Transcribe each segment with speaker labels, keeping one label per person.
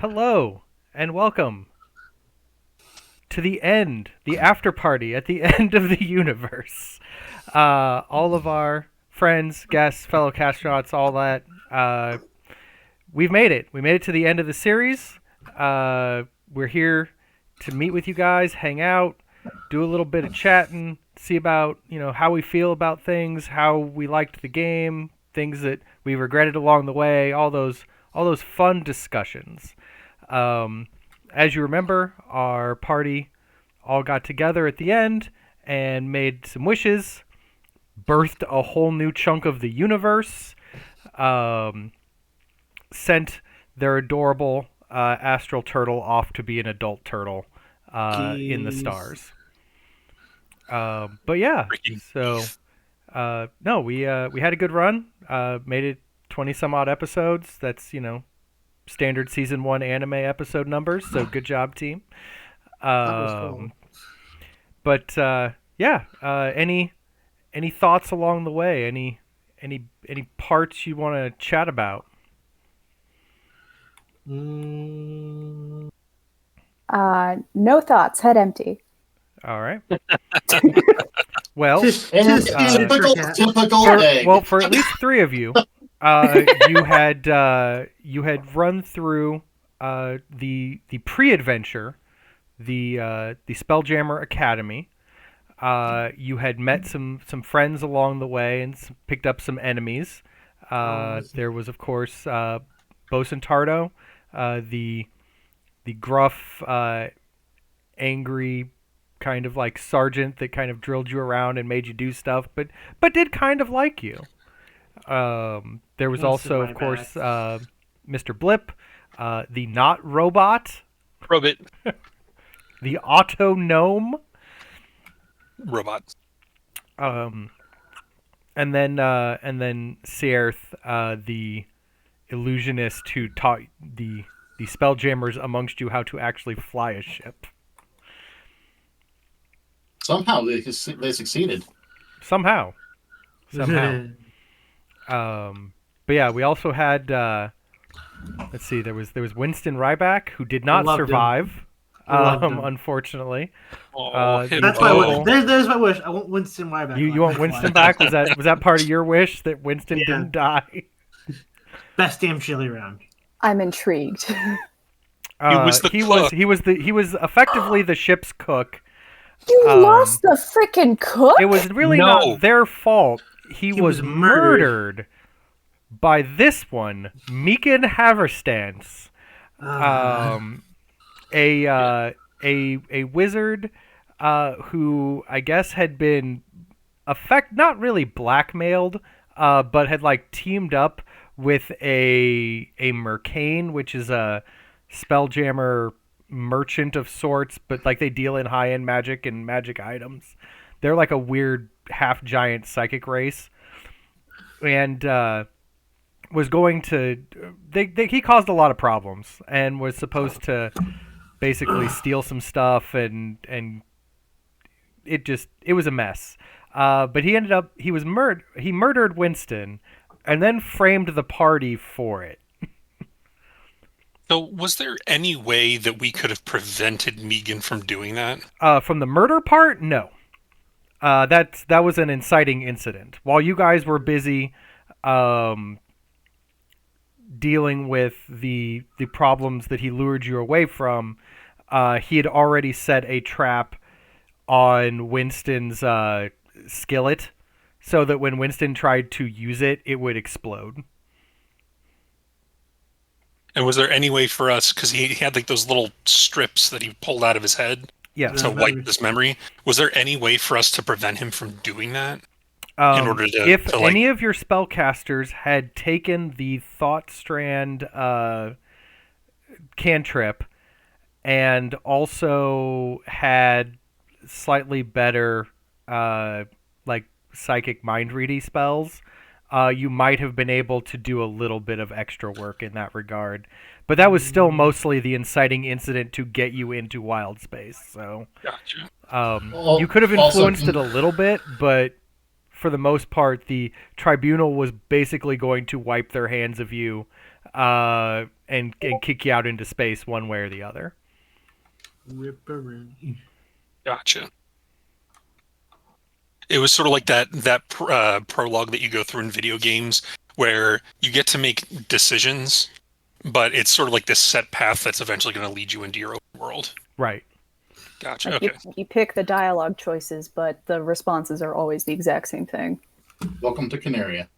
Speaker 1: Hello, and welcome to the after party at the end of the universe. All of our friends, guests, fellow astronauts, all that. We've made it. We made it to the end of the series. We're here to meet with you guys, hang out, do a little bit of chatting, see about how we feel about things, how we liked the game, things that we regretted along the way, all those fun discussions. As you remember, our party all got together at the end and made some wishes, birthed a whole new chunk of the universe, sent their adorable astral turtle off to be an adult turtle in the stars. But yeah, so no, we had a good run. Made it 20 some odd episodes. That's standard season 1 anime episode numbers. So good job, team.
Speaker 2: That was cool.
Speaker 1: But yeah, any thoughts along the way? Any parts you want to chat about?
Speaker 2: Mm,
Speaker 3: No thoughts, head empty.
Speaker 1: All right. Well,
Speaker 2: typical
Speaker 1: for,
Speaker 2: egg.
Speaker 1: for at least 3 of you, you had run through the pre-adventure, the Spelljammer Academy. You had met some friends along the way and picked up some enemies. There was, of course, Bosun Tardo, the gruff, angry kind of like sergeant that kind of drilled you around and made you do stuff, but did kind of like you. There was also, of course, Mr. Blip, the not robot,
Speaker 4: Robot.
Speaker 1: the auto gnome,
Speaker 4: Robots.
Speaker 1: and then Sierth, the illusionist who taught the spelljammers amongst you how to actually fly a ship.
Speaker 2: Somehow they succeeded.
Speaker 1: Somehow. But yeah, we also had let's see, there was Winston Ryback, who did not survive, unfortunately.
Speaker 2: That's my wish. There's my wish. I want Winston Ryback.
Speaker 1: You want Winston back? Was that part of your wish that Winston didn't die?
Speaker 2: Best damn chili round.
Speaker 3: I'm intrigued.
Speaker 1: He was effectively the ship's cook.
Speaker 3: You lost the frickin' cook?
Speaker 1: It was really not their fault. He was murdered by this one, Meekin Haverstance, a wizard who I guess had been not really blackmailed, but had like teamed up with a mercane, which is a spelljammer merchant of sorts, but like they deal in high-end magic and magic items. They're like a weird half-giant psychic race, and was going to he caused a lot of problems and was supposed to basically steal some stuff, and it was a mess. But he murdered Winston and then framed the party for it.
Speaker 4: So was there any way that we could have prevented Megan from doing that?
Speaker 1: From the murder part, no. That was an inciting incident. While you guys were busy dealing with the problems that he lured you away from, he had already set a trap on Winston's skillet, so that when Winston tried to use it, it would explode.
Speaker 4: And was there any way for us, because he had like those little strips that he pulled out of his head to wipe this memory, was there any way for us to prevent him from doing that? In order to,
Speaker 1: if any of your spellcasters had taken the Thought Strand cantrip and also had slightly better like psychic mind reading spells, you might have been able to do a little bit of extra work in that regard. But that was still mostly the inciting incident to get you into Wild Space. So
Speaker 4: gotcha.
Speaker 1: You could have influenced it a little bit, but for the most part, the tribunal was basically going to wipe their hands of you and kick you out into space one way or the other.
Speaker 2: Ripperoni.
Speaker 4: Gotcha. It was sort of like that prologue that you go through in video games where you get to make decisions, but it's sort of like this set path that's eventually going to lead you into your own world.
Speaker 1: Right.
Speaker 4: Gotcha.
Speaker 3: Like
Speaker 4: Okay.
Speaker 3: you pick the dialogue choices, but the responses are always the exact same thing.
Speaker 5: Welcome to Canaria.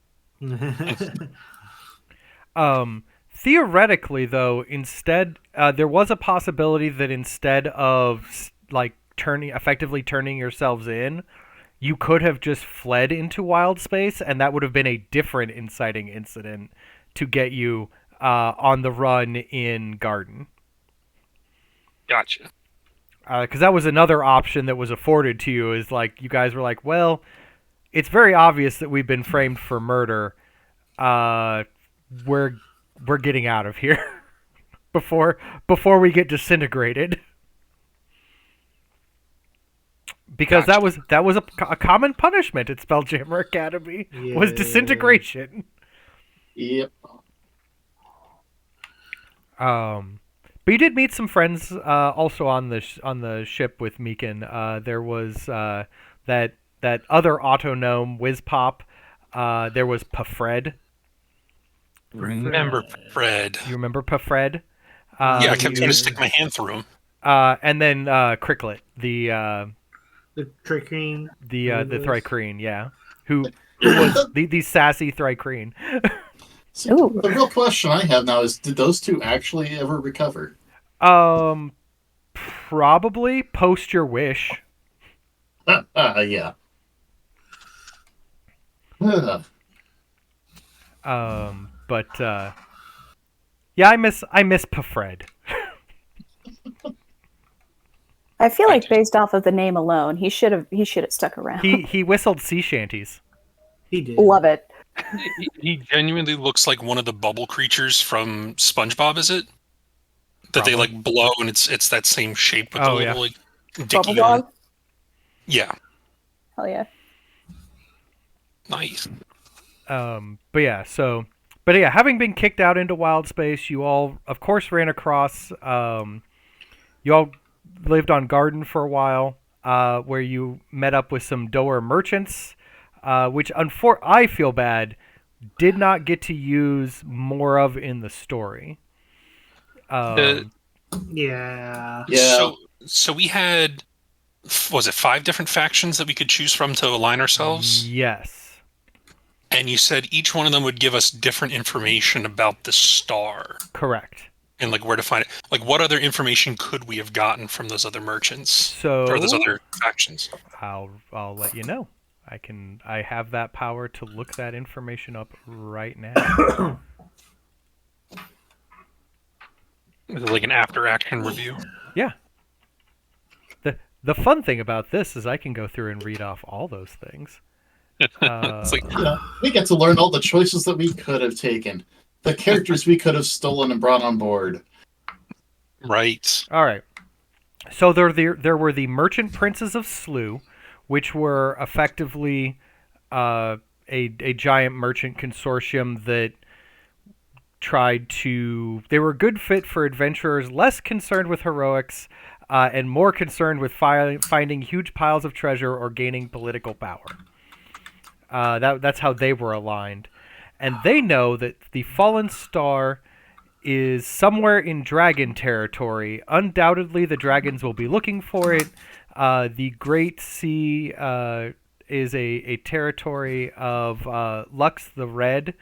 Speaker 1: Theoretically, though, instead, there was a possibility that instead of like effectively turning yourselves in, you could have just fled into wild space, and that would have been a different inciting incident to get you on the run in Garden.
Speaker 4: Gotcha.
Speaker 1: Because that was another option that was afforded to you. Is like you guys were like, well, it's very obvious that we've been framed for murder. We're getting out of here before we get disintegrated. Because
Speaker 4: Gotcha.
Speaker 1: that was a common punishment at Spelljammer Academy was disintegration.
Speaker 5: Yep.
Speaker 1: But you did meet some friends also on the ship with Meekin. There was that other auto-gnome, Wizpop. There was Pafred.
Speaker 4: Remember Fred.
Speaker 1: You remember Pafred?
Speaker 4: Yeah, I kept trying to stick my hand through him.
Speaker 1: And then Cricklet, the
Speaker 2: Thrycreen.
Speaker 1: the Thrycreen, yeah. Who was the sassy Thrycreen.
Speaker 5: So the real question I have now is, did those two actually ever recover?
Speaker 1: Probably post your wish.
Speaker 5: Yeah.
Speaker 1: But yeah, I miss Pafred.
Speaker 3: I feel like based off of the name alone, he should have stuck around.
Speaker 1: He whistled sea shanties.
Speaker 2: He did.
Speaker 3: Love it.
Speaker 4: He genuinely looks like one of the bubble creatures from SpongeBob, is it? That
Speaker 1: Probably.
Speaker 4: they like blow and it's that same shape with
Speaker 1: Oh,
Speaker 4: the
Speaker 1: yeah.
Speaker 4: little like
Speaker 3: Bubble
Speaker 4: dicky
Speaker 3: dog?
Speaker 4: on. Yeah.
Speaker 3: Hell yeah.
Speaker 4: Nice.
Speaker 1: But yeah, having been kicked out into wild space, you all, of course, ran across. You all lived on Garden for a while, where you met up with some Doer merchants, which I feel bad, did not get to use more of in the story.
Speaker 2: Yeah.
Speaker 4: So we had, was it 5 different factions that we could choose from to align ourselves?
Speaker 1: Yes.
Speaker 4: And you said each one of them would give us different information about the star.
Speaker 1: Correct.
Speaker 4: And like where to find it. Like what other information could we have gotten from those other merchants? Or those other factions?
Speaker 1: I'll let you know. I have that power to look that information up right now.
Speaker 4: Is it like an after action review?
Speaker 1: Yeah. The fun thing about this is I can go through and read off all those things.
Speaker 4: It's like,
Speaker 5: We get to learn all the choices that we could have taken, the characters we could have stolen and brought on board.
Speaker 4: right.
Speaker 1: All right. So there were the merchant princes of Slew, which were effectively a giant merchant consortium that tried to. They were a good fit for adventurers less concerned with heroics and more concerned with finding huge piles of treasure or gaining political power. That's how they were aligned. And they know that the Fallen Star is somewhere in dragon territory. Undoubtedly, the dragons will be looking for it. The Great Sea is a territory of Lux the Red.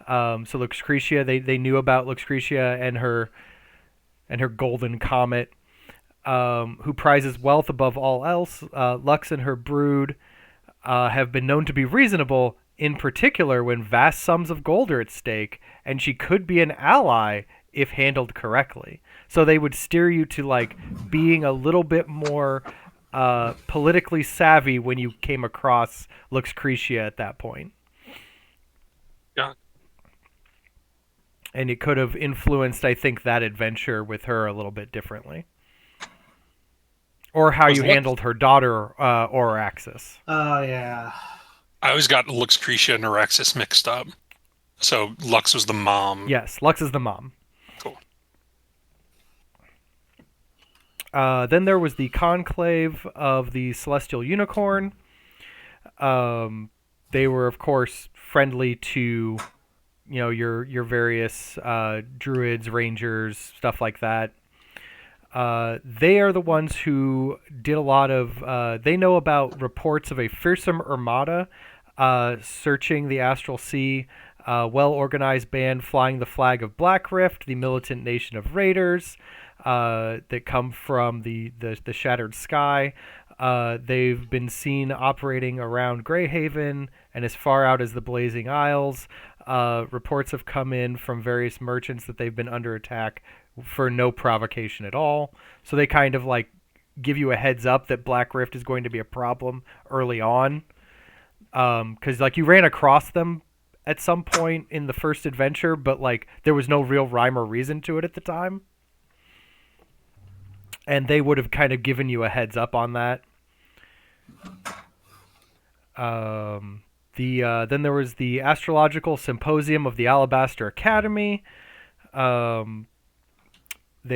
Speaker 1: So Luxcretia, they knew about Luxcretia and her golden comet, who prizes wealth above all else. Lux and her brood have been known to be reasonable, in particular when vast sums of gold are at stake, and she could be an ally if handled correctly. So they would steer you to like being a little bit more politically savvy when you came across Luxcretia at that point.
Speaker 4: Yeah.
Speaker 1: And it could have influenced, I think, that adventure with her a little bit differently. Or how you handled her daughter, Auraxis.
Speaker 2: Oh, yeah.
Speaker 4: I always got Luxcretia and Araxis mixed up. So Lux was the mom.
Speaker 1: Yes, Lux is the mom.
Speaker 4: Cool.
Speaker 1: Then there was the Conclave of the Celestial Unicorn. They were, of course, friendly to, your various druids, rangers, stuff like that. They are the ones who did a lot of. They know about reports of a fearsome armada searching the Astral Sea. Well-organized band flying the flag of Black Rift, the militant nation of raiders that come from the Shattered Sky. They've been seen operating around Greyhaven and as far out as the Blazing Isles. Reports have come in from various merchants that they've been under attack for no provocation at all. So they kind of like give you a heads up that Black Rift is going to be a problem early on. Because like you ran across them at some point in the first adventure, but like there was no real rhyme or reason to it at the time. And they would have kind of given you a heads up on that. Then there was the Astrological Symposium of the Alabaster Academy. They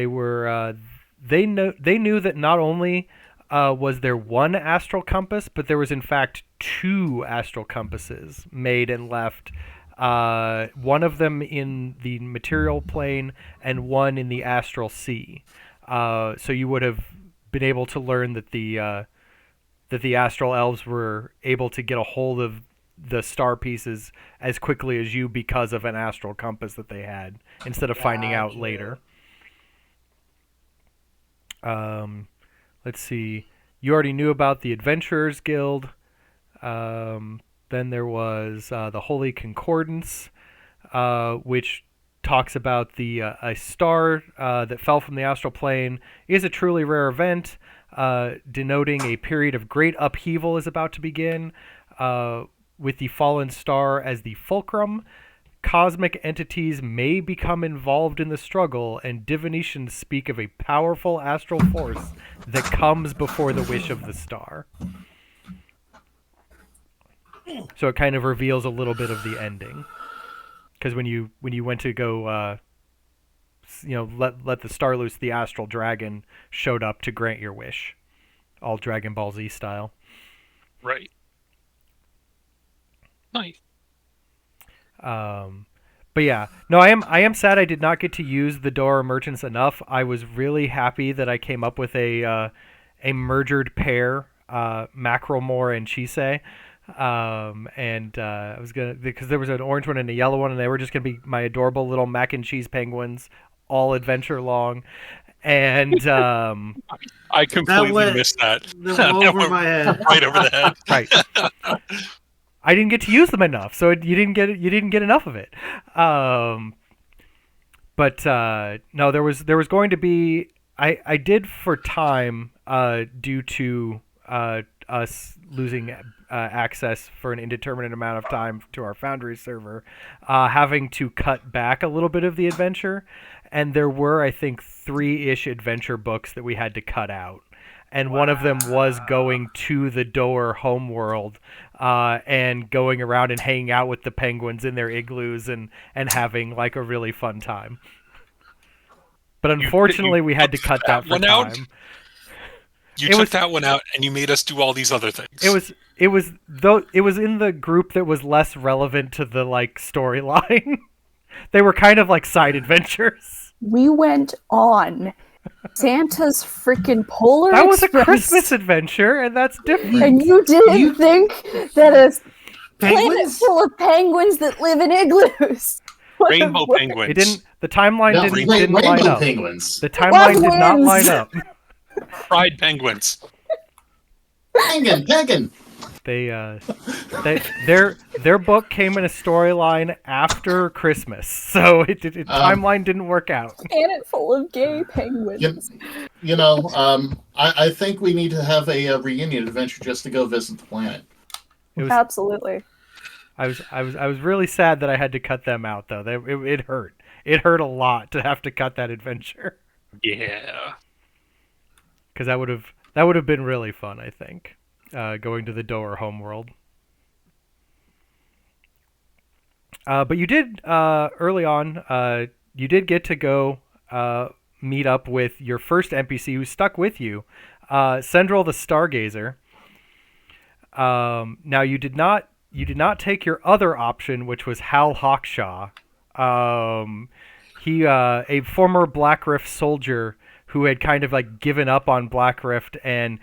Speaker 1: knew that not only was there one astral compass, but there was in fact two astral compasses made and left. One of them in the material plane and one in the astral sea. So you would have been able to learn that the astral elves were able to get a hold of the star pieces as quickly as you because of an astral compass that they had, instead of finding out later. Let's see. You already knew about the Adventurers Guild. Then there was the Holy Concordance, which talks about the a star that fell from the astral plane is a truly rare event, denoting a period of great upheaval is about to begin, with the fallen star as the fulcrum. Cosmic entities may become involved in the struggle, and divinatians speak of a powerful astral force that comes before the wish of the star. So it kind of reveals a little bit of the ending. Because when you went to go, let the star loose, the astral dragon showed up to grant your wish, all Dragon Ball Z style.
Speaker 4: Right. Nice.
Speaker 1: But yeah, no, I am sad I did not get to use the Dora merchants enough. I was really happy that I came up with a mergered pair, Macromore and Chisei. I was gonna, because there was an orange one and a yellow one, and they were just gonna be my adorable little mac and cheese penguins, all adventure long. And
Speaker 4: I completely missed that.
Speaker 2: Over my head,
Speaker 4: right over the head.
Speaker 1: Right. I didn't get to use them enough, so you didn't get enough of it. But no, there was going to be. I did for time due to us losing access for an indeterminate amount of time to our Foundry server, having to cut back a little bit of the adventure, and there were, I think, 3-ish adventure books that we had to cut out. And one of them was going to the Door homeworld and going around and hanging out with the penguins in their igloos and having like a really fun time. But unfortunately, we had to cut that for time.
Speaker 4: You took that one out, and you made us do all these other things.
Speaker 1: It was in the group that was less relevant to the like storyline. They were kind of like side adventures.
Speaker 3: We went on Santa's freaking Polar
Speaker 1: That was
Speaker 3: Express.
Speaker 1: a Christmas adventure, and that's different.
Speaker 3: And you didn't think that a planet full of penguins that live in igloos.
Speaker 4: Rainbow penguins.
Speaker 1: It didn't. The timeline didn't
Speaker 5: rainbow
Speaker 1: line up.
Speaker 5: Penguins.
Speaker 1: The timeline did not line up.
Speaker 4: Pride penguins.
Speaker 5: Penguin.
Speaker 1: Their book came in a storyline after Christmas, so timeline didn't work out.
Speaker 3: Planet full of gay penguins.
Speaker 5: I think we need to have a reunion adventure just to go visit the planet.
Speaker 3: Absolutely.
Speaker 1: I was really sad that I had to cut them out, though. It hurt. It hurt a lot to have to cut that adventure.
Speaker 4: Yeah.
Speaker 1: Because that would have been really fun, I think. Going to the Door homeworld. But you did early on. You did get to go meet up with your first NPC who stuck with you, Sendril the Stargazer. Now you did not take your other option, which was Hal Hawkshaw. He a former Black Rift soldier who had kind of like given up on Black Rift, and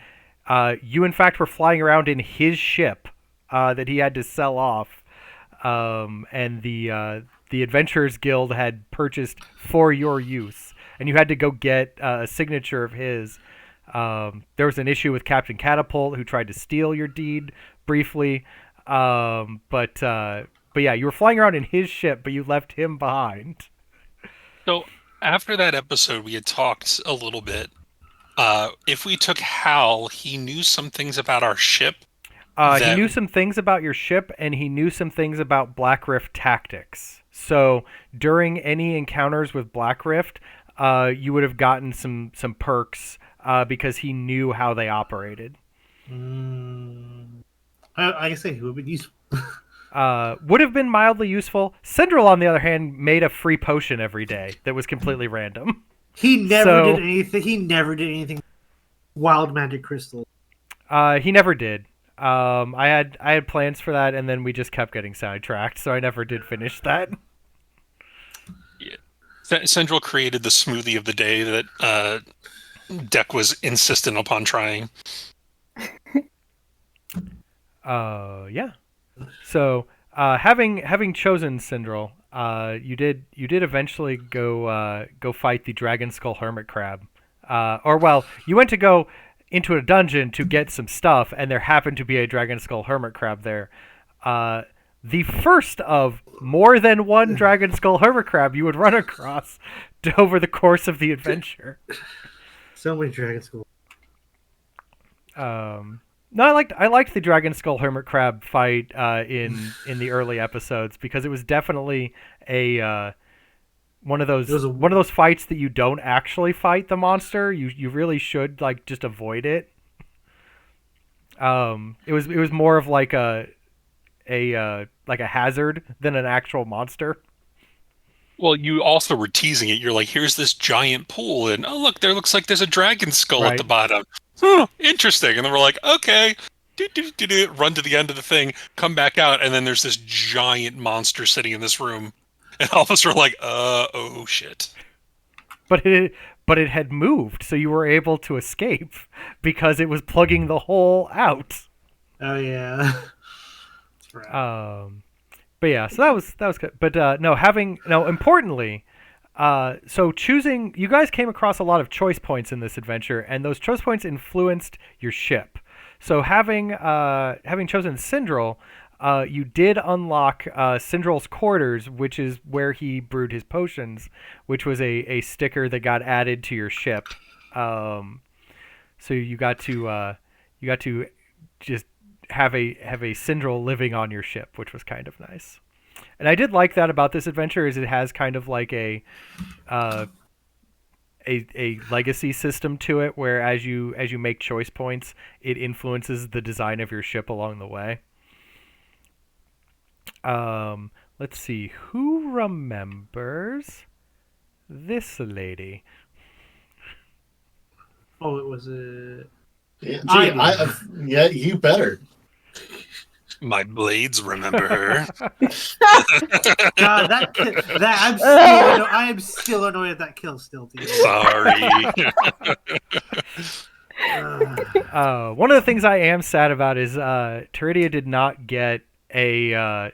Speaker 1: you in fact were flying around in his ship that he had to sell off, and the Adventurers Guild had purchased for your use, and you had to go get a signature of his. There was an issue with Captain Catapult, who tried to steal your deed briefly, but yeah, you were flying around in his ship, but you left him behind.
Speaker 4: So after that episode, we had talked a little bit. If we took Hal, he knew some things about our ship.
Speaker 1: He knew some things about your ship, and he knew some things about Black Rift tactics. So during any encounters with Black Rift, you would have gotten some perks because he knew how they operated.
Speaker 2: I say who would be useful.
Speaker 1: Would have been mildly useful. Sendril, on the other hand, made a free potion every day that was completely random.
Speaker 2: He never did anything. He never did anything. Wild magic crystal.
Speaker 1: He never did. I had plans for that, and then we just kept getting sidetracked, so I never did finish that.
Speaker 4: Yeah. Sendril created the smoothie of the day that Deck was insistent upon trying.
Speaker 1: Yeah. So, having chosen Sindril, you did eventually go fight the Dragon Skull Hermit Crab. You went to go into a dungeon to get some stuff, and there happened to be a Dragon Skull Hermit Crab there. The first of more than one Dragon Skull Hermit Crab you would run across over the course of the adventure.
Speaker 2: So many Dragon Skull.
Speaker 1: No, I liked the Dragon Skull Hermit Crab fight in the early episodes, because it was definitely one of those fights that you don't actually fight the monster. You really should like just avoid it. It was more of like a hazard than an actual monster.
Speaker 4: Well, you also were teasing it. You're like, here's this giant pool, and oh look, there looks like there's a dragon skull at the bottom. Interesting. And then we're like, okay, run to the end of the thing, come back out, and then there's this giant monster sitting in this room, and all of us are like, oh shit.
Speaker 1: But it had moved, so you were able to escape because it was plugging the hole out.
Speaker 2: Oh yeah. That's right.
Speaker 1: But yeah, so that was good. But importantly, so choosing, you guys came across a lot of choice points in this adventure, and those choice points influenced your ship. So having chosen Sindril, you did unlock Sindril's quarters, which is where he brewed his potions, which was a sticker that got added to your ship. So you got to just have a Sindril living on your ship, which was kind of nice. And I did like that about this adventure, is it has kind of like a legacy system to it, where as you make choice points, it influences the design of your ship along the way. Let's see, who remembers this lady?
Speaker 2: Oh, it was a.
Speaker 5: Yeah, you better.
Speaker 4: My blades remember her.
Speaker 2: God, I am still annoyed at that kill still.
Speaker 4: Sorry.
Speaker 1: One of the things I am sad about is Teridia did not get an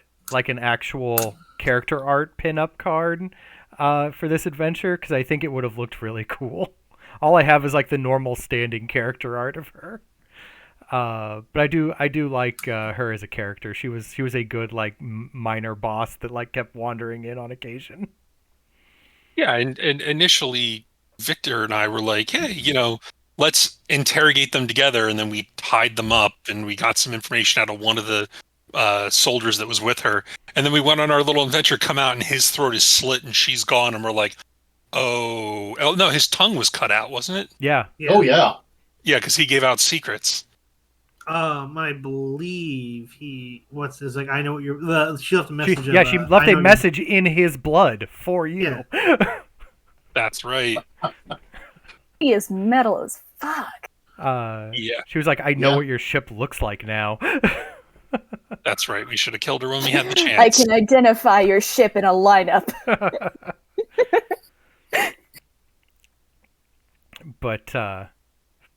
Speaker 1: actual character art pinup card for this adventure, because I think it would have looked really cool. All I have is like the normal standing character art of her. But I do like her as a character. She was a good like minor boss that like kept wandering in on occasion.
Speaker 4: Yeah, and initially Victor and I were like, hey, let's interrogate them together, and then we tied them up, and we got some information out of one of the soldiers that was with her, and then we went on our little adventure, come out, and his throat is slit, and she's gone, and we're like, oh no, his tongue was cut out, wasn't it?
Speaker 1: Yeah.
Speaker 5: Oh yeah.
Speaker 4: Yeah, because he gave out secrets.
Speaker 2: I believe he. What's this? Like, I know what you're. She left a message.
Speaker 1: She left a message in his blood for you.
Speaker 2: Yeah.
Speaker 4: That's right.
Speaker 3: He is metal as fuck.
Speaker 4: Yeah,
Speaker 1: She was like, I know
Speaker 5: Yeah.
Speaker 1: what your ship looks like now.
Speaker 4: that's right. We should have killed her when we had the
Speaker 3: I
Speaker 4: chance.
Speaker 3: can identify your ship in a lineup.
Speaker 1: but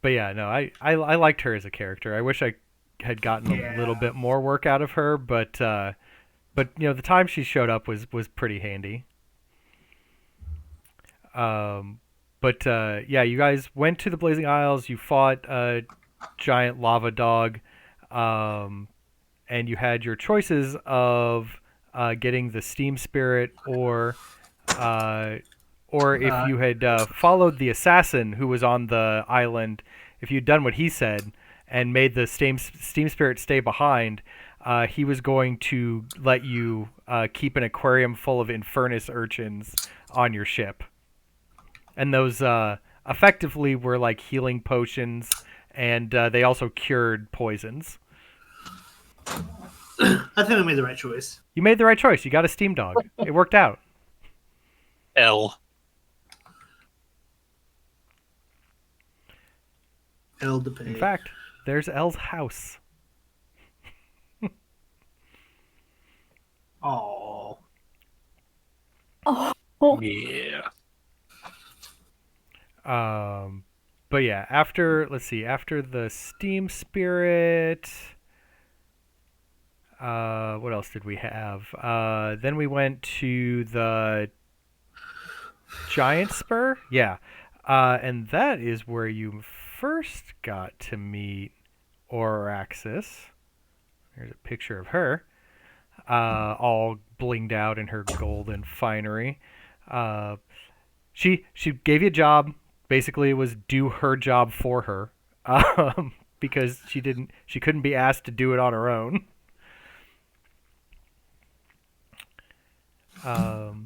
Speaker 1: yeah, no, I liked her as a character. I wish I had gotten a little bit more work out of her, but the time she showed up was pretty handy. Yeah, you guys went to the Blazing Isles. You fought a giant lava dog, and you had your choices of getting the Steam Spirit or if you had followed the assassin who was on the island. If you'd done what he said and made the Steam Spirit stay behind, he was going to let you keep an aquarium full of Infernus urchins on your ship. And those effectively were like healing potions, and they also cured poisons.
Speaker 2: I think we made the right choice.
Speaker 1: You made the right choice. You got a Steam Dog. It worked out.
Speaker 4: L.
Speaker 2: L to pay.
Speaker 1: In fact, there's Elle's house.
Speaker 2: Oh.
Speaker 3: Oh,
Speaker 4: Yeah.
Speaker 1: But yeah, after the Steam Spirit, what else did we have? Then we went to the Giant Spur. Yeah. And that is where you first got to meet Auraxis. Here's a picture of her, all blinged out in her golden finery. She gave you a job. Basically, it was do her job for her, because she couldn't be asked to do it on her own.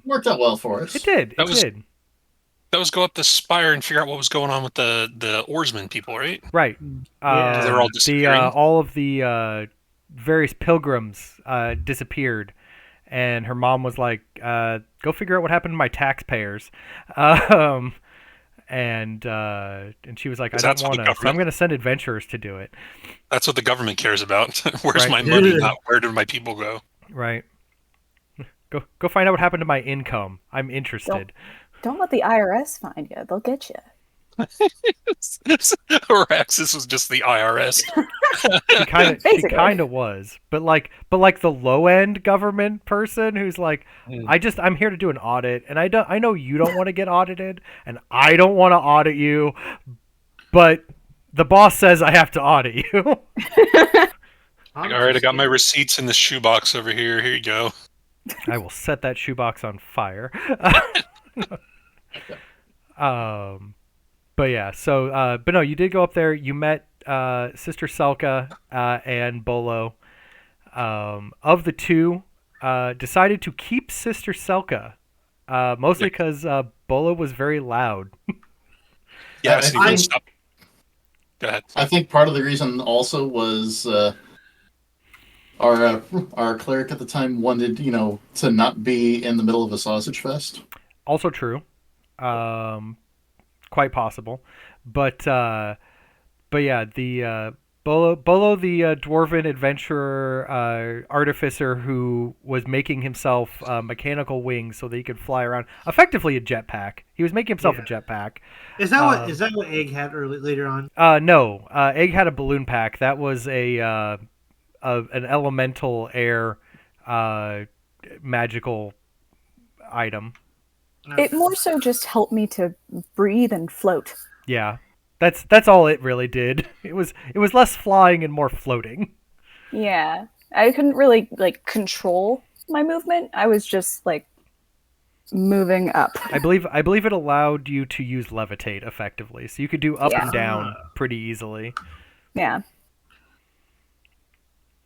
Speaker 5: Worked out well for us.
Speaker 1: It did.
Speaker 4: That was go up the spire and figure out what was going on with the oarsmen people, right?
Speaker 1: Right.
Speaker 2: Yeah.
Speaker 4: They're all disappearing.
Speaker 1: All of the various pilgrims disappeared, and her mom was like, "Go figure out what happened to my taxpayers." And she was like, "I don't want to, so I'm going to send adventurers to do it."
Speaker 4: That's what the government cares about. Where's
Speaker 1: Right.
Speaker 4: my money? Not where did my people go?
Speaker 1: Right. Go find out what happened to my income. I'm interested.
Speaker 3: don't let the IRS find you. They'll get you.
Speaker 4: Auraxis was just the IRS.
Speaker 1: She kind of was, but like the low end government person who's like, I'm here to do an audit, and I know you don't want to get audited, and I don't want to audit you, but the boss says I have to audit you.
Speaker 4: All right, I got my receipts in the shoebox over here. Here you go.
Speaker 1: I will set that shoebox on fire. But yeah, so but no, you did go up there. You met Sister Selka and Bolo. Of the two, decided to keep Sister Selka, mostly because Bolo was very loud.
Speaker 4: Yeah, so you stop. Go ahead.
Speaker 5: I think part of the reason also was our cleric at the time wanted, to not be in the middle of a sausage fest.
Speaker 1: Also true, quite possible, but yeah, the Bolo, the dwarven adventurer artificer who was making himself mechanical wings so that he could fly around, effectively a jetpack. He was making himself a jetpack.
Speaker 2: Is that what Egg had later on?
Speaker 1: No, Egg had a balloon pack. That was an elemental air magical item.
Speaker 3: It more so just helped me to breathe and float.
Speaker 1: Yeah, that's all it really did. It was less flying and more floating.
Speaker 3: Yeah, I couldn't really control my movement. I was just moving up.
Speaker 1: I believe it allowed you to use levitate effectively, so you could do up and down pretty easily.
Speaker 3: Yeah,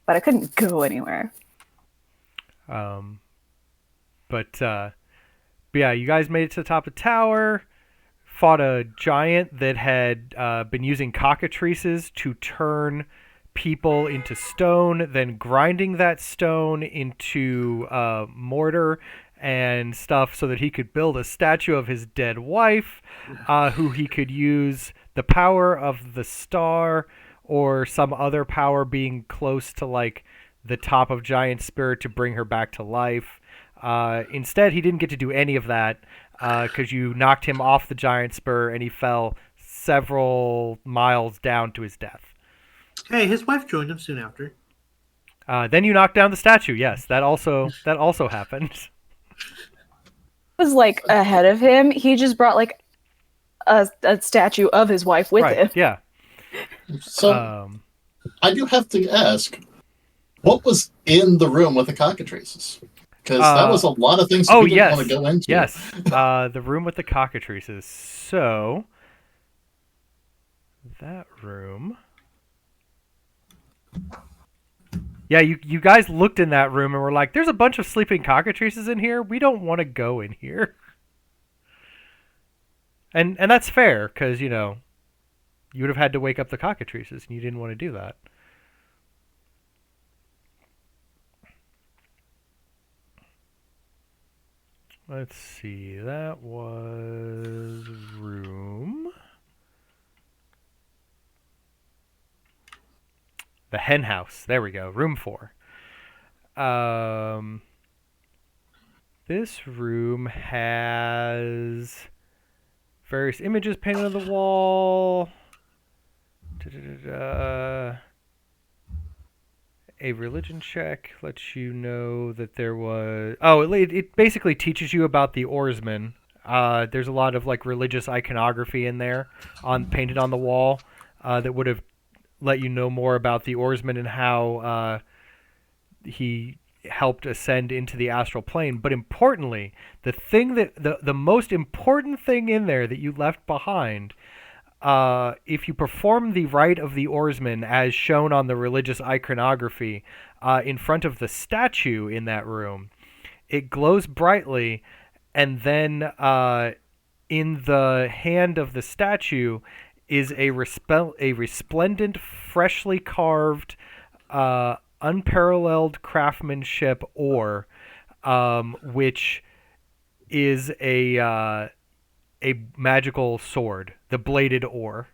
Speaker 3: but I couldn't go anywhere.
Speaker 1: But yeah, you guys made it to the top of the tower, fought a giant that had been using cockatrices to turn people into stone, then grinding that stone into mortar, and stuff so that he could build a statue of his dead wife, who he could use the power of the star or some other power being close to like the top of Giant Spirit to bring her back to life. Instead, he didn't get to do any of that because you knocked him off the Giant Spur and he fell several miles down to his death.
Speaker 2: Hey, his wife joined him soon after.
Speaker 1: Then you knocked down the statue. Yes, that also happened.
Speaker 3: Was like ahead of him. He just brought like a statue of his wife with him.
Speaker 1: Yeah.
Speaker 5: So I do have to ask, what was in the room with the cockatrices? Because that was a lot of things that we didn't want to go into.
Speaker 1: Yes, the room with the cockatrices. So that room. Yeah, you guys looked in that room and were like, "There's a bunch of sleeping cockatrices in here. We don't want to go in here." And that's fair because you would have had to wake up the cockatrices, and you didn't want to do that. Let's see. That was room. The hen house. There we go. Room 4. This room has various images painted on the wall. A religion check lets you know that there was... Oh, it basically teaches you about the oarsmen. There's a lot of like religious iconography in there painted on the wall that would have let you know more about the oarsman and how he helped ascend into the astral plane. But importantly, the most important thing in there that you left behind, if you perform the rite of the oarsman as shown on the religious iconography in front of the statue in that room, it glows brightly, and then in the hand of the statue is a resplendent, freshly carved, unparalleled craftsmanship oar, which is a magical sword, the bladed oar.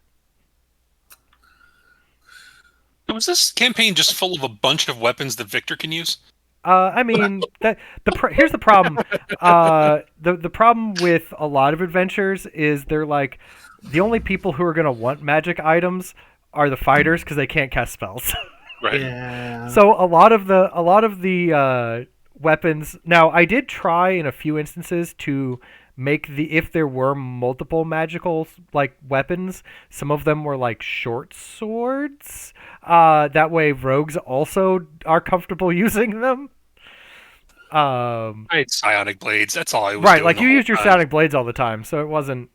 Speaker 4: Was this campaign just full of a bunch of weapons that Victor can use?
Speaker 1: I mean, here's the problem. The problem with a lot of adventures is they're like, the only people who are going to want magic items are the fighters because they can't cast spells.
Speaker 4: Right.
Speaker 2: Yeah.
Speaker 1: So a lot of the weapons. Now, I did try in a few instances to make if there were multiple magical like weapons, some of them were like short swords. That way, rogues also are comfortable using them.
Speaker 4: I had psionic blades. That's all I was
Speaker 1: right,
Speaker 4: doing
Speaker 1: like
Speaker 4: the
Speaker 1: you
Speaker 4: whole
Speaker 1: used your
Speaker 4: time.
Speaker 1: psionic blades all the time, so it wasn't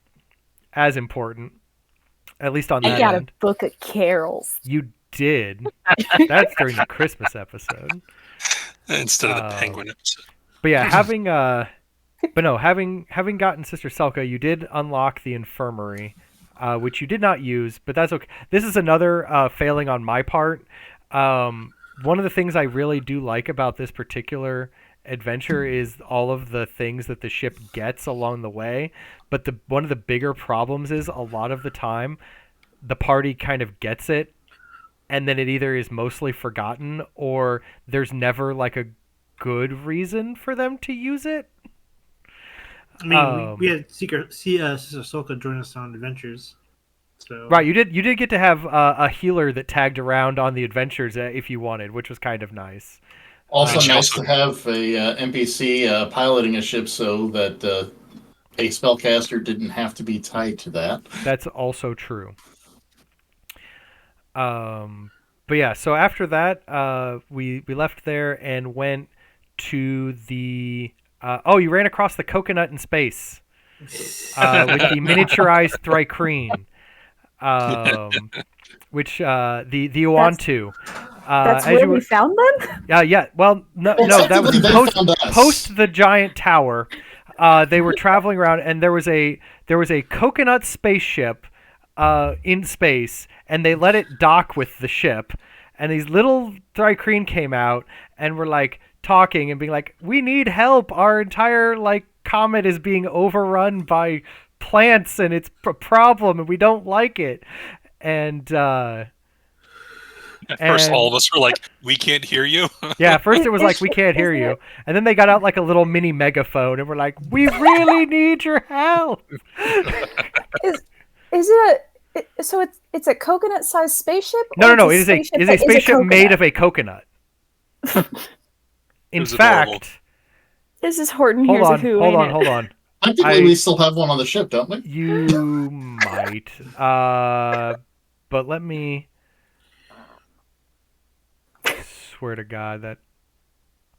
Speaker 1: as important, at least on that
Speaker 3: I got
Speaker 1: end.
Speaker 3: a book of carols.
Speaker 1: You did. That's during the Christmas episode.
Speaker 4: Instead of the penguin episode.
Speaker 1: But yeah, having gotten Sister Selka, you did unlock the infirmary, which you did not use, but that's okay. This is another failing on my part. One of the things I really do like about this particular adventure is all of the things that the ship gets along the way, but one of the bigger problems is a lot of the time the party kind of gets it, and then it either is mostly forgotten or there's never like a good reason for them to use it.
Speaker 2: I mean, we had Sister Soka join us on adventures. So
Speaker 1: Right, you did get to have a healer that tagged around on the adventures if you wanted, which was kind of nice.
Speaker 5: Also
Speaker 4: She
Speaker 5: nice
Speaker 4: also-
Speaker 5: to have a NPC piloting a ship so that a spellcaster didn't have to be tied to that.
Speaker 1: That's also true. But yeah, so after that, we left there and went to the. You ran across the coconut in space with the miniaturized Thrycreen, which the Uwantu.
Speaker 3: That's where we found them?
Speaker 1: Yeah. Well, no, that was
Speaker 5: Effectively, they found us.
Speaker 1: post the giant tower. They were traveling around, and there was a coconut spaceship in space, and they let it dock with the ship. And these little Thrycreen came out and were like, talking and being like, "We need help. Our entire comet is being overrun by plants, and it's a problem, and we don't like it." And
Speaker 4: at first, all of us were like, "We can't hear you."
Speaker 1: Yeah, at first it was like, "We can't hear you," and then they got out like a little mini megaphone and were like, "We really need your help."
Speaker 3: Is it so? It's a coconut-sized spaceship?
Speaker 1: No. It is a spaceship made of a coconut. In fact,
Speaker 3: this is Horton
Speaker 1: hold
Speaker 3: Hears
Speaker 1: on,
Speaker 3: a Who.
Speaker 1: hold on.
Speaker 5: I think we still have one on the ship, don't we?
Speaker 1: You might, but let me. Swear to God that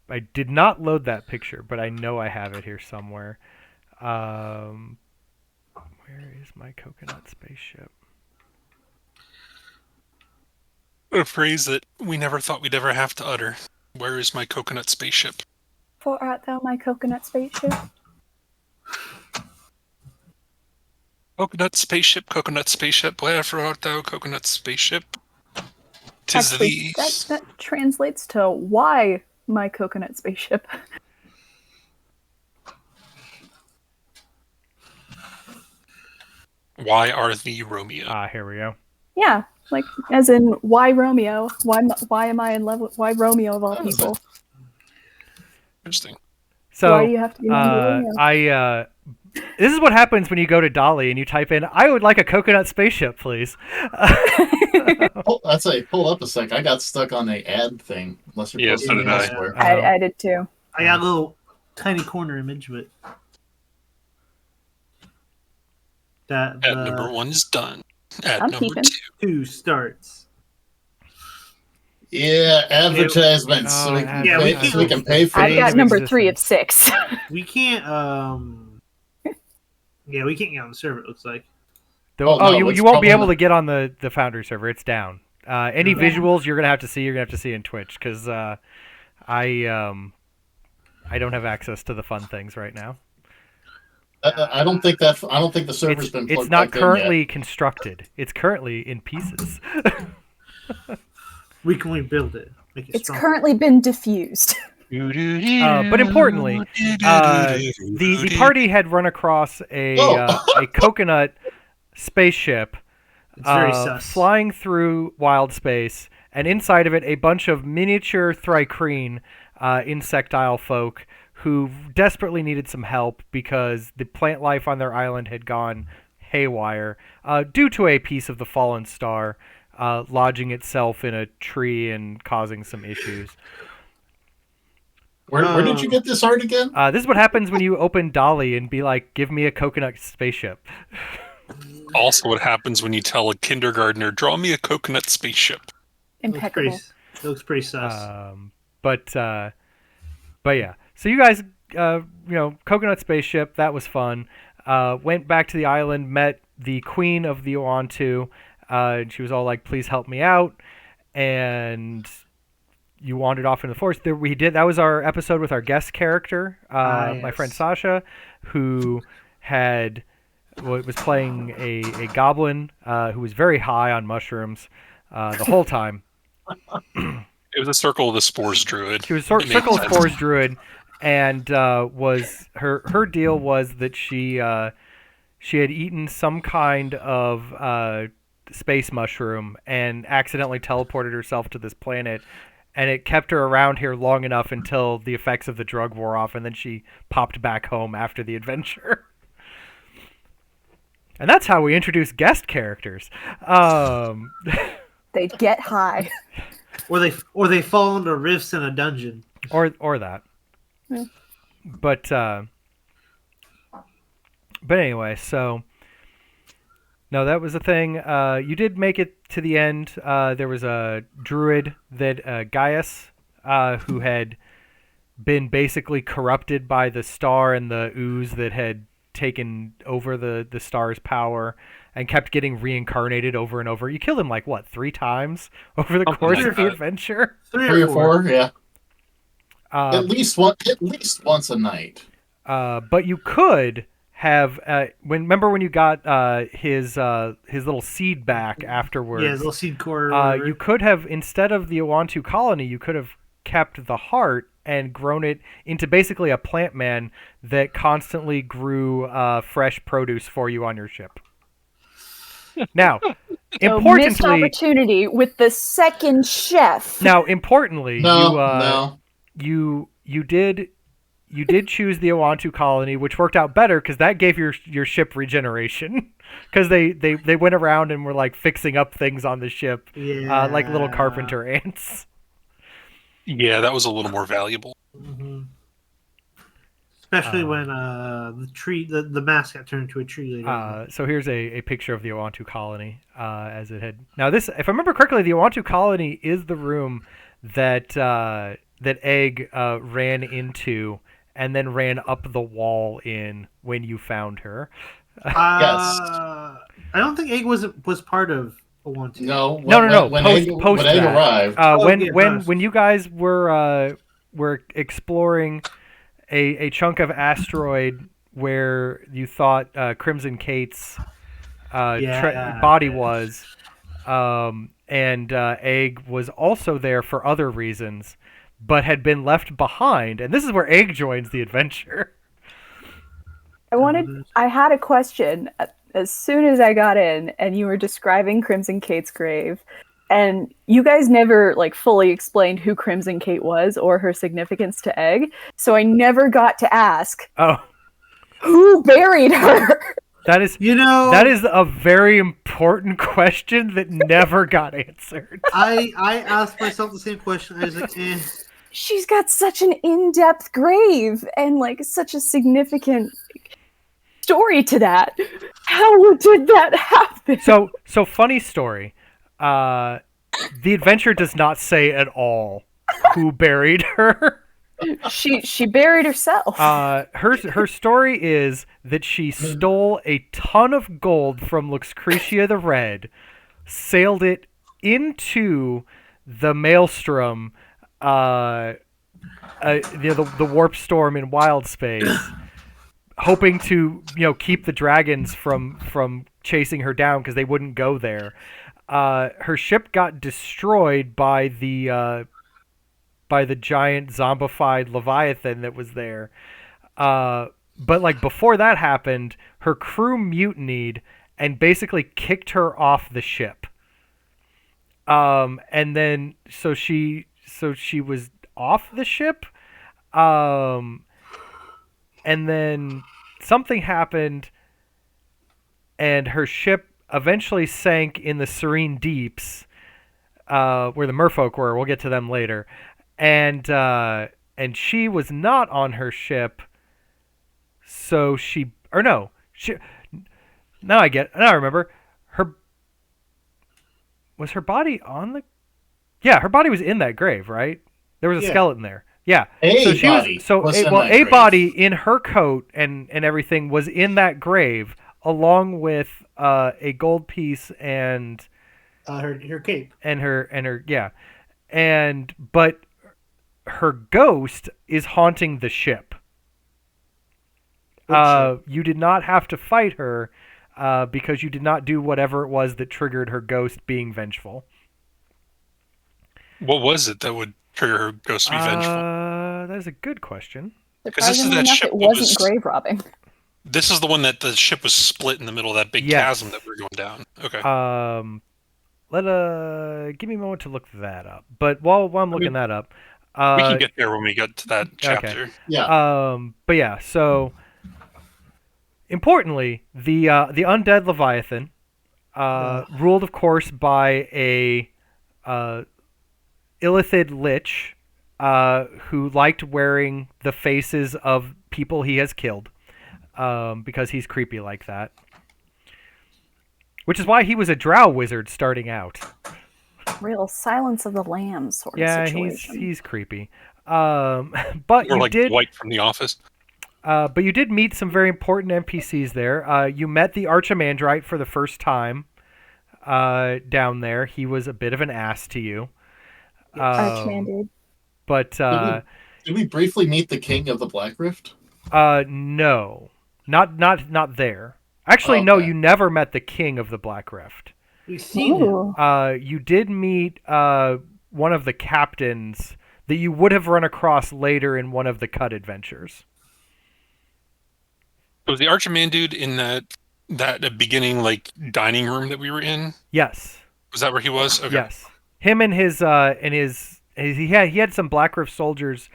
Speaker 1: I did not load that picture, but I know I have it here somewhere. Where is my coconut spaceship?
Speaker 4: A phrase that we never thought we'd ever have to utter. Where is my coconut spaceship?
Speaker 3: For art thou my coconut spaceship?
Speaker 4: Coconut spaceship, wherefore art thou, coconut spaceship? 'Tis
Speaker 3: Actually,
Speaker 4: these.
Speaker 3: that translates to why my coconut spaceship.
Speaker 4: Why are thee Romeo?
Speaker 1: Here we go.
Speaker 3: Yeah, as in why Romeo? Why am I in love with Romeo of all people?
Speaker 4: Interesting.
Speaker 1: So
Speaker 3: why do you have to be Romeo?
Speaker 1: This is what happens when you go to Dolly and you type in, "I would like a coconut spaceship, please."
Speaker 5: I'd say, hold up a sec. I got stuck on the ad thing. Unless you're
Speaker 4: so did I.
Speaker 3: I did too.
Speaker 2: I got a little tiny corner image, but
Speaker 4: ad number 1 is done. Ad
Speaker 3: I'm
Speaker 4: number
Speaker 3: keeping.
Speaker 2: 2 starts.
Speaker 5: Yeah, advertisements. So we can pay for
Speaker 3: I've
Speaker 5: it.
Speaker 3: got number 3 of 6.
Speaker 2: We can't. Yeah, we can't get on the server. It looks like.
Speaker 1: You won't be able to get on the Foundry server. It's down. Any visuals you're gonna have to see in Twitch because I don't have access to the fun things right now.
Speaker 5: I don't think the server's been plugged.
Speaker 1: It's not currently constructed. It's currently in pieces.
Speaker 2: We can rebuild it.
Speaker 3: It's currently been diffused.
Speaker 1: But importantly, the party had run across a coconut spaceship flying through wild space, and inside of it a bunch of miniature Thrycreen insectile folk who desperately needed some help because the plant life on their island had gone haywire due to a piece of the fallen star lodging itself in a tree and causing some issues.
Speaker 5: Where did you get this art again?
Speaker 1: This is what happens when you open Dolly and be like, "Give me a coconut spaceship."
Speaker 4: Also what happens when you tell a kindergartner, "Draw me a coconut spaceship."
Speaker 3: Impeccable.
Speaker 2: It looks pretty sus.
Speaker 1: But yeah. So you guys, coconut spaceship, that was fun. Went back to the island, met the queen of the Oantu. And she was all like, "Please help me out." And you wandered off into the forest. That was our episode with our guest character,
Speaker 2: yes.
Speaker 1: My friend Sasha, who was playing a goblin who was very high on mushrooms the whole time.
Speaker 4: It was a Circle of the Spores druid.
Speaker 1: She was Circle of Spores druid, and her deal was that she had eaten some kind of space mushroom and accidentally teleported herself to this planet, and it kept her around here long enough until the effects of the drug wore off, and then she popped back home after the adventure. And that's how we introduce guest characters.
Speaker 3: They get high.
Speaker 2: Or they fall into rifts in a dungeon.
Speaker 1: Or that.
Speaker 3: Yeah.
Speaker 1: But anyway, so no, that was the thing. You did make it to the end. There was a druid that Gaius, who had been basically corrupted by the star and the ooze that had taken over the star's power and kept getting reincarnated over and over. You killed him 3 times over the course of the adventure?
Speaker 5: 3 or 4, yeah. At least once a night.
Speaker 1: But you could have remember when you got his little seed back afterwards.
Speaker 2: Yeah, his little seed core.
Speaker 1: You could have, instead of the Oantu colony, you could have kept the heart and grown it into basically a plant man that constantly grew fresh produce for you on your ship. Now, importantly,
Speaker 3: missed opportunity with the second chef.
Speaker 1: Now, importantly,
Speaker 5: No.
Speaker 1: you did choose the Owantu colony, which worked out better because that gave your ship regeneration. Because they went around and were like fixing up things on the ship, like little carpenter ants.
Speaker 4: Yeah, that was a little more valuable.
Speaker 2: Mm-hmm. Especially when the mask got turned into a tree later.
Speaker 1: So here's a picture of the Owantu colony as it had. Now this, if I remember correctly, the Owantu colony is the room that Egg ran into and then ran up the wall in when you found her.
Speaker 5: Yes.
Speaker 2: I don't think Egg was part of Owantu.
Speaker 5: No.
Speaker 1: When Egg
Speaker 5: arrived.
Speaker 1: When you guys were exploring a chunk of asteroid where you thought Crimson Kate's body was, and Egg was also there for other reasons, but had been left behind. And this is where Egg joins the adventure.
Speaker 3: I had a question as soon as I got in, and you were describing Crimson Kate's grave. And you guys never fully explained who Crimson Kate was or her significance to Egg, so I never got to ask.
Speaker 1: Oh,
Speaker 3: who buried her?
Speaker 1: That is a very important question that never got answered.
Speaker 2: I asked myself the same question. I was like, eh.
Speaker 3: She's got such an in-depth grave and such a significant story to that. How did that happen?
Speaker 1: So funny story. The adventure does not say at all who buried her.
Speaker 3: She buried herself.
Speaker 1: Her story is that she stole a ton of gold from Lucretia the Red, sailed it into the maelstrom, the warp storm in wild space, hoping to keep the dragons from chasing her down because they wouldn't go there. Her ship got destroyed by the giant zombified Leviathan that was there. But before that happened, her crew mutinied and basically kicked her off the ship. And then so she was off the ship. And then something happened, and her ship eventually sank in the serene deeps, where the merfolk were. We'll get to them later. And she was not on her ship, so now I remember. Was her body on the... Yeah, her body was in that grave, right? There was a skeleton there. Yeah. A body in her coat and everything was in that grave, along with a gold piece and
Speaker 2: her cape
Speaker 1: and her but her ghost is haunting the ship. You did not have to fight her because you did not do whatever it was that triggered her ghost being vengeful.
Speaker 4: What was it that would trigger her ghost to be vengeful?
Speaker 1: That is a good question.
Speaker 4: Because this is that
Speaker 3: enough,
Speaker 4: ship
Speaker 3: it wasn't grave robbing.
Speaker 4: This is the one that the ship was split in the middle of that big chasm that we're going down. Okay.
Speaker 1: Give me a moment to look that up. But while I'm looking that up,
Speaker 4: we can get there when we get to that chapter.
Speaker 1: Okay. Yeah. But yeah. So importantly, the undead Leviathan, ruled, of course, by a illithid lich, who liked wearing the faces of people he has killed, because he's creepy like that. Which is why he was a drow wizard starting out.
Speaker 3: Real Silence of the Lambs sort of situation.
Speaker 1: Yeah, he's creepy. But
Speaker 4: or
Speaker 1: you
Speaker 4: like
Speaker 1: did
Speaker 4: Dwight from The Office.
Speaker 1: But you did meet some very important NPCs there. You met the Archimandrite for the first time down there. He was a bit of an ass to you.
Speaker 3: Archimandrite.
Speaker 1: But
Speaker 5: did we briefly meet the King of the Black Rift?
Speaker 1: No, not there. Actually, no, you never met the King of the Black Rift.
Speaker 2: We've seen him.
Speaker 1: You did meet one of the captains that you would have run across later in one of the cut adventures.
Speaker 4: Was the Archerman dude in that beginning like dining room that we were in?
Speaker 1: Yes.
Speaker 4: Was that where he was? Okay.
Speaker 1: Yes. Him and his he had some Black Rift soldiers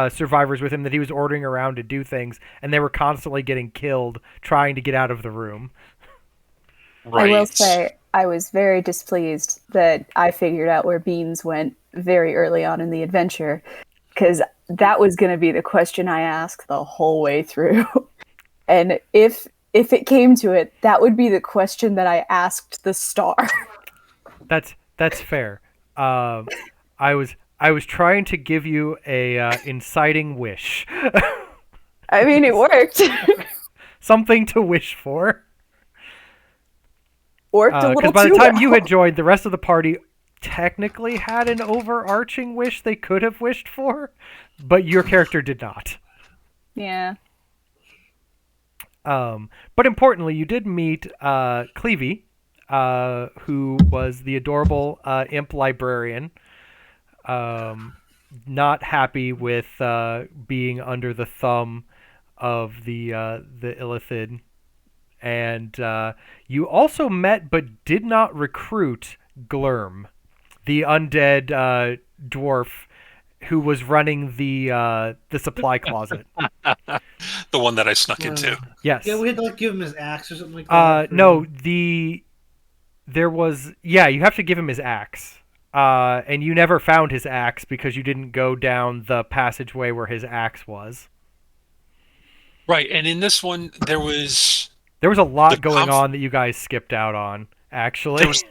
Speaker 1: survivors with him that he was ordering around to do things, and they were constantly getting killed trying to get out of the room.
Speaker 3: Right. I will say I was very displeased that I figured out where Beans went very early on in the adventure, because that was going to be the question I asked the whole way through. And if it came to it, that would be the question that I asked the star.
Speaker 1: That's fair. I was trying to give you a inciting wish.
Speaker 3: I mean, it worked.
Speaker 1: Something to wish for.
Speaker 3: Worked a little too well.
Speaker 1: Because by the time you had joined, the rest of the party technically had an overarching wish they could have wished for, but your character did not.
Speaker 3: Yeah.
Speaker 1: But importantly, you did meet Clevie, who was the adorable imp librarian, not happy with being under the thumb of the Illithid. And you also met but did not recruit Glurm, the undead dwarf who was running the supply closet.
Speaker 4: The one that I snuck into.
Speaker 1: Yes.
Speaker 2: Yeah, we had to like give him his axe or something like that.
Speaker 1: No, there was you have to give him his axe. And you never found his axe because you didn't go down the passageway where his axe was.
Speaker 4: Right, and in this one there was
Speaker 1: a lot going on that you guys skipped out on, actually.
Speaker 4: There was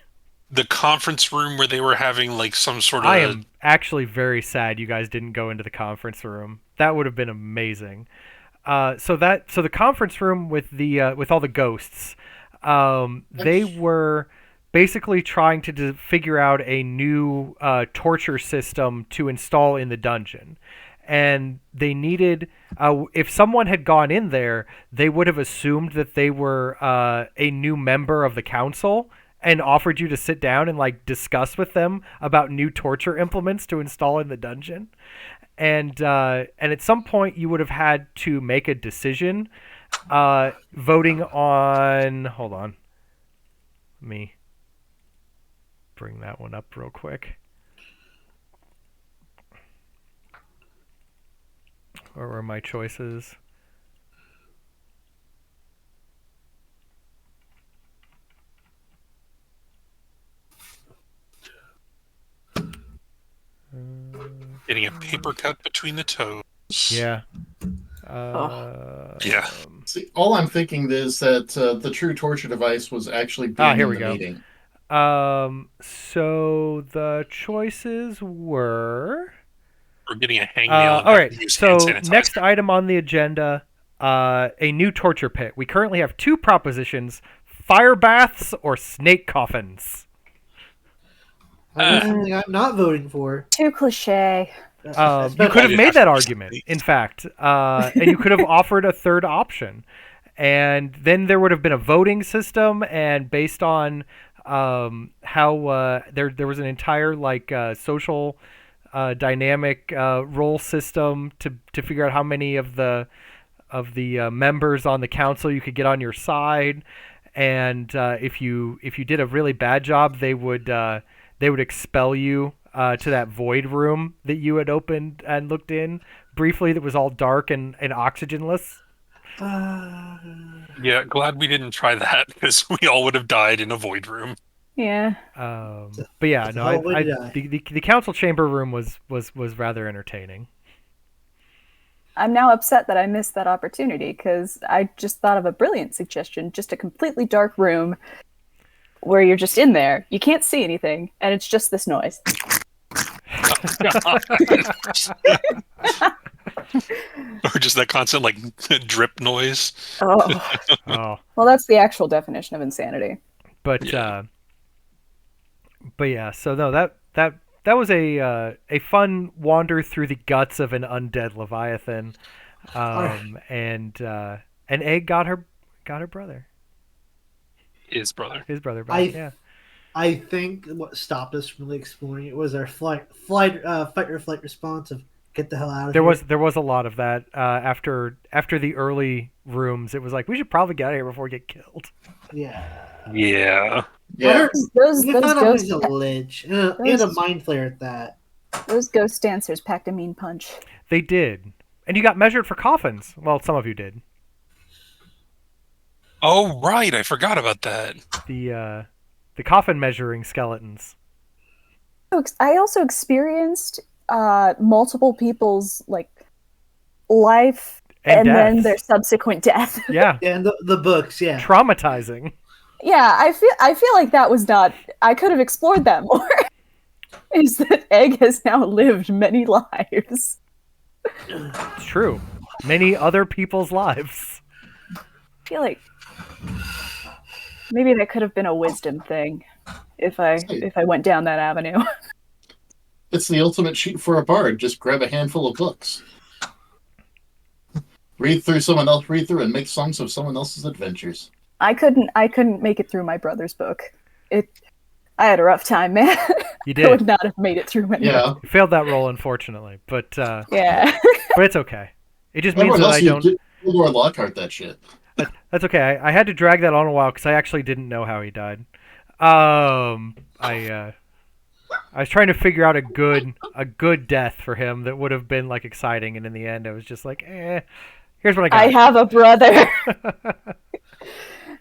Speaker 4: the conference room where they were having like some sort of...
Speaker 1: I am actually very sad you guys didn't go into the conference room. That would have been amazing. So the conference room with all the ghosts, they were basically trying to figure out a new torture system to install in the dungeon. And they needed, if someone had gone in there, they would have assumed that they were a new member of the council and offered you to sit down and like discuss with them about new torture implements to install in the dungeon. And at some point you would have had to make a decision, voting on. Hold on, let me bring that one up real quick. Where were my choices?
Speaker 4: Getting a paper cut between the toes.
Speaker 1: Yeah.
Speaker 4: Yeah.
Speaker 5: See, all I'm thinking is that the true torture device was actually being
Speaker 1: here
Speaker 5: in
Speaker 1: we
Speaker 5: the
Speaker 1: go.
Speaker 5: meeting.
Speaker 1: So the choices were...
Speaker 4: We're getting a hangnail.
Speaker 1: All right, so next item on the agenda, a new torture pit. We currently have two propositions, fire baths or snake coffins.
Speaker 2: That's something I'm not voting for.
Speaker 3: Too cliche.
Speaker 1: You could have made that argument, in fact, and you could have offered a third option. And then there would have been a voting system, and based on how there was an entire like social... dynamic role system to figure out how many of the members on the council you could get on your side, and if you did a really bad job, they would expel you to that void room that you had opened and looked in briefly. That was all dark and oxygenless.
Speaker 4: Yeah, glad we didn't try that because we all would have died in a void room.
Speaker 3: Yeah.
Speaker 1: But yeah, no, the council chamber room was rather entertaining.
Speaker 3: I'm now upset that I missed that opportunity because I just thought of a brilliant suggestion: just a completely dark room where you're just in there, you can't see anything, and it's just this noise.
Speaker 4: Or just that constant like drip noise.
Speaker 3: Oh. Well, that's the actual definition of insanity.
Speaker 1: But yeah, so no, that was a fun wander through the guts of an undead Leviathan, and Egg got her brother.
Speaker 4: His brother.
Speaker 1: Yeah.
Speaker 2: I think what stopped us from really exploring it was our fight or flight response of get the hell out of here.
Speaker 1: There was a lot of that after the early rooms. It was like we should probably get out of here before we get killed.
Speaker 4: Yeah.
Speaker 3: Those
Speaker 2: we found a
Speaker 3: ghost
Speaker 2: ledge and a mind flare at that.
Speaker 3: Those ghost dancers packed a mean punch.
Speaker 1: They did, and you got measured for coffins. Well, some of you did.
Speaker 4: Oh right, I forgot about that.
Speaker 1: The coffin measuring skeletons.
Speaker 3: I also experienced multiple people's life and then their subsequent death.
Speaker 1: Yeah.
Speaker 2: And the books, yeah.
Speaker 1: Traumatizing.
Speaker 3: Yeah, I feel like that was not. I could have explored that more. Is that Egg has now lived many lives?
Speaker 1: It's true. Many other people's lives.
Speaker 3: I feel like maybe that could have been a wisdom thing if I went down that avenue.
Speaker 5: It's the ultimate cheat for a bard. Just grab a handful of books. Read through and make songs of someone else's adventures.
Speaker 3: I couldn't make it through my brother's book. I had a rough time, man.
Speaker 1: You did.
Speaker 3: I would not have made it through my book.
Speaker 1: You failed that roll, unfortunately, but
Speaker 3: yeah.
Speaker 1: But it's okay. It just means that I don't.
Speaker 5: Or Lockhart that shit.
Speaker 1: That's okay. I had to drag that on a while because I actually didn't know how he died. I was trying to figure out a good death for him that would have been exciting, and in the end, I was just like, here's what I got.
Speaker 3: I have a brother.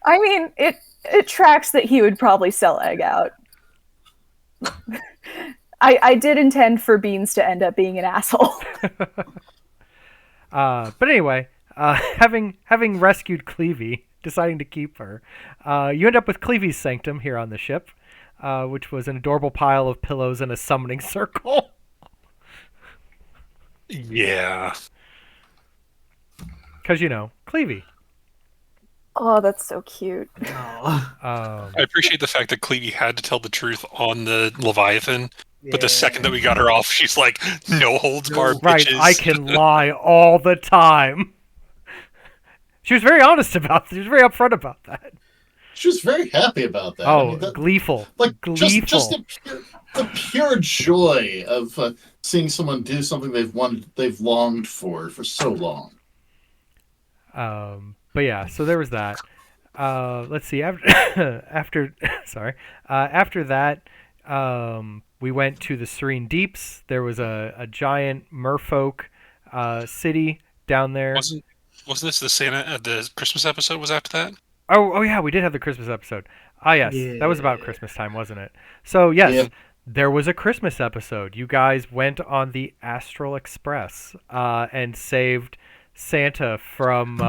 Speaker 3: I mean, it tracks that he would probably sell Egg out. I did intend for Beans to end up being an asshole.
Speaker 1: But anyway, having rescued Clevie, deciding to keep her, you end up with Clevie's sanctum here on the ship, which was an adorable pile of pillows in a summoning circle.
Speaker 4: Yeah.
Speaker 1: Because, Clevie.
Speaker 3: Oh, that's so cute.
Speaker 4: I appreciate the fact that Clevie had to tell the truth on the Leviathan, but the second that we got her off, she's like, no holds barred,
Speaker 1: right,
Speaker 4: bitches.
Speaker 1: I can lie all the time. She was very honest about that. She was very upfront about that.
Speaker 5: She was very happy about that.
Speaker 1: Oh, gleeful. Gleeful.
Speaker 5: Just the pure joy of seeing someone do something they've longed for so long.
Speaker 1: But yeah, so there was that. Let's see. After that, we went to the Serene Deeps. There was a giant merfolk city down there.
Speaker 4: Wasn't this the Christmas episode was after that?
Speaker 1: Oh yeah, we did have the Christmas episode. Ah yes, that was about Christmas time, wasn't it? So yes, there was a Christmas episode. You guys went on the Astral Express and saved Santa from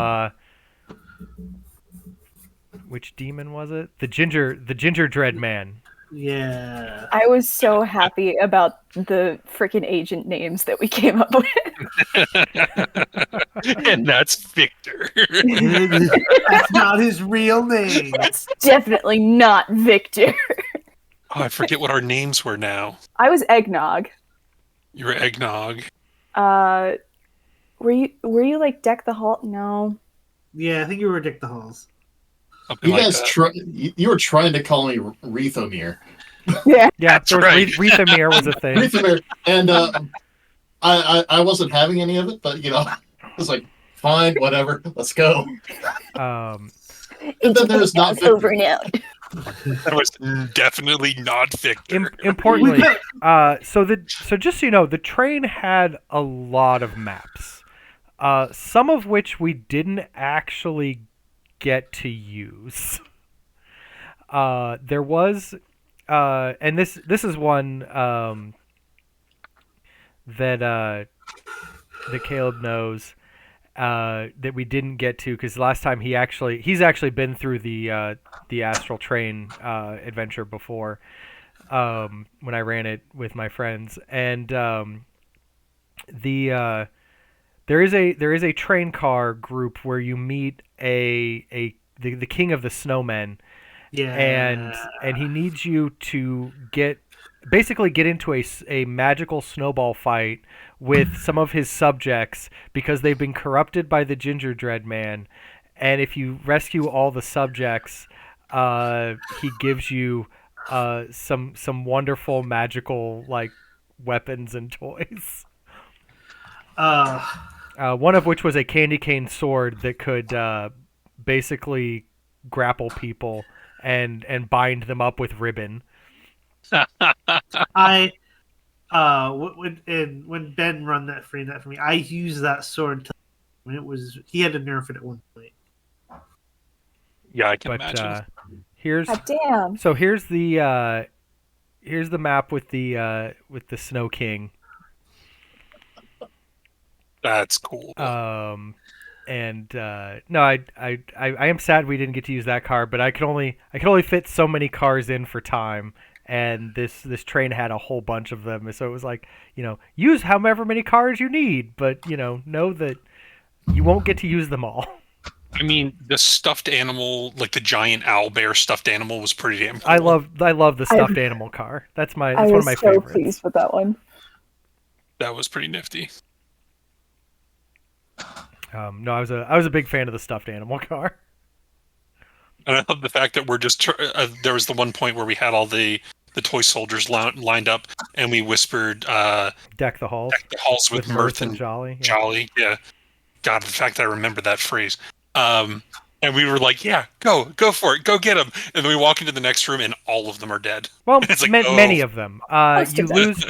Speaker 1: which demon was it? The ginger dread man.
Speaker 2: Yeah.
Speaker 3: I was so happy about the freaking agent names that we came up with.
Speaker 4: And that's Victor.
Speaker 2: That's not his real name.
Speaker 3: It's definitely not Victor.
Speaker 4: Oh, I forget what our names were now.
Speaker 3: I was Eggnog.
Speaker 4: You were Eggnog.
Speaker 3: Were you like Deck the Hall? No.
Speaker 2: Yeah, I think you were Dick the Halls.
Speaker 5: You guys, you were trying to call me Rethomir.
Speaker 3: Yeah,
Speaker 1: that's right. Rethomir was a thing.
Speaker 5: Rethomir, and I wasn't having any of it, but I was like, fine, whatever, let's go.
Speaker 1: And
Speaker 5: then there's not Victor.
Speaker 3: Over now.
Speaker 4: That was definitely not Victor.
Speaker 1: Importantly, so just so you know, the train had a lot of maps, some of which we didn't actually get to use. There was, and this is one that Caleb knows that we didn't get to because last time he's actually been through the astral train adventure before when I ran it with my friends, and there is a train car group where you meet the king of the snowmen.
Speaker 2: Yeah.
Speaker 1: And he needs you to get into a magical snowball fight with some of his subjects because they've been corrupted by the Ginger Dread Man. And if you rescue all the subjects, he gives you some wonderful magical like weapons and toys. One of which was a candy cane sword that could basically grapple people and bind them up with ribbon.
Speaker 2: When Ben run that for me, I used that sword. He had to nerf it at one point.
Speaker 4: Yeah, I can imagine.
Speaker 1: Here's the map with the Snow King.
Speaker 4: That's cool.
Speaker 1: No, I am sad we didn't get to use that car, but I could only fit so many cars in for time, and this train had a whole bunch of them, so it was like, use however many cars you need, but know that you won't get to use them all.
Speaker 4: I mean, the stuffed animal, like the giant owl bear stuffed animal, was pretty damn cool.
Speaker 1: I love the stuffed animal car. That's one of my favorites.
Speaker 3: I was so pleased with that one.
Speaker 4: That was pretty nifty.
Speaker 1: No, I was a big fan of the stuffed animal car.
Speaker 4: And I love the fact that we're just there was the one point where we had all the toy soldiers lined up, and we whispered,
Speaker 1: "Deck the halls
Speaker 4: with mirth and
Speaker 1: jolly."
Speaker 4: Jolly, yeah. God, the fact that I remember that phrase. And we were like, "Yeah, go for it, go get them." And then we walk into the next room, and all of them are dead.
Speaker 1: Well, like, many of them. You lose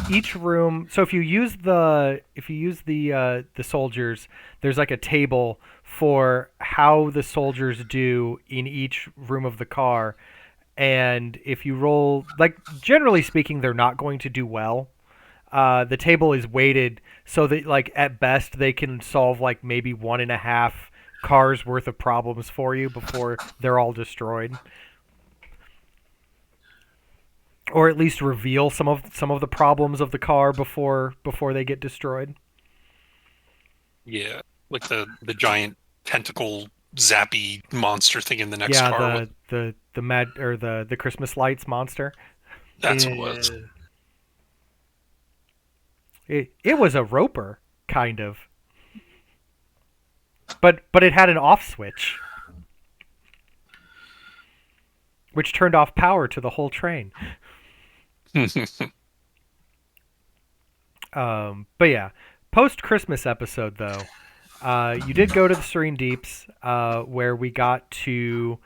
Speaker 1: each room. So if you use the soldiers, there's like a table for how the soldiers do in each room of the car. And if you roll, like, generally speaking, they're not going to do well. The table is weighted so that, like, at best they can solve like maybe 1.5 cars worth of problems for you before they're all destroyed, or at least reveal some of the problems of the car before they get destroyed.
Speaker 4: Yeah, like the giant tentacle zappy monster thing in the next car.
Speaker 1: Yeah, the mad or the Christmas lights monster.
Speaker 4: That's what it was.
Speaker 1: It was a roper, kind of. But it had an off switch, which turned off power to the whole train. But yeah, post-Christmas episode, though, you did go to the Serene Deeps, where we got to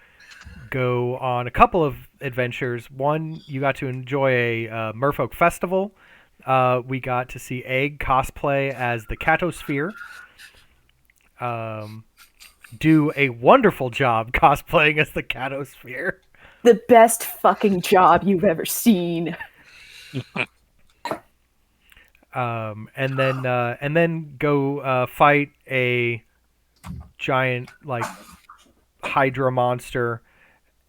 Speaker 1: go on a couple of adventures. One, you got to enjoy a Merfolk festival. We got to see Egg cosplay as the Catosphere. Do a wonderful job cosplaying as the Catosphere.
Speaker 3: The best fucking job you've ever seen.
Speaker 1: And then go fight a giant like Hydra monster,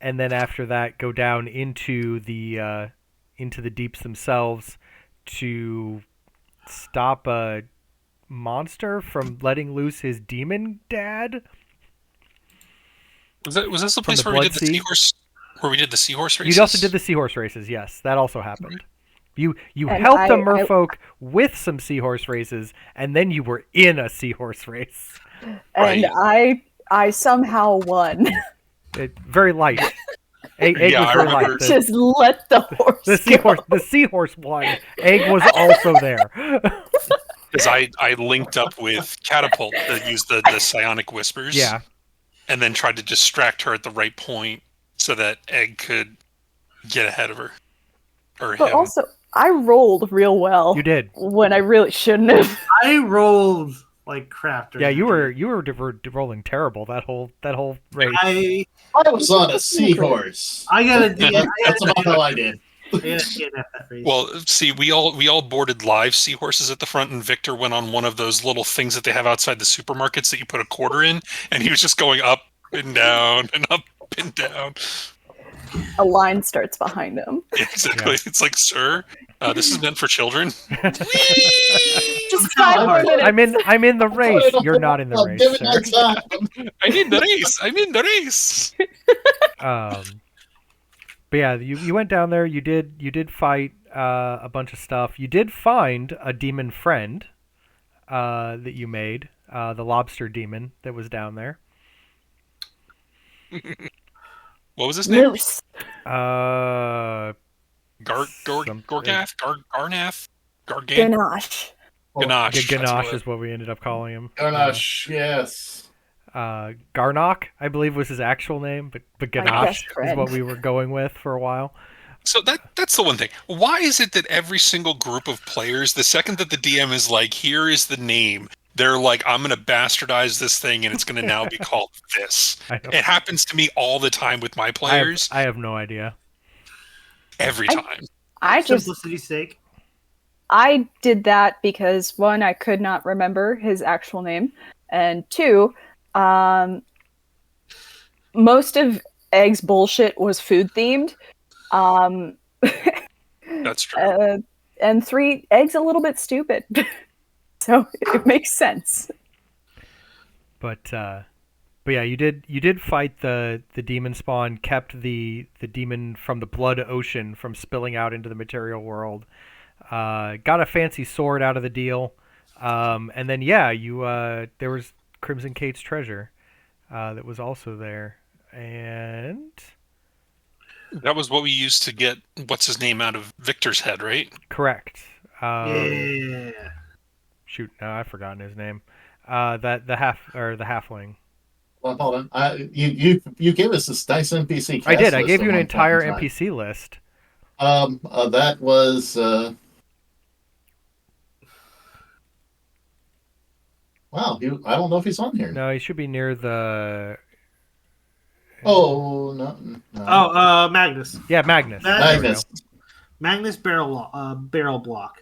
Speaker 1: and then after that go down into the deeps themselves to stop a monster from letting loose his demon dad.
Speaker 4: Was this the place where we did the seahorse? Where we did the seahorse races?
Speaker 1: You also did the seahorse races. Yes, that also happened. You helped the merfolk with some seahorse races, and then you were in a seahorse race.
Speaker 3: And I somehow won.
Speaker 1: Very light. Egg was very light.
Speaker 3: Just let the horse.
Speaker 1: The seahorse won. Egg was also there.
Speaker 4: Because I linked up with Catapult that used the psionic whispers.
Speaker 1: Yeah.
Speaker 4: And then tried to distract her at the right point so that Egg could get ahead of her. Or
Speaker 3: but
Speaker 4: him.
Speaker 3: Also, I rolled real well.
Speaker 1: You did.
Speaker 3: When I really shouldn't have.
Speaker 2: I rolled like crap.
Speaker 1: Yeah, you were rolling terrible that whole race.
Speaker 5: I was on a seahorse.
Speaker 2: I got a DNF.
Speaker 5: That's about how I did.
Speaker 4: Well, see, we all boarded live seahorses at the front, and Victor went on one of those little things that they have outside the supermarkets that you put a quarter in, and he was just going up and down and up and down.
Speaker 3: A line starts behind him.
Speaker 4: Yeah, exactly. Yeah. It's like, sir, this is meant for children.
Speaker 3: Just 5 more minutes.
Speaker 1: I'm in the race. You're not in the race, sir.
Speaker 4: I'm in the race.
Speaker 1: But yeah, you went down there. You did fight a bunch of stuff. You did find a demon friend that you made, the lobster demon that was down there.
Speaker 4: What was his name?
Speaker 3: Moose.
Speaker 1: Gorgath?
Speaker 4: Garnath?
Speaker 3: Ganache.
Speaker 4: Ganache.
Speaker 1: Ganache is what we ended up calling him.
Speaker 5: Ganache, yes.
Speaker 1: Garnock, I believe, was his actual name, but Ganache is what we were going with for a while.
Speaker 4: So that's the one thing. Why is it that every single group of players, the second that the DM is like, here is the name, they're like, I'm going to bastardize this thing and it's going to now be called this. It happens to me all the time with my players.
Speaker 1: I have no idea.
Speaker 4: Every time.
Speaker 2: Simplicity's sake.
Speaker 3: I did that because, one, I could not remember his actual name, and two, most of Egg's bullshit was food themed.
Speaker 4: That's true.
Speaker 3: And three, Egg's a little bit stupid. So it makes sense.
Speaker 1: But yeah, you did fight the demon spawn, kept the demon from the blood ocean from spilling out into the material world. Got a fancy sword out of the deal. And then there was Crimson Kate's treasure that was also there. And
Speaker 4: that was what we used to get what's his name out of Victor's head, right?
Speaker 1: Correct.
Speaker 2: Yeah.
Speaker 1: Shoot, no, I've forgotten his name. The halfling.
Speaker 5: Well, hold on. You gave us this nice NPC cast
Speaker 1: I did. I
Speaker 5: list
Speaker 1: gave you
Speaker 5: at
Speaker 1: an
Speaker 5: one
Speaker 1: entire
Speaker 5: point in time.
Speaker 1: NPC list.
Speaker 5: That was. Wow, I don't know if he's on here.
Speaker 1: No, he should be near the.
Speaker 5: Oh no!
Speaker 2: Oh, Magnus.
Speaker 1: Yeah, Magnus.
Speaker 2: Magnus barrel block.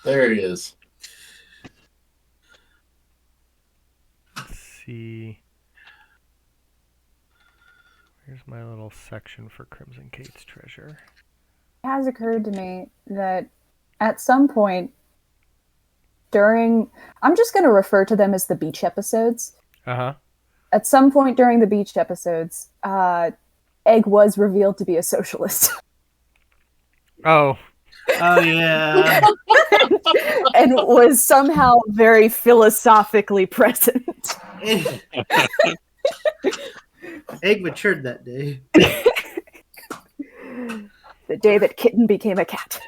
Speaker 5: There he is.
Speaker 1: Let's see. Here's my little section for Crimson Kate's treasure.
Speaker 3: It has occurred to me that at some point during, I'm just going to refer to them as the beach episodes.
Speaker 1: Uh-huh.
Speaker 3: At some point during the beach episodes, Egg was revealed to be a socialist.
Speaker 1: Oh.
Speaker 2: Oh, yeah.
Speaker 3: And was somehow very philosophically present.
Speaker 2: Egg matured that day.
Speaker 3: The day that Kitten became a cat.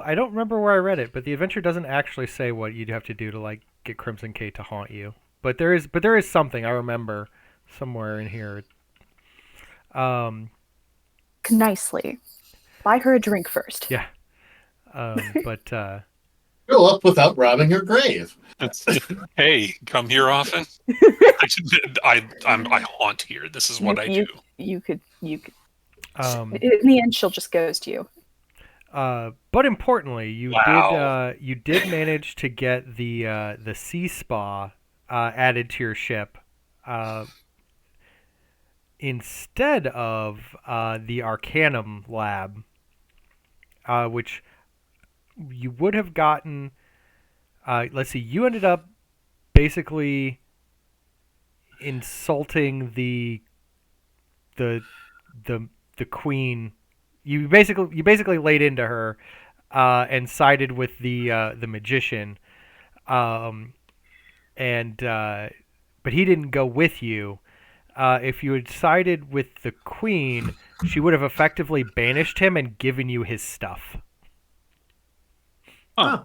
Speaker 1: I don't remember where I read it, but the adventure doesn't actually say what you'd have to do to get Crimson Kate to haunt you. But there is something I remember somewhere in here.
Speaker 3: Nicely. Buy her a drink first.
Speaker 1: Yeah. But
Speaker 5: Go up without robbing her grave.
Speaker 4: Hey, come here often. I haunt here. This is what I do.
Speaker 3: You could. In the end, she'll just ghost you.
Speaker 1: But importantly, you did manage to get the sea spa added to your ship instead of the Arcanum lab, which you would have gotten. Let's see, you ended up basically insulting the queen. You basically laid into her and sided with the magician, but he didn't go with you. If you had sided with the queen, she would have effectively banished him and given you his stuff.
Speaker 2: Oh.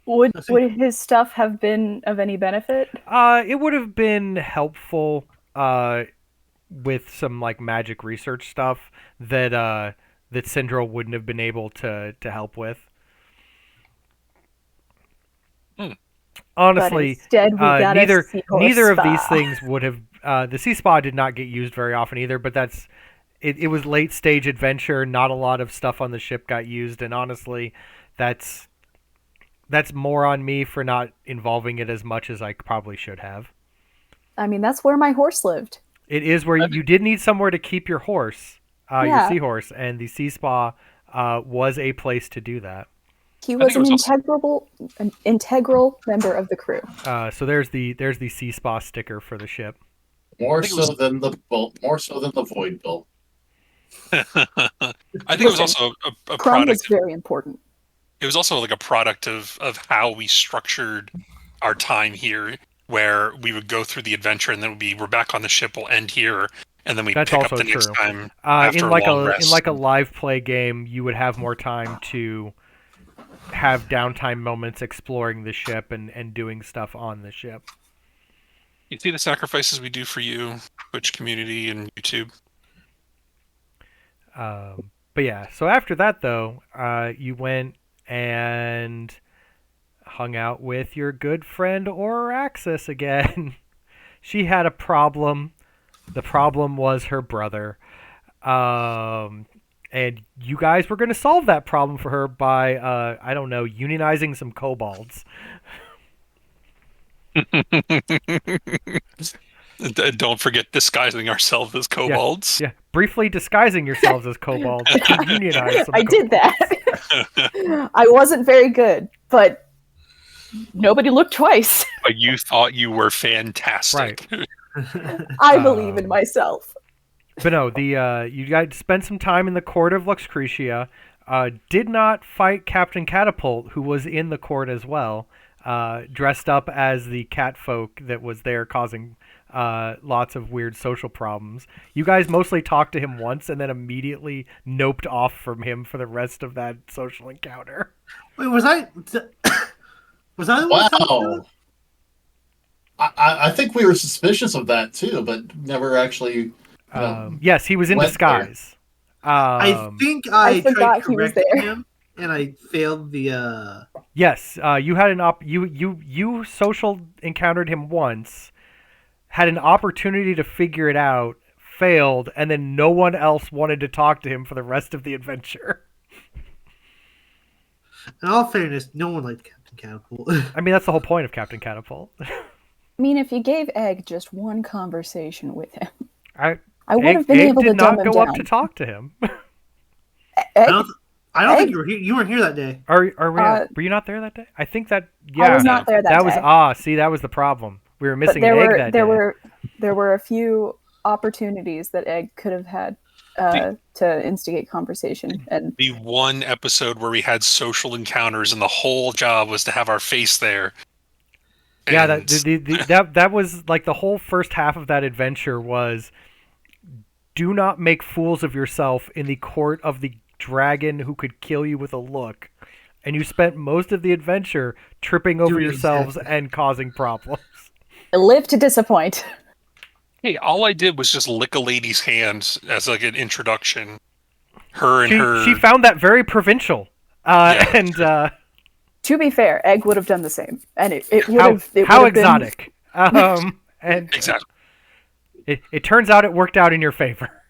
Speaker 3: Would his stuff have been of any benefit?
Speaker 1: It would have been helpful with some magic research stuff that Syndrome wouldn't have been able to help with. Honestly, neither of these things would have. The sea spa did not get used very often either, but it was late stage adventure. Not a lot of stuff on the ship got used, and honestly, that's more on me for not involving it as much as I probably should have.
Speaker 3: I mean, that's where my horse lived.
Speaker 1: It is where you did need somewhere to keep your horse. Your seahorse, and the sea spa was a place to do that.
Speaker 3: He was an integral member of the crew.
Speaker 1: So there's the sea spa sticker for the ship.
Speaker 5: More so than the void bill.
Speaker 4: I think it was also a
Speaker 3: Crumb
Speaker 4: product.
Speaker 3: was very important.
Speaker 4: It was also like a product of how we structured our time here, where we would go through the adventure and then we're back on the ship. We'll end here, and then we pick up the next time after a long rest.
Speaker 1: In like a live play game, you would have more time to have downtime moments exploring the ship and doing stuff on the ship.
Speaker 4: You see the sacrifices we do for you, Twitch community and YouTube.
Speaker 1: But yeah, so after that though, you went and hung out with your good friend Auraxis again. She had a problem. The problem was her brother. And you guys were going to solve that problem for her by, I don't know, unionizing some kobolds.
Speaker 4: Don't forget disguising ourselves as kobolds.
Speaker 1: Yeah. Briefly disguising yourselves as kobolds to unionize some
Speaker 3: I did that. I wasn't very good, but nobody looked twice.
Speaker 4: But you thought you were fantastic.
Speaker 1: Right.
Speaker 3: I believe in myself.
Speaker 1: But no, you guys spent some time in the court of Luxcretia. Did not fight Captain Catapult, who was in the court as well, dressed up as the cat folk that was there causing lots of weird social problems. You guys mostly talked to him once and then immediately noped off from him for the rest of that social encounter.
Speaker 2: Wait, was I the one?
Speaker 5: Wow. I think we were suspicious of that too, but never actually.
Speaker 1: Yes, he was in disguise.
Speaker 2: I think I tried
Speaker 3: he was
Speaker 2: correcting
Speaker 3: there.
Speaker 2: him, and I failed the.
Speaker 1: Yes, you had you social encountered him once, had an opportunity to figure it out, failed, and then no one else wanted to talk to him for the rest of the adventure.
Speaker 2: In all fairness, no one liked Captain Catapult.
Speaker 1: I mean, that's the whole point of Captain Catapult.
Speaker 3: I mean, if you gave Egg just one conversation with him,
Speaker 1: I
Speaker 3: would have been able to dumb him down.
Speaker 1: Egg did not go up to talk to him.
Speaker 3: Egg,
Speaker 2: I don't think you were here. You weren't here that day.
Speaker 1: Were you not there that day? I think that. Yeah,
Speaker 3: I was not there that day.
Speaker 1: See, that was the problem. We were missing Egg that day.
Speaker 3: There were a few opportunities that Egg could have had to instigate conversation. And
Speaker 4: the one episode where we had social encounters and the whole job was to have our face there.
Speaker 1: Yeah, that was like the whole first half of that adventure was do not make fools of yourself in the court of the dragon who could kill you with a look. And you spent most of the adventure tripping over yourselves and causing problems.
Speaker 3: Live to disappoint.
Speaker 4: Hey, all I did was just lick a lady's hand as like an introduction. She found that very provincial. And
Speaker 3: to be fair, Egg would have done the same, and it would have.
Speaker 1: How exotic! And
Speaker 4: exactly.
Speaker 1: It turns out it worked out in your favor.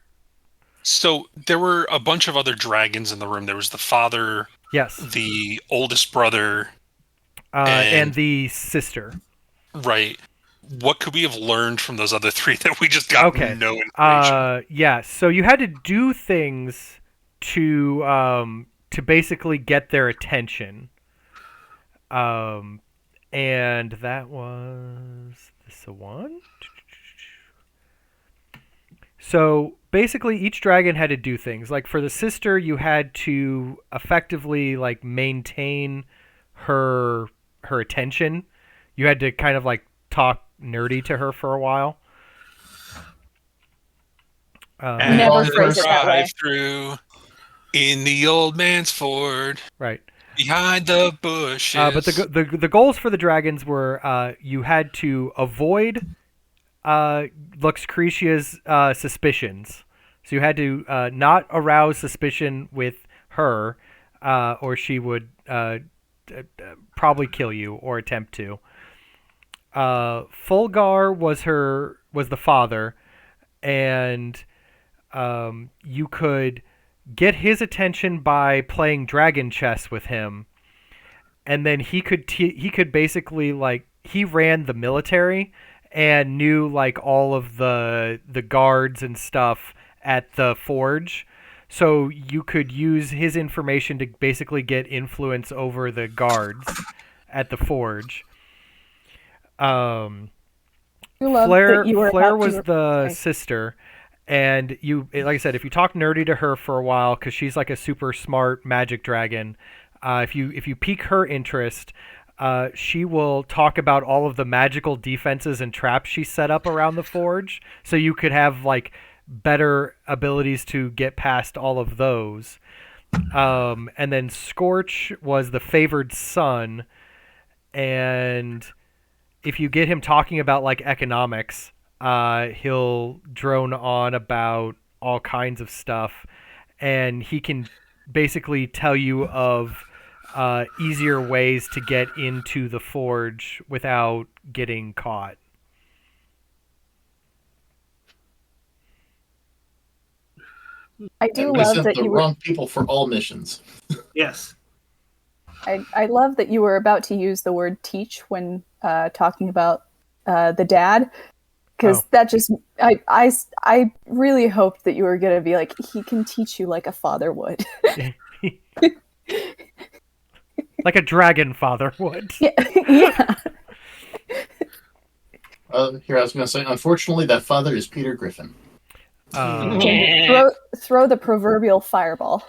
Speaker 4: So there were a bunch of other dragons in the room. There was the father,
Speaker 1: yes,
Speaker 4: the oldest brother,
Speaker 1: and the sister.
Speaker 4: Right. What could we have learned from those other three that we just got no information?
Speaker 1: Yeah. So you had to do things to basically get their attention. And that was this one. So basically, each dragon had to do things. Like for the sister, you had to effectively like maintain her attention. You had to kind of like talk nerdy to her for a while.
Speaker 3: We never phrased it that way.
Speaker 4: Through in the old man's Ford.
Speaker 1: Right.
Speaker 4: Behind the bushes.
Speaker 1: But the goals for the dragons were you had to avoid Luxcretia's suspicions. So you had to not arouse suspicion with her, or she would probably kill you or attempt to. Fulgar was the father, and you could get his attention by playing dragon chess with him, and then he could basically like he ran the military and knew like all of the guards and stuff at the forge, so you could use his information to basically get influence over the guards at the forge. Flair was the sister, and like I said, if you talk nerdy to her for a while, because she's like a super smart magic dragon, if you pique her interest, she will talk about all of the magical defenses and traps she set up around the forge, so you could have like better abilities to get past all of those. And then Scorch was the favored son, and if you get him talking about like economics, he'll drone on about all kinds of stuff, and he can basically tell you of easier ways to get into the forge without getting caught.
Speaker 3: I do love that you were
Speaker 5: wrong people for all missions.
Speaker 2: Yes.
Speaker 3: I love that you were about to use the word teach when talking about the dad, because that just I really hoped that you were gonna be like, he can teach you like a father would.
Speaker 1: Like a dragon father would.
Speaker 3: Yeah.
Speaker 5: Here I was going to say, unfortunately, that father is Peter Griffin.
Speaker 3: Throw the proverbial fireball.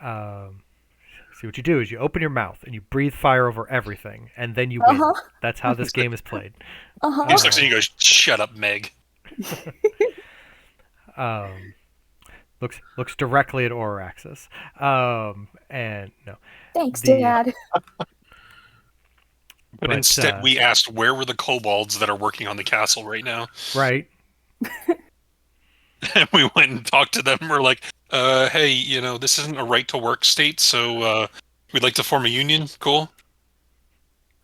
Speaker 1: See, what you do is you open your mouth and you breathe fire over everything, and then you win. That's how this game is played.
Speaker 4: Next thing you go, shut up, Meg.
Speaker 1: Looks directly at Auraxis. And no.
Speaker 3: Thanks, Dad.
Speaker 4: But instead, we asked where were the kobolds that are working on the castle right now.
Speaker 1: Right.
Speaker 4: And we went and talked to them. We're like, hey, this isn't a right-to-work state, so we'd like to form a union. Cool.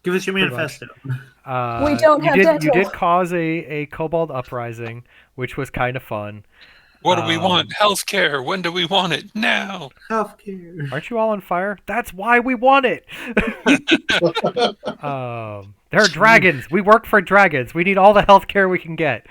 Speaker 2: Give us your manifesto.
Speaker 3: We don't have dental.
Speaker 1: You did cause a kobold uprising, which was kind of fun.
Speaker 4: What do we want? Healthcare. When do we want it? Now.
Speaker 2: Healthcare.
Speaker 1: Aren't you all on fire? That's why we want it. There are dragons. We work for dragons. We need all the healthcare we can get.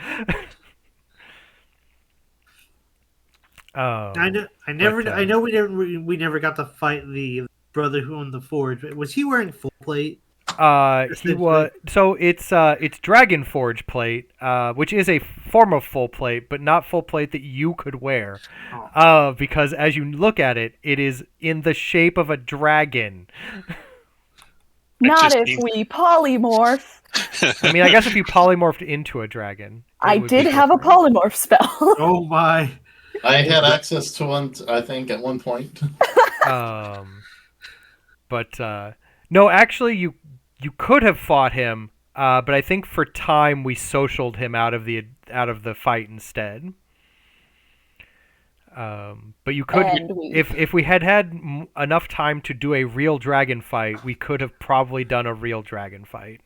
Speaker 2: I know we never got to fight the brother who owned the forge. Was he wearing full plate?
Speaker 1: He was. So it's Dragon Forge plate, which is a form of full plate, but not full plate that you could wear. Because as you look at it, it is in the shape of a dragon.
Speaker 3: Not if we polymorph.
Speaker 1: I mean, I guess if you polymorphed into a dragon.
Speaker 3: I did have a polymorph spell.
Speaker 2: Oh my.
Speaker 5: I had access to one, I think, at one point.
Speaker 1: No, actually, you could have fought him, but I think for time we socialed him out of the fight instead. But you could, if we had enough time to do a real dragon fight, we could have probably done a real dragon fight.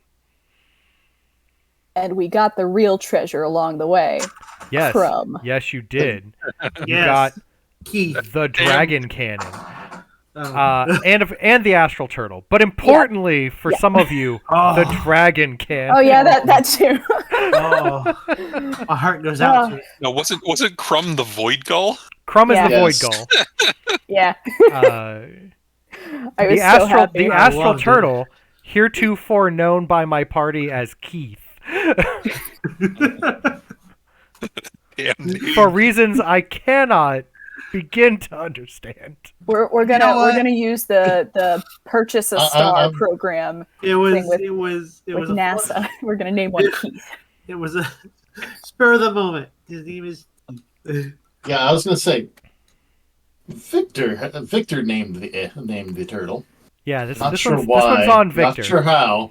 Speaker 3: And we got the real treasure along the way.
Speaker 1: Yes. Yes, you did. You got the dragon cannon. And the astral turtle. But importantly, for some of you, the dragon cannon.
Speaker 3: Oh yeah, that too.
Speaker 2: My heart goes out to you.
Speaker 4: No, wasn't Crumb the Void Gull?
Speaker 1: Crumb is the Void Gull.
Speaker 3: Yeah.
Speaker 1: I was so happy. The astral turtle, heretofore known by my party as Keith. For reasons I cannot begin to understand.
Speaker 3: We're gonna use the purchase a star program.
Speaker 2: It was
Speaker 3: NASA. We're gonna name one Keith.
Speaker 2: It was a spur of the moment. His name is.
Speaker 5: Yeah, I was gonna say. Victor named the turtle.
Speaker 1: Yeah, this
Speaker 5: one's
Speaker 1: on Victor.
Speaker 5: Not sure how.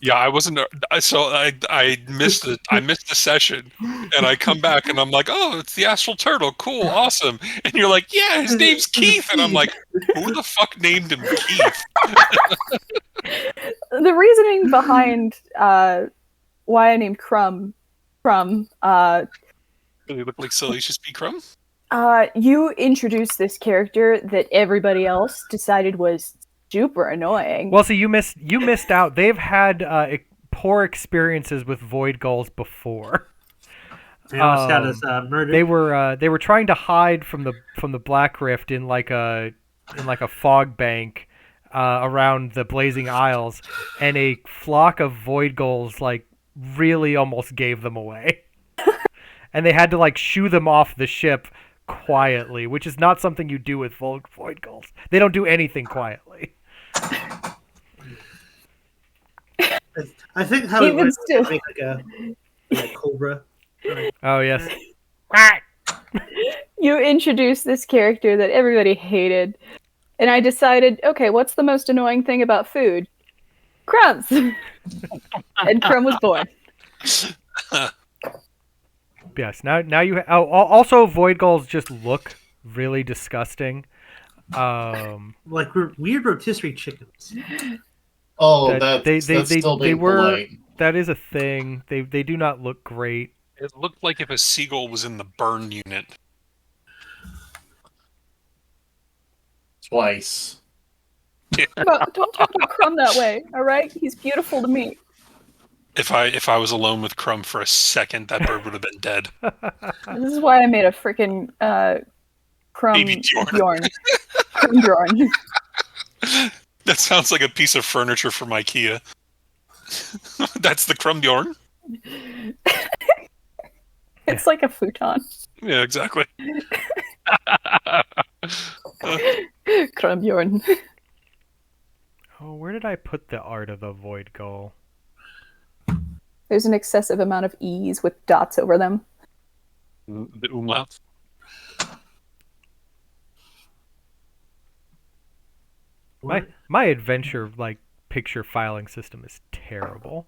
Speaker 4: Yeah, I wasn't. So I missed it. I missed the session, and I come back and I'm like, "Oh, it's the astral turtle. Cool, awesome." And you're like, "Yeah, his name's Keith," and I'm like, "Who the fuck named him Keith?"
Speaker 3: The reasoning behind why I named Crumb.
Speaker 4: Does he look like Salacious B. Crumb?
Speaker 3: You introduced this character that everybody else decided was super annoying.
Speaker 1: Well, see, you missed out. They've had poor experiences with Void Gulls before.
Speaker 2: They almost got us murdered.
Speaker 1: They were trying to hide from the Black Rift in like a fog bank around the Blazing Isles, and a flock of Void Gulls like really almost gave them away. And they had to like shoo them off the ship quietly, which is not something you do with void gulls. They don't do anything quietly.
Speaker 2: I think how
Speaker 3: Even
Speaker 2: it works
Speaker 3: still.
Speaker 2: is make like a cobra.
Speaker 1: Oh yes.
Speaker 3: You introduced this character that everybody hated, and I decided, okay, what's the most annoying thing about food? Crumbs. And Crumb was born.
Speaker 1: Yes. Now you. Also, void gulls just look really disgusting.
Speaker 2: Like weird rotisserie chickens.
Speaker 5: Oh,
Speaker 1: they
Speaker 5: still being
Speaker 1: were.
Speaker 5: polite.
Speaker 1: That is a thing. They do not look great.
Speaker 4: It looked like if a seagull was in the burn unit.
Speaker 5: Twice.
Speaker 3: Don't talk about Crumb that way, all right? He's beautiful to me.
Speaker 4: If I was alone with Crumb for a second, that bird would have been dead.
Speaker 3: This is why I made a freaking Crumb
Speaker 4: Baby
Speaker 3: Bjorn. Crumb Bjorn.
Speaker 4: That sounds like a piece of furniture from IKEA. That's the Crumb Bjorn?
Speaker 3: It's like a futon.
Speaker 4: Yeah, exactly.
Speaker 3: Crumb Bjorn.
Speaker 1: Oh, where did I put the art of the void gull?
Speaker 3: There's an excessive amount of E's with dots over them.
Speaker 4: The umlauts.
Speaker 1: My adventure picture filing system is terrible.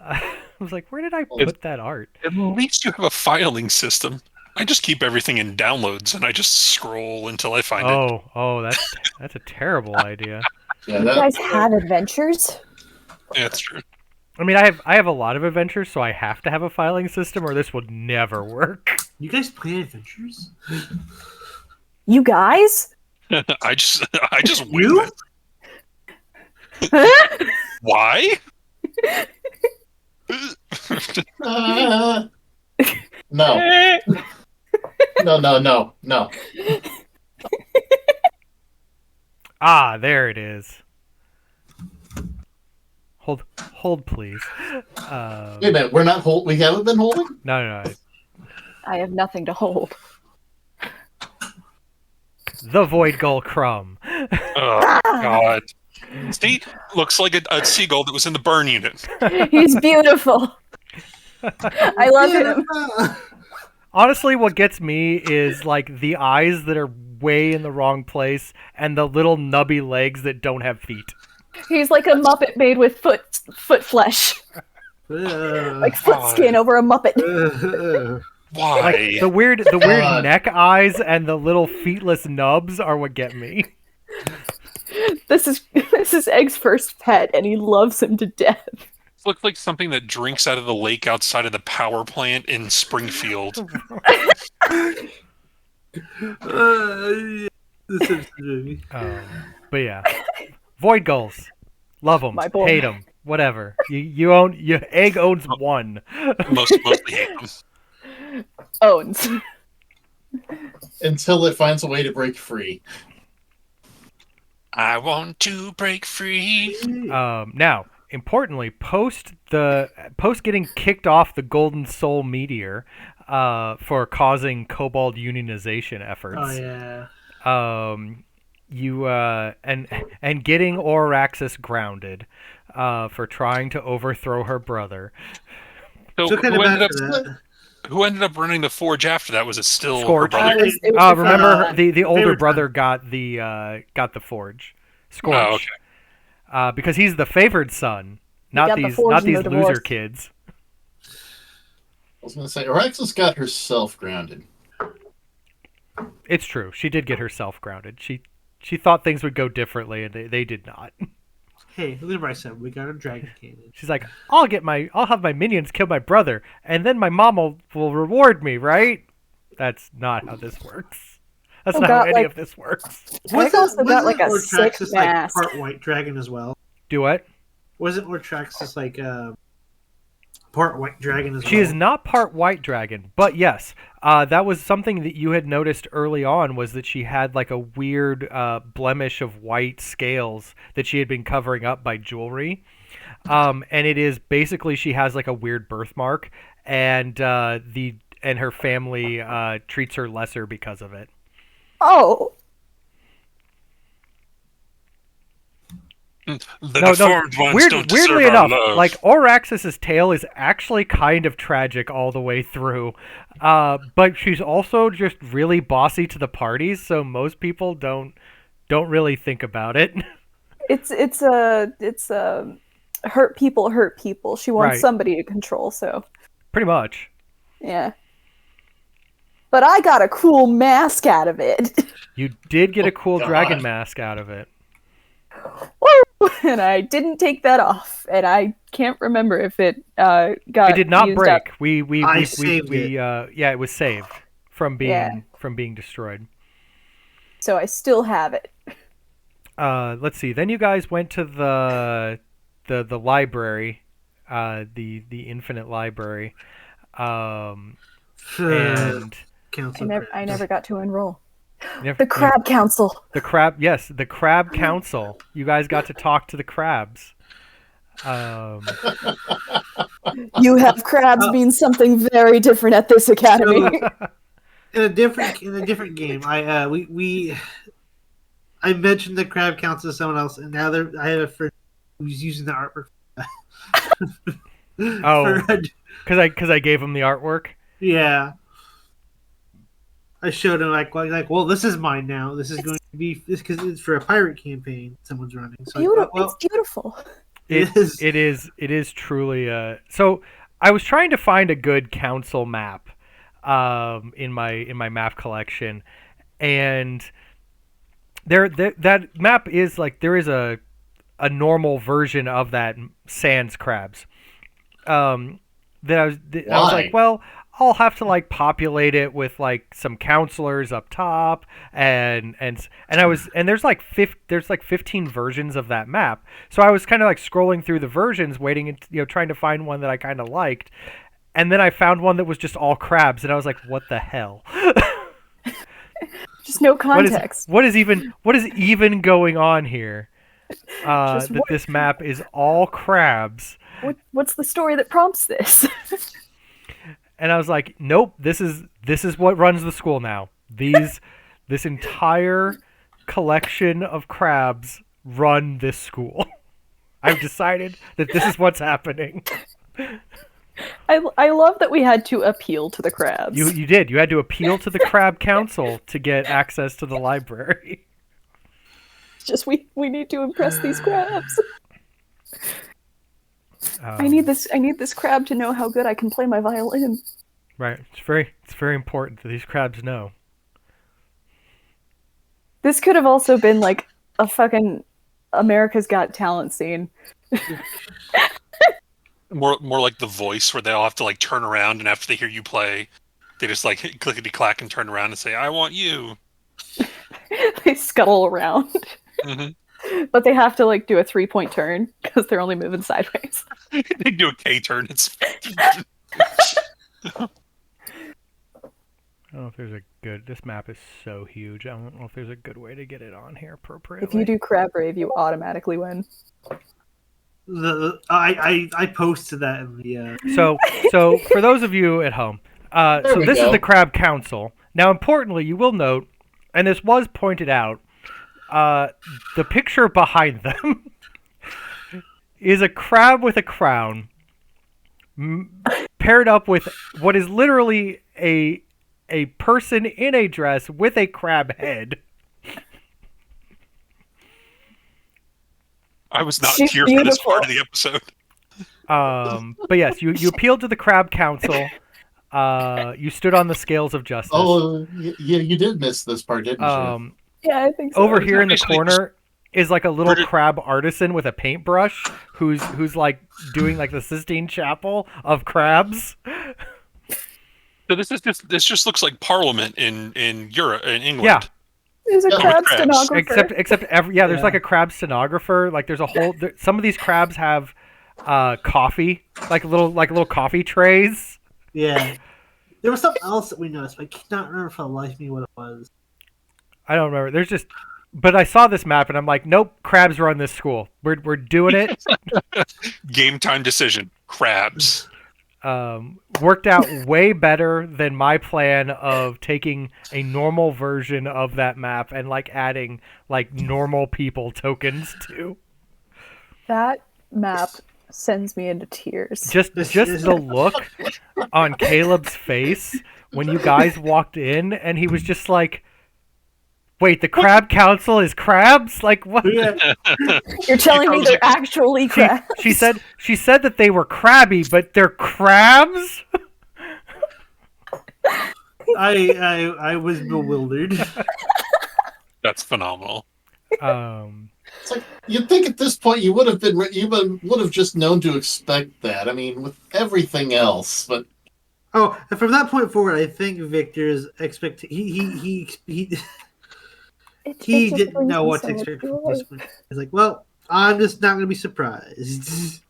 Speaker 1: I was like, where did I put that art?
Speaker 4: At least you have a filing system. I just keep everything in downloads and I just scroll until I find it.
Speaker 1: Oh, that's a terrible idea.
Speaker 5: Yeah,
Speaker 3: You guys have adventures?
Speaker 4: Yeah, that's true.
Speaker 1: I mean, I have a lot of adventures, so I have to have a filing system, or this would never work.
Speaker 2: You guys play adventures?
Speaker 3: You guys?
Speaker 4: I just wing
Speaker 2: You?
Speaker 4: it. Why?
Speaker 5: No. No.
Speaker 1: Ah, there it is. Hold, please.
Speaker 5: Wait a minute, we haven't been holding?
Speaker 1: No.
Speaker 3: I have nothing to hold.
Speaker 1: The void gull Crumb.
Speaker 4: Oh, God. See? Looks like a seagull that was in the burn unit.
Speaker 3: He's beautiful. I love him.
Speaker 1: Honestly, what gets me is like the eyes that are way in the wrong place and the little nubby legs that don't have feet.
Speaker 3: He's like a Muppet made with foot flesh. Like foot skin over a Muppet.
Speaker 4: Why?
Speaker 1: Like the weird neck eyes and the little feetless nubs are what get me.
Speaker 3: This is Egg's first pet, and he loves him to death.
Speaker 4: It looks like something that drinks out of the lake outside of the power plant in Springfield.
Speaker 1: But yeah, void gulls, love them,
Speaker 3: My boy.
Speaker 1: hate them, whatever. Egg owns one.
Speaker 4: Mostly hate them.
Speaker 3: Owns.
Speaker 5: Until it finds a way to break free.
Speaker 4: I want to break free.
Speaker 1: Now, importantly, post getting kicked off the Golden Soul meteor for causing Kobold unionization efforts.
Speaker 2: Oh yeah.
Speaker 1: You and getting Auraxis grounded for trying to overthrow her brother.
Speaker 4: So
Speaker 2: Took
Speaker 4: who
Speaker 2: kind
Speaker 4: ended,
Speaker 2: of
Speaker 4: up,
Speaker 2: bad for that.
Speaker 4: who ended up running the forge after that? Was it still
Speaker 1: Scorch.
Speaker 4: her brother?
Speaker 3: It was
Speaker 1: Remember the older
Speaker 2: favorite
Speaker 1: brother got the forge, Scorch.
Speaker 4: Oh, okay.
Speaker 1: Because he's the favored son,
Speaker 3: got
Speaker 1: not
Speaker 3: the
Speaker 1: these
Speaker 3: forge and the
Speaker 1: loser
Speaker 3: divorce.
Speaker 1: kids.
Speaker 5: I was going to say, Araxis got herself grounded.
Speaker 1: It's true. She did get herself grounded. She thought things would go differently, and they did not.
Speaker 2: Hey, look at what I said. We got a dragon cannon.
Speaker 1: She's like, I'll have my minions kill my brother, and then my mom will reward me, right? That's not how this works. That's not how any of this works.
Speaker 3: Egg also got like a
Speaker 2: Lord
Speaker 3: sick
Speaker 2: Traxxas,
Speaker 3: mask.
Speaker 2: part white dragon as well?
Speaker 1: Do what?
Speaker 2: Wasn't Lord Traxxas part white dragon as well?
Speaker 1: She is not part white dragon, but yes, that was something that you had noticed early on, was that she had like a weird blemish of white scales that she had been covering up by jewelry. and it is basically she has like a weird birthmark, and her family treats her lesser because of it.
Speaker 3: Oh.
Speaker 4: The deformed ones don't deserve
Speaker 1: weirdly
Speaker 4: our
Speaker 1: enough,
Speaker 4: love.
Speaker 1: like Auraxis's tale is actually kind of tragic all the way through, but she's also just really bossy to the parties, so most people don't really think about it.
Speaker 3: It's a hurt people. She wants
Speaker 1: Right.
Speaker 3: somebody to control, so
Speaker 1: Pretty much.
Speaker 3: yeah. But I got a cool mask out of it.
Speaker 1: You did get a cool
Speaker 5: God.
Speaker 1: dragon mask out of it.
Speaker 3: Woo! And I didn't take that off, and I can't remember if it got.
Speaker 1: It did not
Speaker 3: used
Speaker 1: break.
Speaker 3: up.
Speaker 2: I saved it.
Speaker 1: Yeah, it was saved from being destroyed.
Speaker 3: So I still have it.
Speaker 1: Let's see. Then you guys went to the library, the infinite library, and
Speaker 3: I never got to enroll.
Speaker 1: never-
Speaker 3: The Crab Council.
Speaker 1: the crab council. You guys got to talk to the crabs.
Speaker 3: You have crabs mean something very different at this academy.
Speaker 2: in a different game, I mentioned the Crab Council to someone else, and now I have a friend who's using the artwork.
Speaker 1: Oh, because I gave him the artwork.
Speaker 2: Yeah. I showed him well, this is mine now. This is going to be this because it's for a pirate campaign someone's running. So
Speaker 3: It's beautiful.
Speaker 1: It is truly. So I was trying to find a good council map, in my map collection, and that map is like there is a normal version of that sans crabs. I was like, well, I'll have to like populate it with like some counselors up top, and there's like 15 versions of that map. So I was kind of like scrolling through the versions, waiting and trying to find one that I kind of liked, and then I found one that was just all crabs, and I was like, what the hell?
Speaker 3: Just no context.
Speaker 1: What is even going on here? That this map is all crabs.
Speaker 3: What's the story that prompts this?
Speaker 1: And I was like, nope, this is what runs the school now. This entire collection of crabs run this school. I've decided that this is what's happening.
Speaker 3: I love that we had to appeal to the crabs.
Speaker 1: You did. You had to appeal to the Crab Council to get access to the library.
Speaker 3: It's just we need to impress these crabs. I need this crab to know how good I can play my violin.
Speaker 1: Right. It's very important that these crabs know.
Speaker 3: This could have also been like a fucking America's Got Talent scene.
Speaker 4: More like The Voice, where they all have to like turn around, and after they hear you play, they just like hit clickety clack and turn around and say, "I want you."
Speaker 3: They scuttle around.
Speaker 4: Mm-hmm.
Speaker 3: But they have to like do a 3-point turn because they're only moving sideways.
Speaker 4: They do a K-turn. It's
Speaker 1: I don't know if there's a good. This map is so huge. I don't know if there's a good way to get it on here appropriately.
Speaker 3: If you do Crab Rave, you automatically win.
Speaker 2: I posted that in the.
Speaker 1: So for those of you at home, so this is the Crab Council. Now, importantly, you will note, and this was pointed out, the picture behind them is a crab with a crown, paired up with what is literally a person in a dress with a crab head.
Speaker 4: I was not
Speaker 3: She's
Speaker 4: here
Speaker 3: beautiful.
Speaker 4: for this part of the episode.
Speaker 1: But yes, you appealed to the Crab Council. You stood on the scales of justice.
Speaker 5: Oh, yeah, you did miss this part, didn't you?
Speaker 3: Yeah, I think so.
Speaker 1: Over here in the corner is like a little crab artisan with a paintbrush who's like doing like the Sistine Chapel of crabs.
Speaker 4: So this just looks like Parliament in Europe, in England.
Speaker 1: Yeah.
Speaker 3: There's a crab
Speaker 4: crabs.
Speaker 3: stenographer.
Speaker 1: Except there's like a crab stenographer. Like there's a whole. Some of these crabs have coffee, like little coffee trays.
Speaker 2: Yeah. There was something else that we noticed, but I cannot remember for the life of me what it was.
Speaker 1: I don't remember. There's just But I saw this map and I'm like, nope, crabs run this school. We're doing it.
Speaker 4: Game time decision. Crabs.
Speaker 1: Worked out way better than my plan of taking a normal version of that map and like adding like normal people tokens to.
Speaker 3: That map sends me into tears.
Speaker 1: Just the look on Caleb's face when you guys walked in and he was just like, wait, the Crab Council is crabs? Like what?
Speaker 2: Yeah.
Speaker 3: You're telling me they're actually crabs?
Speaker 1: She said that they were crabby, but they're crabs?
Speaker 2: I was bewildered.
Speaker 4: That's phenomenal.
Speaker 5: It's like you'd think at this point you would have just known to expect that. I mean, with everything else, but
Speaker 2: Oh, and from that point forward, I think Victor's he didn't know what to expect from this one. He's like, well, I'm just not going to be surprised.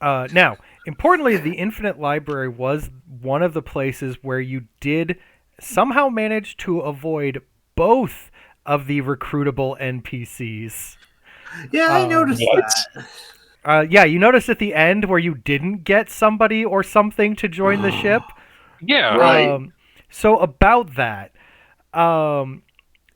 Speaker 1: Now, importantly, the Infinite Library was one of the places where you did somehow manage to avoid both of the recruitable NPCs.
Speaker 2: Yeah, I noticed that.
Speaker 1: Yeah, you noticed at the end where you didn't get somebody or something to join the ship.
Speaker 4: Yeah.
Speaker 5: Right.
Speaker 1: So about that,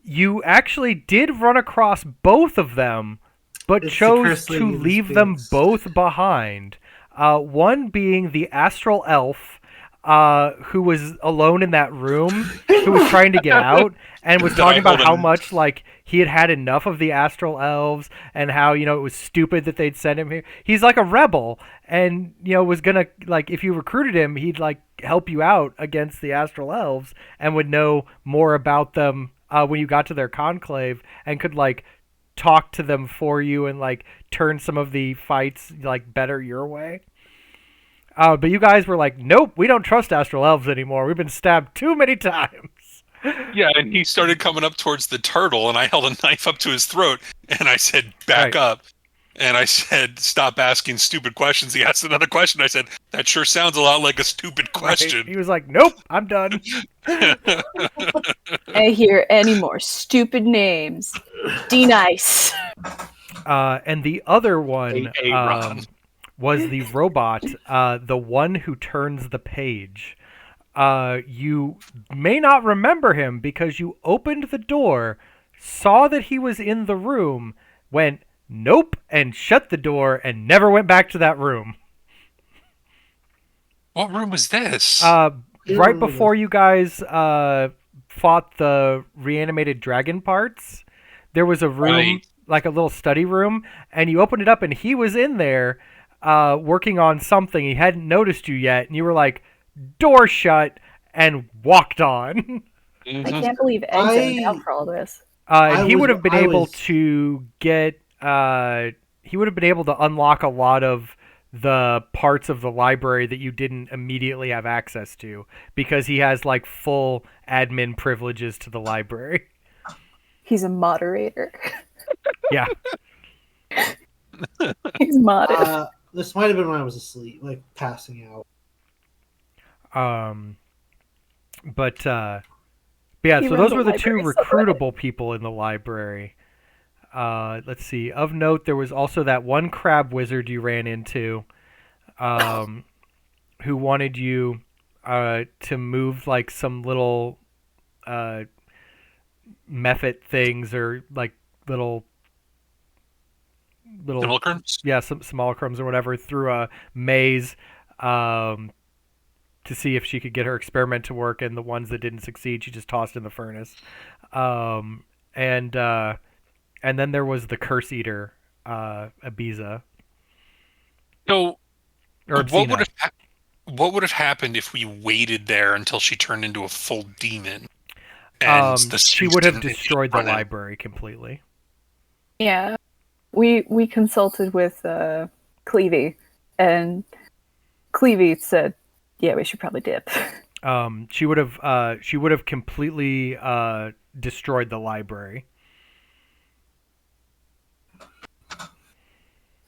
Speaker 1: you actually did run across both of them, but
Speaker 2: It's the
Speaker 1: chose
Speaker 2: cursed lady
Speaker 1: to
Speaker 2: in
Speaker 1: leave them
Speaker 2: space.
Speaker 1: both behind. One being the astral elf, who was alone in that room, who was trying to get out, and was talking about how much like he had enough of the astral elves, and how it was stupid that they'd send him here. He's like a rebel, and was gonna like if you recruited him, he'd like help you out against the astral elves, and would know more about them when you got to their conclave, and could like talk to them for you and like turn some of the fights like better your way. But you guys were like, nope, we don't trust astral elves anymore. We've been stabbed too many times.
Speaker 4: Yeah, and he started coming up towards the turtle, and I held a knife up to his throat, and I said, back up. And I said, stop asking stupid questions. He asked another question. I said, that sure sounds a lot like a stupid question.
Speaker 1: Right. He was like, nope, I'm done.
Speaker 3: I hear any more stupid names. D-Nice.
Speaker 1: And the other one
Speaker 4: Ron.
Speaker 1: was the robot, the one who turns the page. You may not remember him because you opened the door, saw that he was in the room, went, nope, and shut the door and never went back to that room.
Speaker 4: What room was this?
Speaker 1: Right before you guys fought the reanimated dragon parts, there was a room, like a little study room, and you opened it up and he was in there working on something. He hadn't noticed you yet, and you were like, door shut, and walked on.
Speaker 3: I can't believe Egg's zoned out for all this.
Speaker 1: He would have been able to get... he would have been able to unlock a lot of the parts of the library that you didn't immediately have access to, because he has like full admin privileges to the library.
Speaker 3: He's a moderator.
Speaker 1: Yeah.
Speaker 3: He's modded.
Speaker 2: This might have been when I was asleep, like passing out.
Speaker 1: But yeah, so those were the two recruitable people in the library. Let's see. Of note, there was also that one crab wizard you ran into, who wanted you to move like some little method things, or like little
Speaker 4: Simulacrums?
Speaker 1: Yeah, some simulacrums or whatever, through a maze to see if she could get her experiment to work, and the ones that didn't succeed she just tossed in the furnace. And then there was the curse eater, Ibiza.
Speaker 4: So,
Speaker 1: or
Speaker 4: what would have happened if we waited there until she turned into a full demon? And
Speaker 1: she would have destroyed the library completely.
Speaker 3: Yeah. We consulted with Clevie, and Clevie said, yeah, we should probably dip.
Speaker 1: She would have completely destroyed the library.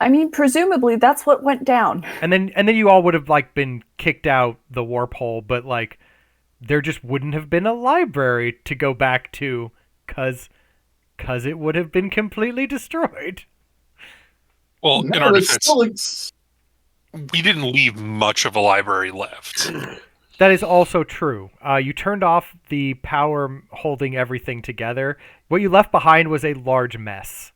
Speaker 3: I mean, presumably that's what went down.
Speaker 1: And then you all would have like been kicked out the warp hole, but like there just wouldn't have been a library to go back to, because because it would have been completely destroyed.
Speaker 4: Well, in
Speaker 5: No,
Speaker 4: our
Speaker 5: it's
Speaker 4: defense,
Speaker 5: still
Speaker 4: we didn't leave much of a library left.
Speaker 1: That is also true. You turned off the power holding everything together. What you left behind was a large mess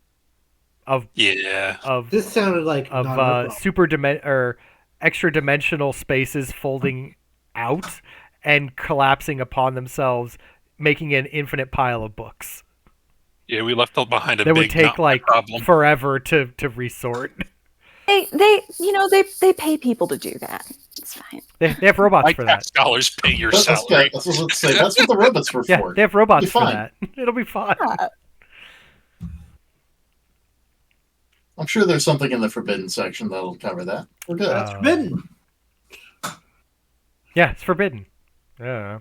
Speaker 1: of
Speaker 2: This sounded like not our problem.
Speaker 1: or extra dimensional spaces folding out and collapsing upon themselves, making an infinite pile of books.
Speaker 4: Yeah, we left behind a
Speaker 1: that
Speaker 4: big
Speaker 1: would take like
Speaker 4: problem.
Speaker 1: forever to resort.
Speaker 3: They pay people to do that. It's fine.
Speaker 1: They have robots for that.
Speaker 4: Scholars pay your
Speaker 5: that's
Speaker 4: salary.
Speaker 5: that's what I was say. That's what the robots were
Speaker 1: Yeah,
Speaker 5: for.
Speaker 1: they have robots
Speaker 5: It'll
Speaker 1: for
Speaker 5: be fine.
Speaker 1: that. It'll be fine.
Speaker 3: Yeah.
Speaker 5: I'm sure there's something in the forbidden section that'll cover that. We're good.
Speaker 2: That's forbidden.
Speaker 1: Yeah, it's forbidden. Yeah.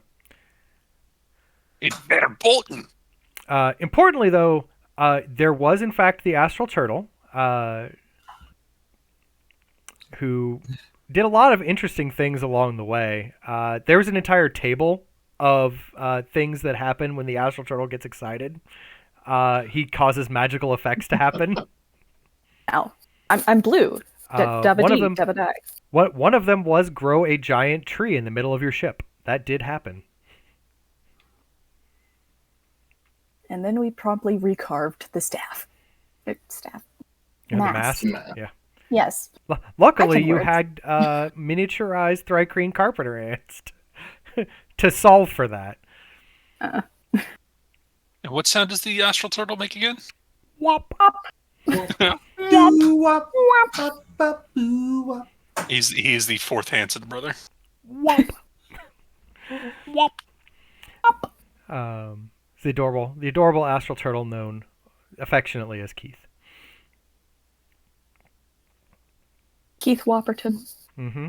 Speaker 4: It's better Bolton.
Speaker 1: Importantly, though, there was in fact the astral turtle, who did a lot of interesting things along the way. There was an entire table of things that happen when the astral turtle gets excited. He causes magical effects to happen.
Speaker 3: Ow. I'm blue.
Speaker 1: One of them was grow a giant tree in the middle of your ship. That did happen.
Speaker 3: And then we promptly recarved the staff. Staff.
Speaker 1: The mast.
Speaker 5: Yeah.
Speaker 3: Yes.
Speaker 1: Luckily, you had miniaturized Thrycreen carpenter ants to solve for that.
Speaker 4: And what sound does the astral turtle make again?
Speaker 1: Wop.
Speaker 4: He's the fourth Hanson brother.
Speaker 1: Wop. Wop. The adorable astral turtle known affectionately as Keith.
Speaker 3: Keith Whopperton.
Speaker 1: Mm-hmm.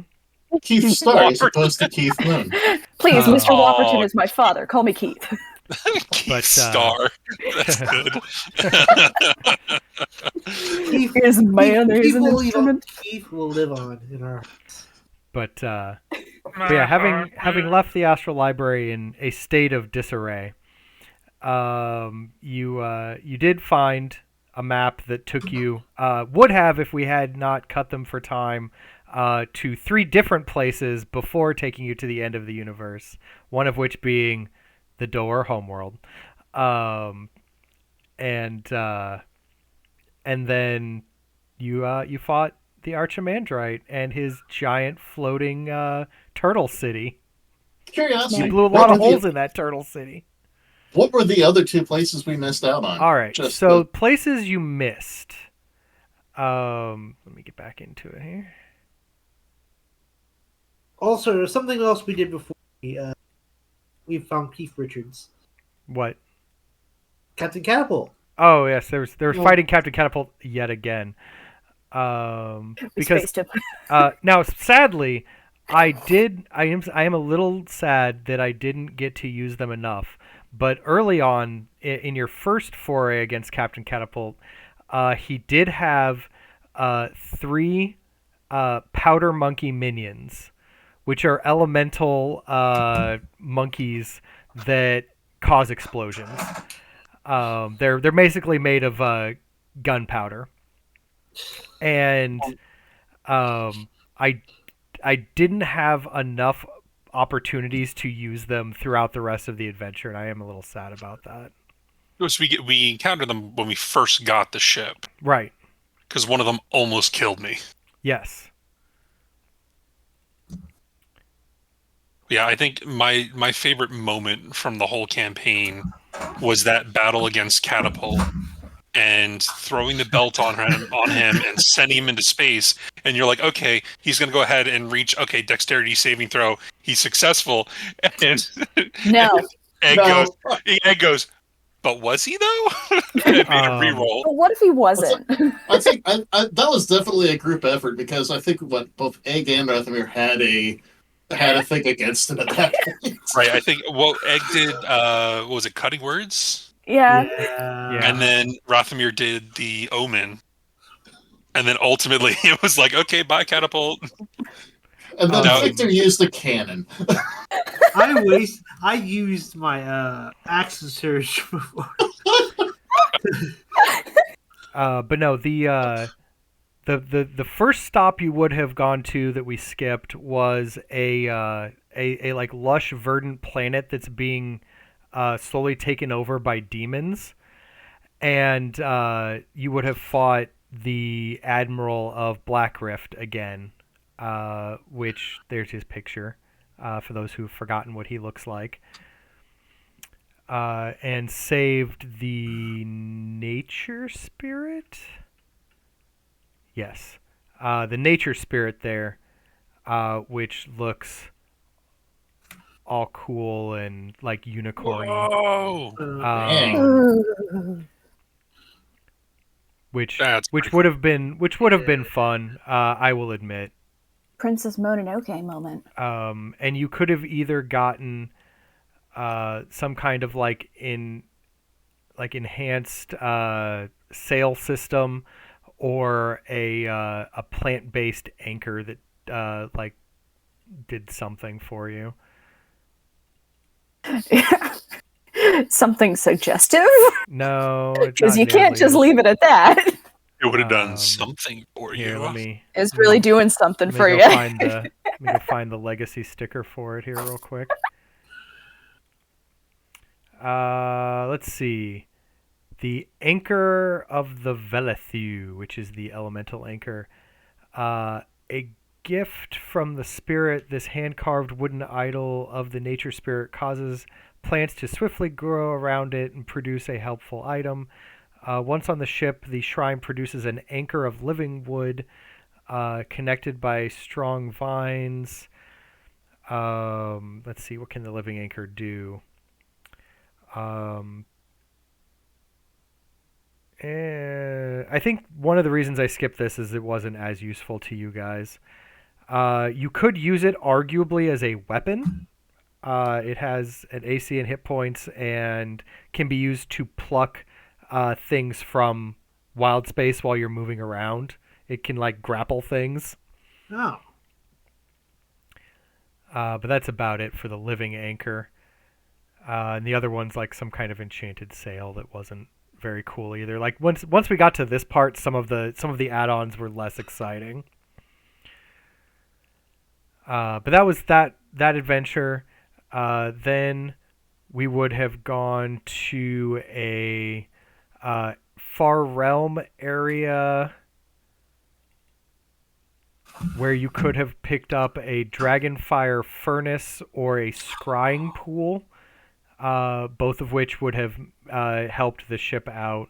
Speaker 5: Keith Starr as opposed to Keith Moon.
Speaker 3: Please, Mr. Whopperton is my father. Call me Keith.
Speaker 4: Keith Starr. That's good.
Speaker 3: Keith is mayonnaise and instrument.
Speaker 2: Keith will live on in our hearts.
Speaker 1: But yeah, having left the astral library in a state of disarray, you did find a map that took you would have if we had not cut them for time to 3 different places before taking you to the end of the universe. One of which being the door, homeworld, and then you fought the Archimandrite and his giant floating turtle city.
Speaker 5: Curiosity.
Speaker 1: You blew a lot of holes in that turtle city.
Speaker 5: What were the other 2 places we missed out on?
Speaker 1: All right, places you missed. Let me get back into it here.
Speaker 2: Also, there's something else we did before we found Keith Richards.
Speaker 1: What?
Speaker 2: Captain Catapult.
Speaker 1: Oh yes, they were fighting Captain Catapult yet again. Because now sadly, I am a little sad that I didn't get to use them enough. But early on in your first foray against Captain Catapult, he did have 3 powder monkey minions, which are elemental monkeys that cause explosions. They're basically made of gunpowder, and I didn't have enough opportunities to use them throughout the rest of the adventure, and I am a little sad about that.
Speaker 4: So we encountered them when we first got the ship,
Speaker 1: right?
Speaker 4: Because one of them almost killed me.
Speaker 1: Yes.
Speaker 4: Yeah, I think my favorite moment from the whole campaign was that battle against Catapult and throwing the belt on him and sending him into space. And you're like, okay, he's going to go ahead and reach, dexterity saving throw. He's successful. And
Speaker 3: No.
Speaker 4: Ed goes, but was he though? And made a reroll.
Speaker 3: But what if he wasn't?
Speaker 5: I think that was definitely a group effort because I think both Egg and Rathmir had a thing against him at that point.
Speaker 4: Right, I think Egg did, what was it, cutting words?
Speaker 3: Yeah.
Speaker 4: And then Rathmir did the omen. And then ultimately it was like, okay, bye, Catapult.
Speaker 5: And then Victor used the cannon.
Speaker 2: I used my action surge before.
Speaker 1: But no, the first stop you would have gone to that we skipped was a like lush verdant planet that's being slowly taken over by demons, and you would have fought the Admiral of Black Rift again, which there's his picture for those who've forgotten what he looks like. And saved the nature spirit. Yes, the nature spirit there, which looks all cool and like unicorny.
Speaker 4: Whoa!
Speaker 1: Which
Speaker 4: That's
Speaker 1: would have been fun. I will admit.
Speaker 3: Princess Mononoke moment.
Speaker 1: And you could have either gotten some kind of like enhanced sail system, or a plant-based anchor that like did something for you.
Speaker 3: Something suggestive?
Speaker 1: No,
Speaker 3: because you can't just leave it at that.
Speaker 4: It would have done something for
Speaker 1: here,
Speaker 4: you.
Speaker 3: It's really doing something for you.
Speaker 1: Let me go find the legacy sticker for it here real quick. Let's see. The Anchor of the Velethu, which is the elemental anchor. A gift from the spirit, this hand-carved wooden idol of the nature spirit causes plants to swiftly grow around it and produce a helpful item. Once on the ship, the shrine produces an anchor of living wood connected by strong vines. Let's see, what can the living anchor do? I think one of the reasons I skipped this is it wasn't as useful to you guys. You could use it arguably as a weapon. It has an AC and hit points and can be used to pluck things from wild space while you're moving around. It can like grapple things.
Speaker 2: Oh.
Speaker 1: But that's about it for the living anchor. And the other one's like some kind of enchanted sail that wasn't very cool either. Like once we got to this part, some of the add-ons were less exciting. But that was that adventure. Then we would have gone to a far realm area where you could have picked up a dragonfire furnace or a scrying pool, both of which would have helped the ship out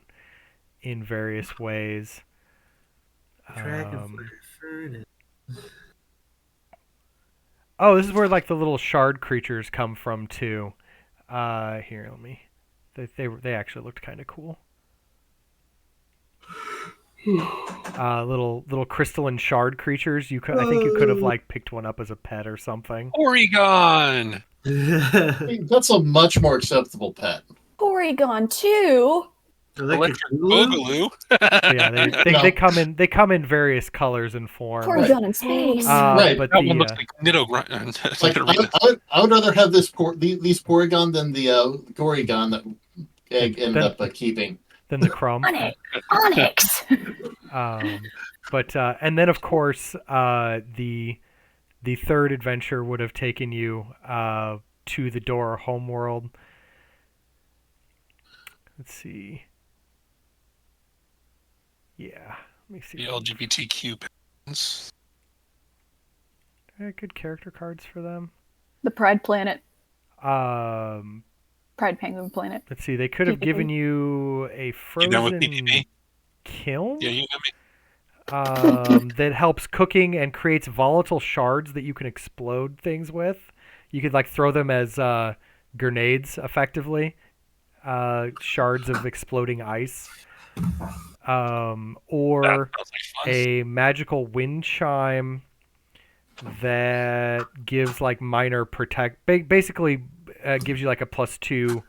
Speaker 1: in various ways.
Speaker 2: Dragonfire furnace.
Speaker 1: Oh, this is where like the little shard creatures come from too. Here, let me. They actually looked kind of cool. Little crystalline shard creatures. I think you could have like picked one up as a pet or something.
Speaker 4: Porygon.
Speaker 5: That's a much more acceptable pet.
Speaker 3: Porygon 2.
Speaker 4: Electric Boogaloo.
Speaker 1: Yeah, they come in various colors and forms.
Speaker 3: Porygon in space.
Speaker 5: Right.
Speaker 4: But that one looks like
Speaker 5: Nidorino. I would rather have these Porygon than the Gorygon that Egg ended up keeping.
Speaker 1: Than the Crumb.
Speaker 3: Onyx.
Speaker 1: But and then of course the third adventure would have taken you to the Dora homeworld. Let's see. Yeah, let me see.
Speaker 4: The LGBTQ parents.
Speaker 1: Good character cards for them.
Speaker 3: The Pride Planet.
Speaker 1: Pride
Speaker 3: Penguin Planet.
Speaker 1: Let's see. They could have given you a frozen kiln.
Speaker 4: Yeah, you got me.
Speaker 1: That helps cooking and creates volatile shards that you can explode things with. You could like throw them as grenades, effectively. Shards of exploding ice. Or a magical wind chime that gives like minor basically gives you like a +2 to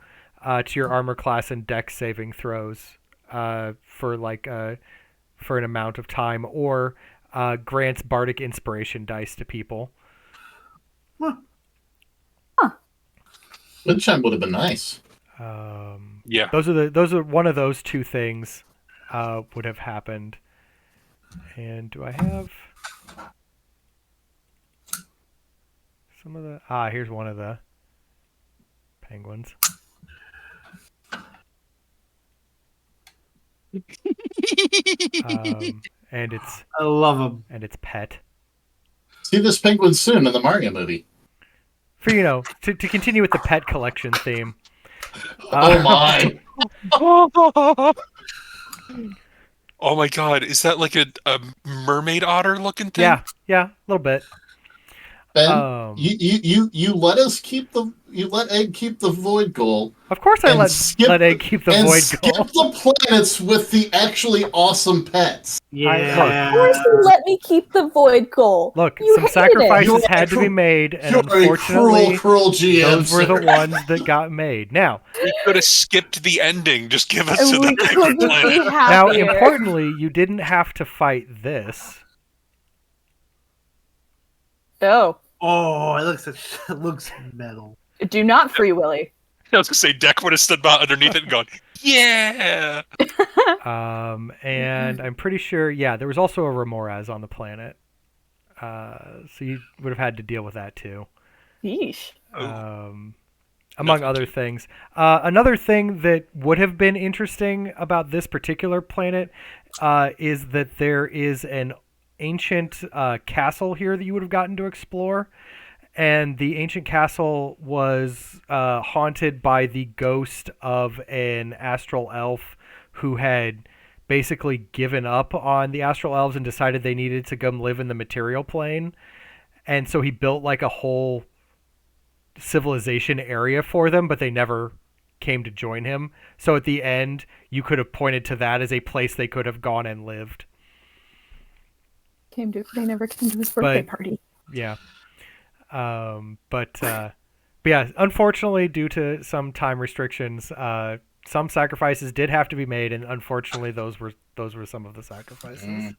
Speaker 1: your armor class and dex saving throws for an amount of time, or grants bardic inspiration dice to people.
Speaker 5: Wind chime would have been nice.
Speaker 4: Yeah.
Speaker 1: Those are one of those two things would have happened. And do I have some of the? Here's one of the penguins. And it's
Speaker 2: I love them.
Speaker 1: And it's pet.
Speaker 5: See this penguin soon in the Mario movie.
Speaker 1: For to continue with the pet collection theme.
Speaker 5: Oh my!
Speaker 4: Oh my God! Is that like a mermaid otter looking thing?
Speaker 1: Yeah, a little bit.
Speaker 5: Ben, you let Egg keep the void goal.
Speaker 1: Of course, I let Egg keep the void goal.
Speaker 5: Skip the planets with the actually awesome pets.
Speaker 2: Yeah.
Speaker 3: Of course, you let me keep the void goal.
Speaker 1: Look,
Speaker 3: you
Speaker 1: some sacrifices had to be made, and unfortunately,
Speaker 5: cruel GM,
Speaker 1: those were the ones that got made. Now,
Speaker 4: we could have skipped the ending. Just give us to
Speaker 3: we
Speaker 4: the
Speaker 3: couldn't be
Speaker 4: planet.
Speaker 1: Now,
Speaker 3: happier.
Speaker 1: importantly, you didn't have to fight this.
Speaker 3: Oh.
Speaker 2: Oh, it looks metal.
Speaker 3: Do not free Willy.
Speaker 4: I was gonna say Deck would have stood by underneath it and gone, yeah.
Speaker 1: And I'm pretty sure, there was also a Remoraz on the planet. So you would have had to deal with that too.
Speaker 3: Yeesh.
Speaker 1: Among other things. Another thing that would have been interesting about this particular planet is that there is an ancient castle here that you would have gotten to explore. And the ancient castle was haunted by the ghost of an astral elf who had basically given up on the astral elves and decided they needed to come live in the material plane. And so he built like a whole civilization area for them, but they never came to join him. So at the end, you could have pointed to that as a place they could have gone and lived.
Speaker 3: They never came to his birthday party.
Speaker 1: Yeah. But yeah, unfortunately, due to some time restrictions, some sacrifices did have to be made, and unfortunately, those were some of the sacrifices.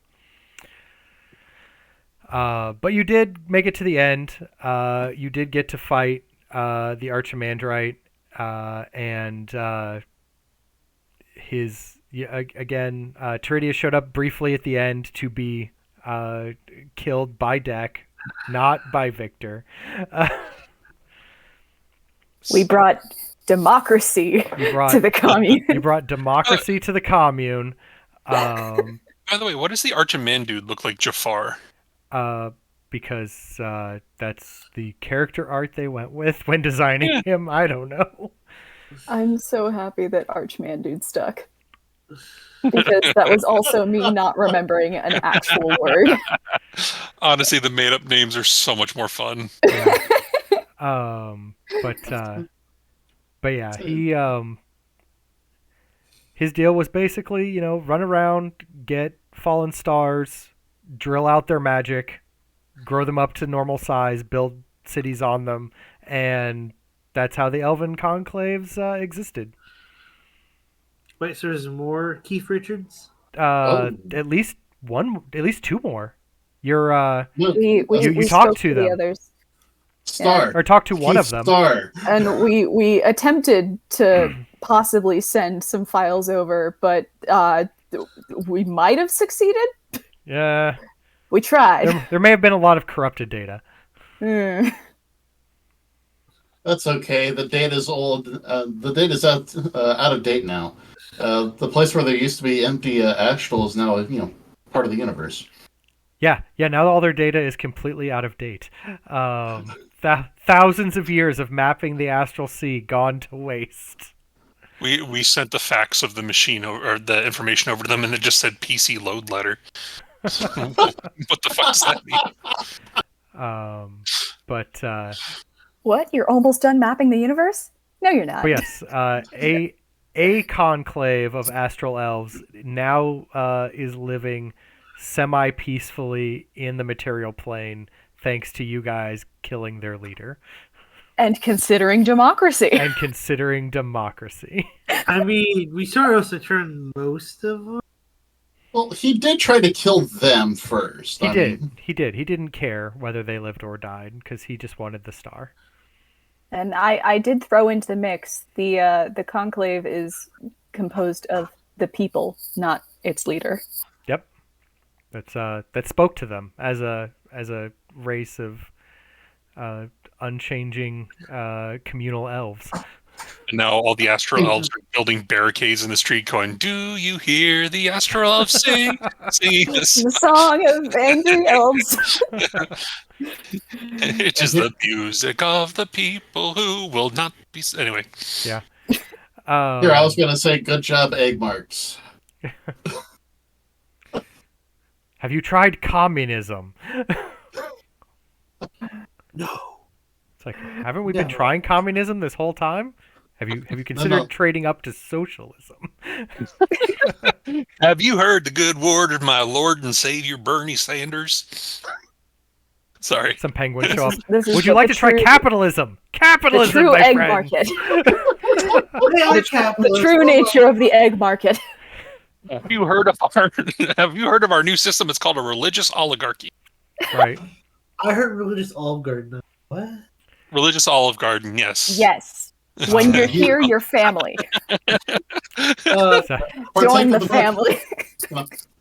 Speaker 1: But you did make it to the end. You did get to fight the Archimandrite, and his again. Tiridia showed up briefly at the end to be killed by Deck. Not by Victor.
Speaker 3: We brought democracy to the commune.
Speaker 1: You brought democracy to the commune.
Speaker 4: By the way, what does the Archimandude look like Jafar?
Speaker 1: Because that's the character art they went with when designing him. I don't know.
Speaker 3: I'm so happy that Archmandude stuck. Because that was also me not remembering an actual word.
Speaker 4: Honestly, the made-up names are so much more fun.
Speaker 1: Yeah. But yeah, he his deal was basically, run around, get fallen stars, drill out their magic, grow them up to normal size, build cities on them, and that's how the Elven conclaves existed.
Speaker 2: Wait, so there's more Keith Richards?
Speaker 1: At least two more. You
Speaker 3: we
Speaker 1: talked to
Speaker 3: the
Speaker 1: them.
Speaker 3: Others.
Speaker 5: Star.
Speaker 1: Or talked to one of them.
Speaker 5: Star.
Speaker 3: And we attempted to possibly send some files over, but we might have succeeded.
Speaker 1: Yeah.
Speaker 3: We tried.
Speaker 1: There may have been a lot of corrupted data.
Speaker 5: That's okay. The data's old. The data's out of date now. The place where there used to be empty astral is now, part of the universe.
Speaker 1: Yeah. Now all their data is completely out of date. Thousands of years of mapping the astral sea gone to waste.
Speaker 4: We sent the facts of the machine or the information over to them, and it just said PC load letter. What the fuck does that mean?
Speaker 1: But
Speaker 3: what? You're almost done mapping the universe? No, you're not.
Speaker 1: But yes, a conclave of astral elves now is living semi-peacefully in the material plane, thanks to you guys killing their leader.
Speaker 3: And considering democracy.
Speaker 2: I mean, we sort of also turned most of them.
Speaker 5: Well, he did try to kill them first.
Speaker 1: He did. He didn't care whether they lived or died, because he just wanted the star.
Speaker 3: And I did throw into the mix the conclave is composed of the people, not its leader.
Speaker 1: Yep. That spoke to them as a race of unchanging communal elves.
Speaker 4: And now all the Astro Elves are building barricades in the street going, "Do you hear the Astro Elves singing this?"
Speaker 3: The song of angry elves.
Speaker 4: It is the music of the people who will not be... Anyway.
Speaker 1: Yeah.
Speaker 5: Here, I was going to say, good job, egg marks.
Speaker 1: Have you tried communism?
Speaker 2: No.
Speaker 1: It's like, haven't we been trying communism this whole time? Have you considered trading up to socialism?
Speaker 4: Have you heard the good word of my Lord and Savior Bernie Sanders? Sorry.
Speaker 1: Some penguins show up.
Speaker 3: Would
Speaker 1: you like to try capitalism? Capitalism,
Speaker 3: the true
Speaker 1: my
Speaker 3: egg
Speaker 1: friend.
Speaker 3: market.
Speaker 2: The
Speaker 3: The true nature of the egg market.
Speaker 4: Have you heard of our new system? It's called a religious oligarchy.
Speaker 1: Right.
Speaker 2: I heard religious Olive Garden. What?
Speaker 4: Religious Olive Garden, yes.
Speaker 3: Yes. When you're here, you're family. Join the family.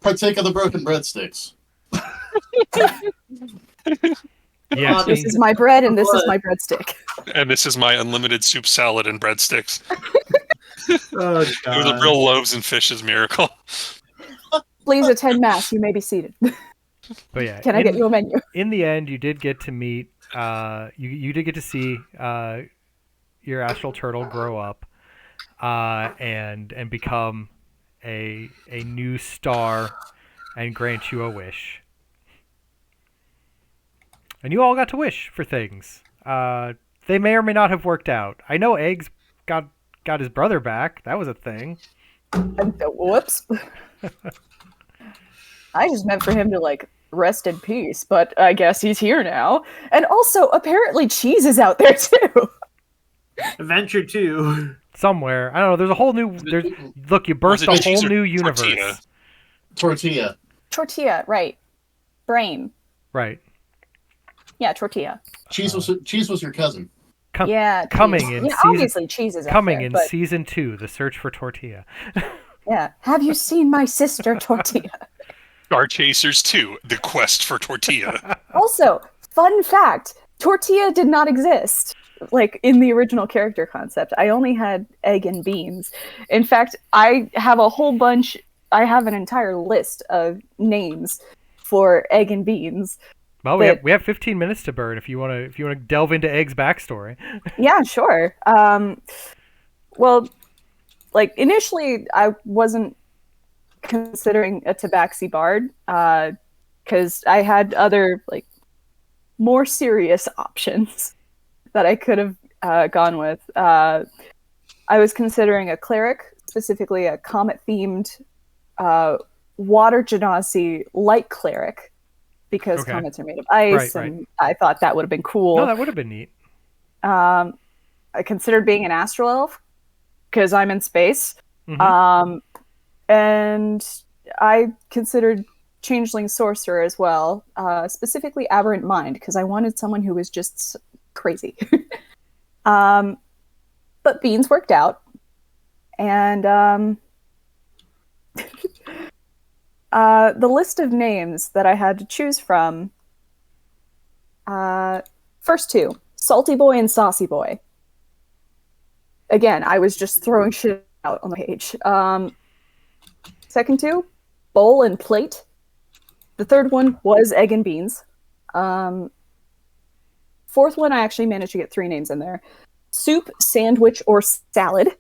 Speaker 5: Partake of the broken breadsticks.
Speaker 1: Yeah.
Speaker 3: This is my bread and this is my breadstick.
Speaker 4: And this is my unlimited soup salad and breadsticks.
Speaker 2: Oh,
Speaker 4: It was a real loaves and fishes miracle.
Speaker 3: Please attend mass. You may be seated.
Speaker 1: But yeah.
Speaker 3: Can I get you a menu?
Speaker 1: In the end, you did get to meet. You did get to see your astral turtle grow up, and become a new star, and grant you a wish. And you all got to wish for things. They may or may not have worked out. I know Eggs got his brother back. That was a thing.
Speaker 3: Whoops. I just meant for him to rest in peace, but I guess he's here now. And also, apparently, Cheese is out there too.
Speaker 2: Adventure 2.
Speaker 1: Somewhere. I don't know. There's a whole new... Look, you birthed a whole new universe.
Speaker 5: Tortilla.
Speaker 3: Tortilla, right. Brain.
Speaker 1: Right.
Speaker 3: Yeah, tortilla.
Speaker 5: Cheese was your cousin.
Speaker 1: Coming in season...
Speaker 3: obviously, Cheese is out
Speaker 1: coming
Speaker 3: there,
Speaker 1: in
Speaker 3: but...
Speaker 1: season 2, The Search for Tortilla.
Speaker 3: Yeah. Have you seen my sister, Tortilla?
Speaker 4: Star Chasers 2, The Quest for Tortilla.
Speaker 3: Also, fun fact, Tortilla did not exist, in the original character concept. I only had egg and beans. In fact, I have an entire list of names for egg and beans.
Speaker 1: Well, we have 15 minutes to burn if you want to delve into Egg's backstory.
Speaker 3: Yeah, sure. Initially I wasn't considering a Tabaxi bard because I had other more serious options that I could have gone with. I was considering a cleric, specifically a comet themed water genasi light cleric, because comets are made of ice, and I thought that would have been cool.
Speaker 1: No, that would have been neat.
Speaker 3: I considered being an astral elf because I'm in space.
Speaker 1: Mm-hmm.
Speaker 3: And I considered changeling sorcerer as well, specifically aberrant mind, because I wanted someone who was just crazy. But beans worked out, and the list of names that I had to choose from, first two, Salty Boy and Saucy Boy. Again, I was just throwing shit out on the page. Second two, Bowl and Plate. The third one was Egg and Beans. Fourth one, I actually managed to get 3 names in there. Soup, Sandwich, or Salad.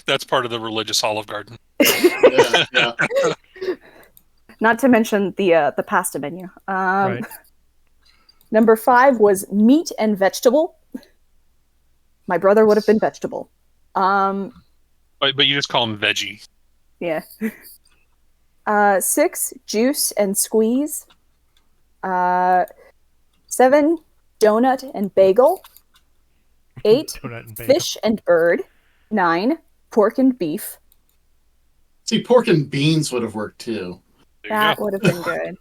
Speaker 4: That's part of the religious Olive Garden.
Speaker 5: Yeah.
Speaker 3: Not to mention the pasta menu.
Speaker 1: Right.
Speaker 3: Number 5 was Meat and Vegetable. My brother would have been Vegetable.
Speaker 4: But you just call them veggie.
Speaker 3: Yeah. 6, Juice and Squeeze. 7, Donut and Bagel. 8, Fish and Bird. 9, Pork and Beef.
Speaker 5: See, pork and beans would have worked too.
Speaker 3: That would have been good.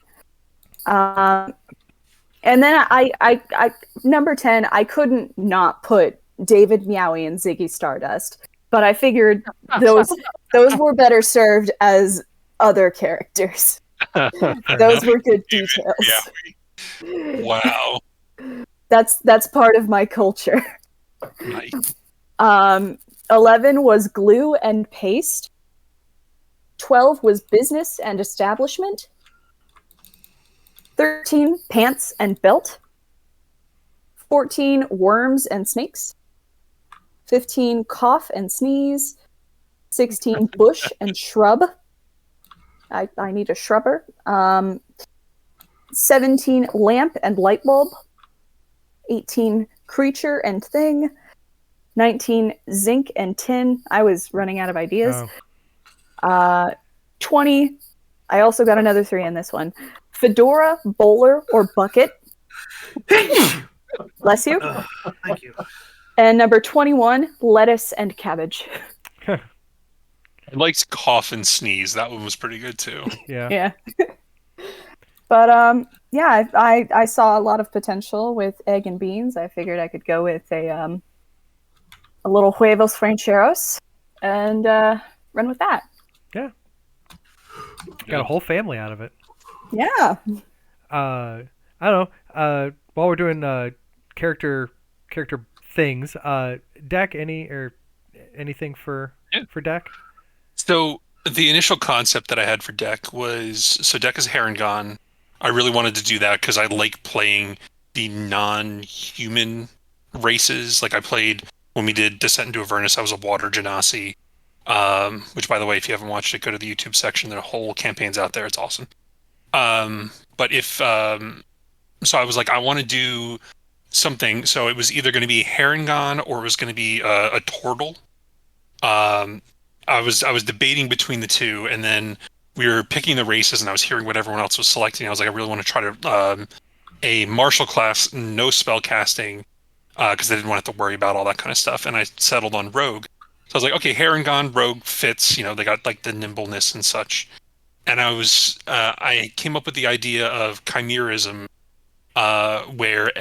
Speaker 3: And then I number 10, I couldn't not put David Meowie and Ziggy Stardust, but I figured those were better served as other characters. Those were good details.
Speaker 4: Wow.
Speaker 3: That's part of my culture.
Speaker 4: Nice.
Speaker 3: 11 was glue and paste. 12 was business and establishment. 13, pants and belt. 14, worms and snakes. 15, cough and sneeze. 16, bush and shrub. I need a shrubber. 17, lamp and light bulb. 18, creature and thing. 19, zinc and tin. I was running out of ideas. 20, I also got another 3 in this one. Fedora, bowler, or bucket. Bless you.
Speaker 2: Thank you.
Speaker 3: And number 21, lettuce and cabbage.
Speaker 4: I liked cough and sneeze. That one was pretty good too.
Speaker 3: Yeah. But yeah, I saw a lot of potential with egg and beans. I figured I could go with a little huevos rancheros and run with that.
Speaker 1: Yeah. Got a whole family out of it.
Speaker 3: Yeah.
Speaker 1: I don't know. While we're doing character things, deck anything for deck?
Speaker 4: So the initial concept that I had for deck was deck is Harengon. I really wanted to do that because I like playing the non-human races. Like I played when we did Descent into Avernus, I was a water genasi. Which, by the way, if you haven't watched it, go to the YouTube section. There are whole campaigns out there. It's awesome. But if so, I was like, I want to do something. So it was either going to be Harengon or it was going to be a Tortle. I was debating between the two, and then we were picking the races, and I was hearing what everyone else was selecting. I was like, I really want to try to a martial class, no spell casting, because I didn't want to have to worry about all that kind of stuff. And I settled on Rogue. So I was like, okay, Harengon, Rogue fits. You know, they got like the nimbleness and such. And I came up with the idea of chimerism, where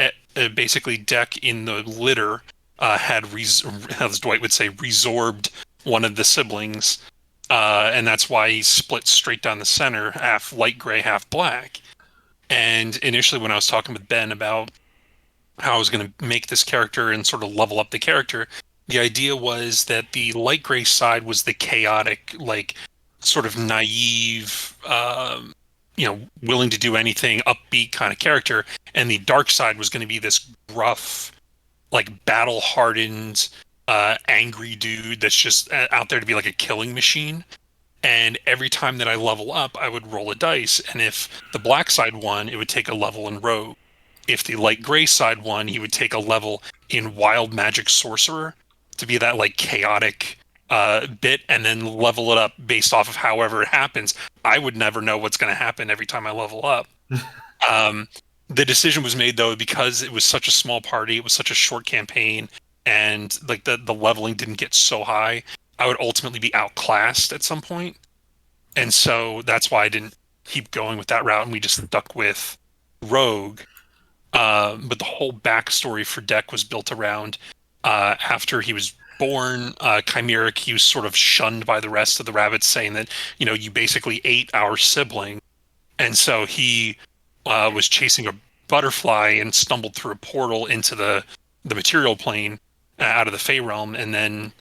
Speaker 4: basically deck in the litter had, as Dwight would say, resorbed one of the siblings, and that's why he split straight down the center, half light gray, half black. And initially, when I was talking with Ben about how I was going to make this character and sort of level up the character, the idea was that the light gray side was the chaotic, like sort of naive, willing to do anything, upbeat kind of character, and the dark side was going to be this gruff, like battle-hardened, angry dude that's just out there to be like a killing machine. And every time that I level up, I would roll a dice, and if the black side won, it would take a level in Rogue. If the light gray side won, he would take a level in Wild Magic Sorcerer to be that like chaotic bit, and then level it up based off of however it happens. I would never know what's going to happen every time I level up. The decision was made though because it was such a small party, it was such a short campaign, and like the leveling didn't get so high, I would ultimately be outclassed at some point. And so that's why I didn't keep going with that route, and we just stuck with Rogue. But the whole backstory for Deck was built around after he was born, Chimeric, he was sort of shunned by the rest of the rabbits, saying that, you basically ate our sibling. And so he was chasing a butterfly and stumbled through a portal into the material plane out of the Fey realm, and then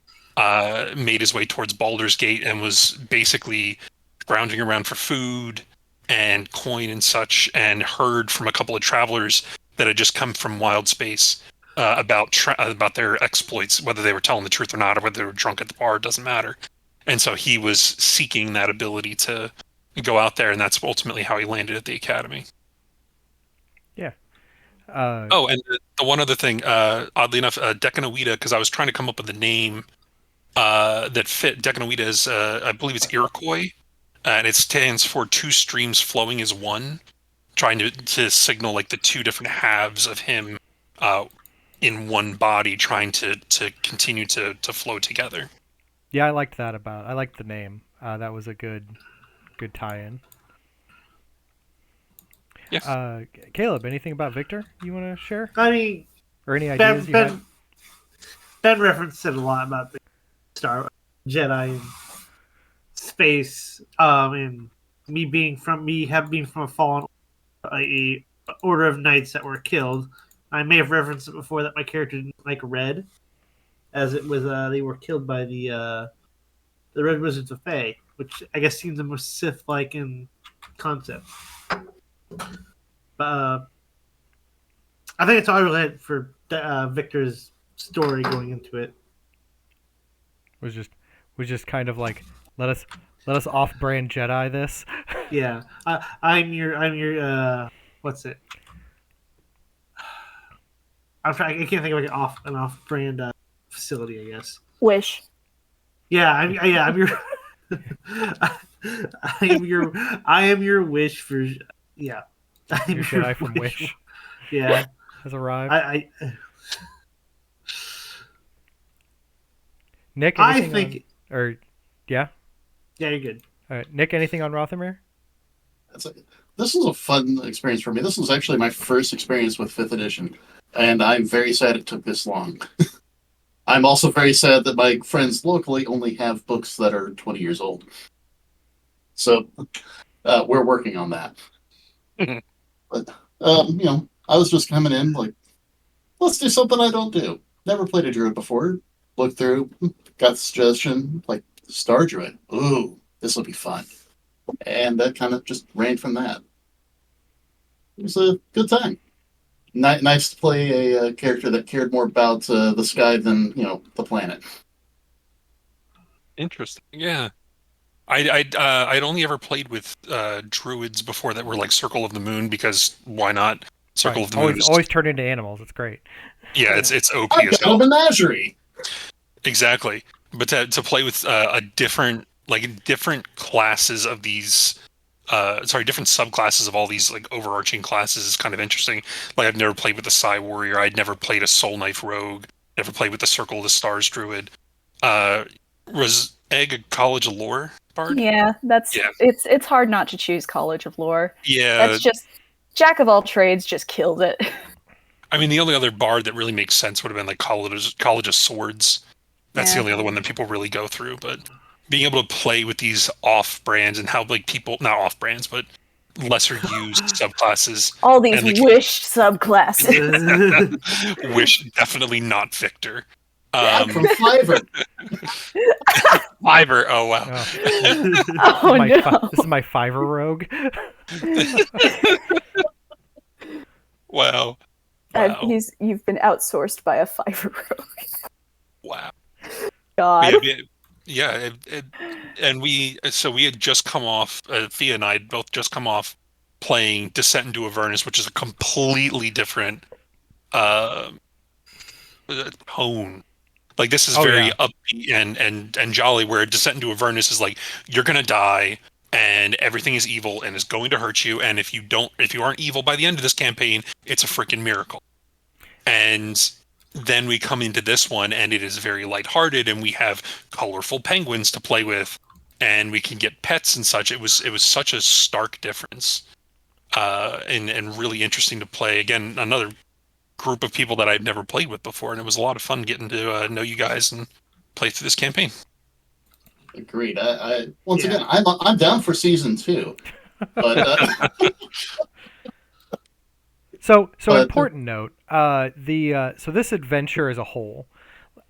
Speaker 4: made his way towards Baldur's Gate and was basically scrounging around for food and coin and such, and heard from a couple of travelers that had just come from Wild Space about their exploits, whether they were telling the truth or not, or whether they were drunk at the bar, it doesn't matter. And so he was seeking that ability to go out there, and that's ultimately how he landed at the Academy.
Speaker 1: Yeah.
Speaker 4: And the one other thing, oddly enough, Decanoida, because I was trying to come up with a name that fit. Decanoida is, I believe it's Iroquois, and it stands for two streams flowing as one, trying to signal like the two different halves of him in one body, trying to continue to flow together.
Speaker 1: Yeah, I liked the name. That was a good tie-in.
Speaker 4: Yeah.
Speaker 1: Caleb, anything about Victor you want to share?
Speaker 2: I mean,
Speaker 1: Or any ideas you had?
Speaker 2: Ben referenced it a lot about the Star Jedi and space, and being from a fallen a order of knights that were killed. I may have referenced it before that my character didn't like red, as it was they were killed by the Red Wizards of Fae, which I guess seems the most Sith-like in concept. But I think it's all related for Victor's story going into it.
Speaker 1: Was just kind of like let us off-brand Jedi this.
Speaker 2: Yeah, I'm your what's it? I can't think of like an off-brand facility. I guess.
Speaker 3: Wish.
Speaker 2: Yeah, I'm your. I am your wish for. Yeah.
Speaker 1: Your Jedi from Wish.
Speaker 2: Yeah.
Speaker 1: Has arrived.
Speaker 2: I
Speaker 1: Nick,
Speaker 2: I
Speaker 1: anything
Speaker 2: think.
Speaker 1: Yeah,
Speaker 2: you're good.
Speaker 1: all right. Nick, anything on Rothamir?
Speaker 5: This was a fun experience for me. This was actually my first experience with 5th edition, and I'm very sad it took this long. I'm also very sad that my friends locally only have books that are 20 years old. So we're working on that. But, I was just coming in like, let's do something I don't do. Never played a druid before. Looked through, got the suggestion, like, Star Druid. Ooh, this will be fun. And that kind of just ran from that. It was a good time. Nice to play a character that cared more about the sky than, the planet.
Speaker 4: Interesting. Yeah. I'd only ever played with druids before that were like Circle of the Moon, because why not? Circle of the Moon.
Speaker 1: Always turn into animals. It's great.
Speaker 4: Yeah, it's OP
Speaker 5: I've
Speaker 4: as
Speaker 5: got a
Speaker 4: hell.
Speaker 5: menagerie.
Speaker 4: Exactly. But to play with different classes of these, different subclasses of all these like overarching classes is kind of interesting. Like I've never played with the Psy Warrior. I'd never played a Soul Knife Rogue. Never played with the Circle of the Stars Druid. Was Egg a College of Lore bard?
Speaker 3: Yeah, it's hard not to choose College of Lore.
Speaker 4: Yeah.
Speaker 3: That's just Jack of all trades just killed it.
Speaker 4: I mean, the only other bard that really makes sense would have been like College of Swords. That's the only other one that people really go through. But being able to play with these off brands and how like people, not off brands, but lesser used subclasses.
Speaker 3: All these
Speaker 4: like,
Speaker 3: wished subclasses.
Speaker 4: Wish, definitely not Victor.
Speaker 5: From Fiverr.
Speaker 4: Fiverr. Oh wow.
Speaker 3: Oh no.
Speaker 1: This is my Fiverr rogue.
Speaker 4: Wow.
Speaker 3: You've been outsourced by a Fiverr rogue.
Speaker 4: Wow.
Speaker 3: God.
Speaker 4: And we had just come off. Thea and I had both just come off playing Descent into Avernus, which is a completely different tone. Like this is very upbeat and jolly. Where Descent into Avernus is like you're gonna die and everything is evil and is going to hurt you. And if you aren't evil by the end of this campaign, it's a freaking miracle. And then we come into this one and it is very lighthearted and we have colorful penguins to play with and we can get pets and such. It was such a stark difference. And really interesting to play. Again, another group of people that I've never played with before, and it was a lot of fun getting to know you guys and play through this campaign.
Speaker 5: Agreed. Once again, I'm down for season 2. But
Speaker 1: So important note. So this adventure as a whole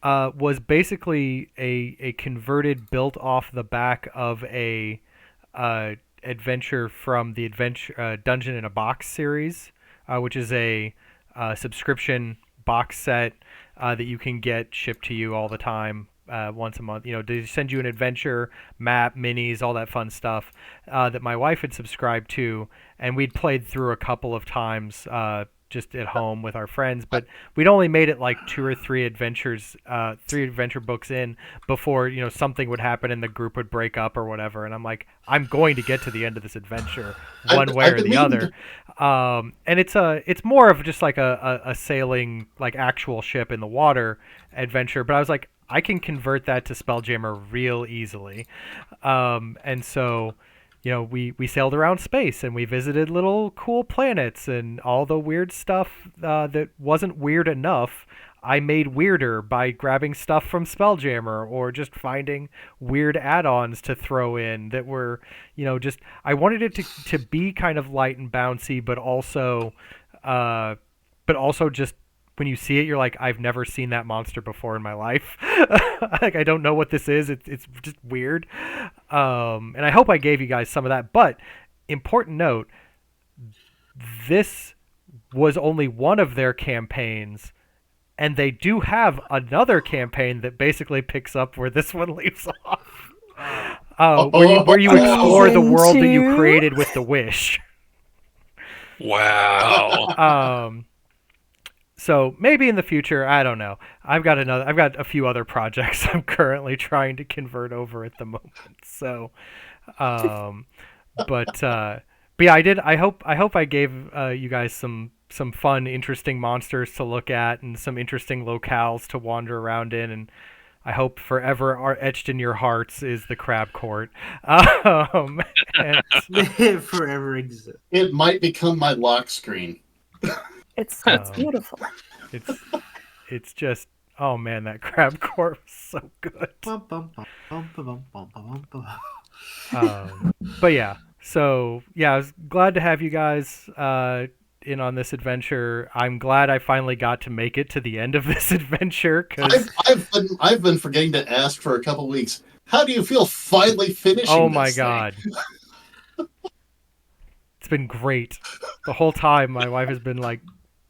Speaker 1: was basically a converted, built off the back of a adventure from the Dungeon in a Box series, which is a subscription box set that you can get shipped to you all the time. Once a month, they send you an adventure map, minis, all that fun stuff that my wife had subscribed to, and we'd played through a couple of times just at home with our friends, but we'd only made it like 2 or 3 adventure books in before something would happen and the group would break up or whatever. And I'm like, I'm going to get to the end of this adventure one way or the other. And it's more of just like a sailing, like actual ship in the water adventure. But I was like, I can convert that to Spelljammer real easily. And so, we sailed around space and we visited little cool planets and all the weird stuff that wasn't weird enough. I made weirder by grabbing stuff from Spelljammer or just finding weird add-ons to throw in that were, just I wanted it to be kind of light and bouncy, but also just when you see it, you're like, I've never seen that monster before in my life. Like, I don't know what this is. It's just weird. And I hope I gave you guys some of that. But important note, this was only one of their campaigns. And they do have another campaign that basically picks up where this one leaves off. Where you explore the world that you created with the wish.
Speaker 4: Wow.
Speaker 1: So maybe in the future, I don't know. I've got a few other projects I'm currently trying to convert over at the moment. So, but yeah, I hope I gave you guys some fun, interesting monsters to look at and some interesting locales to wander around in, and I hope forever are etched in your hearts is the Crab Court. And
Speaker 2: It forever exists.
Speaker 5: It might become my lock screen.
Speaker 3: It's beautiful.
Speaker 1: It's just, oh man, that Crab Court was so good.
Speaker 2: Bum, bum, bum, bum, bum, bum, bum, bum.
Speaker 1: But yeah, so yeah, I was glad to have you guys in on this adventure. I'm glad I finally got to make it to the end of this adventure. Cause
Speaker 5: I've been forgetting to ask for a couple weeks. How do you feel finally finishing?
Speaker 1: Oh my
Speaker 5: this
Speaker 1: god,
Speaker 5: thing?
Speaker 1: It's been great. The whole time, my wife has been like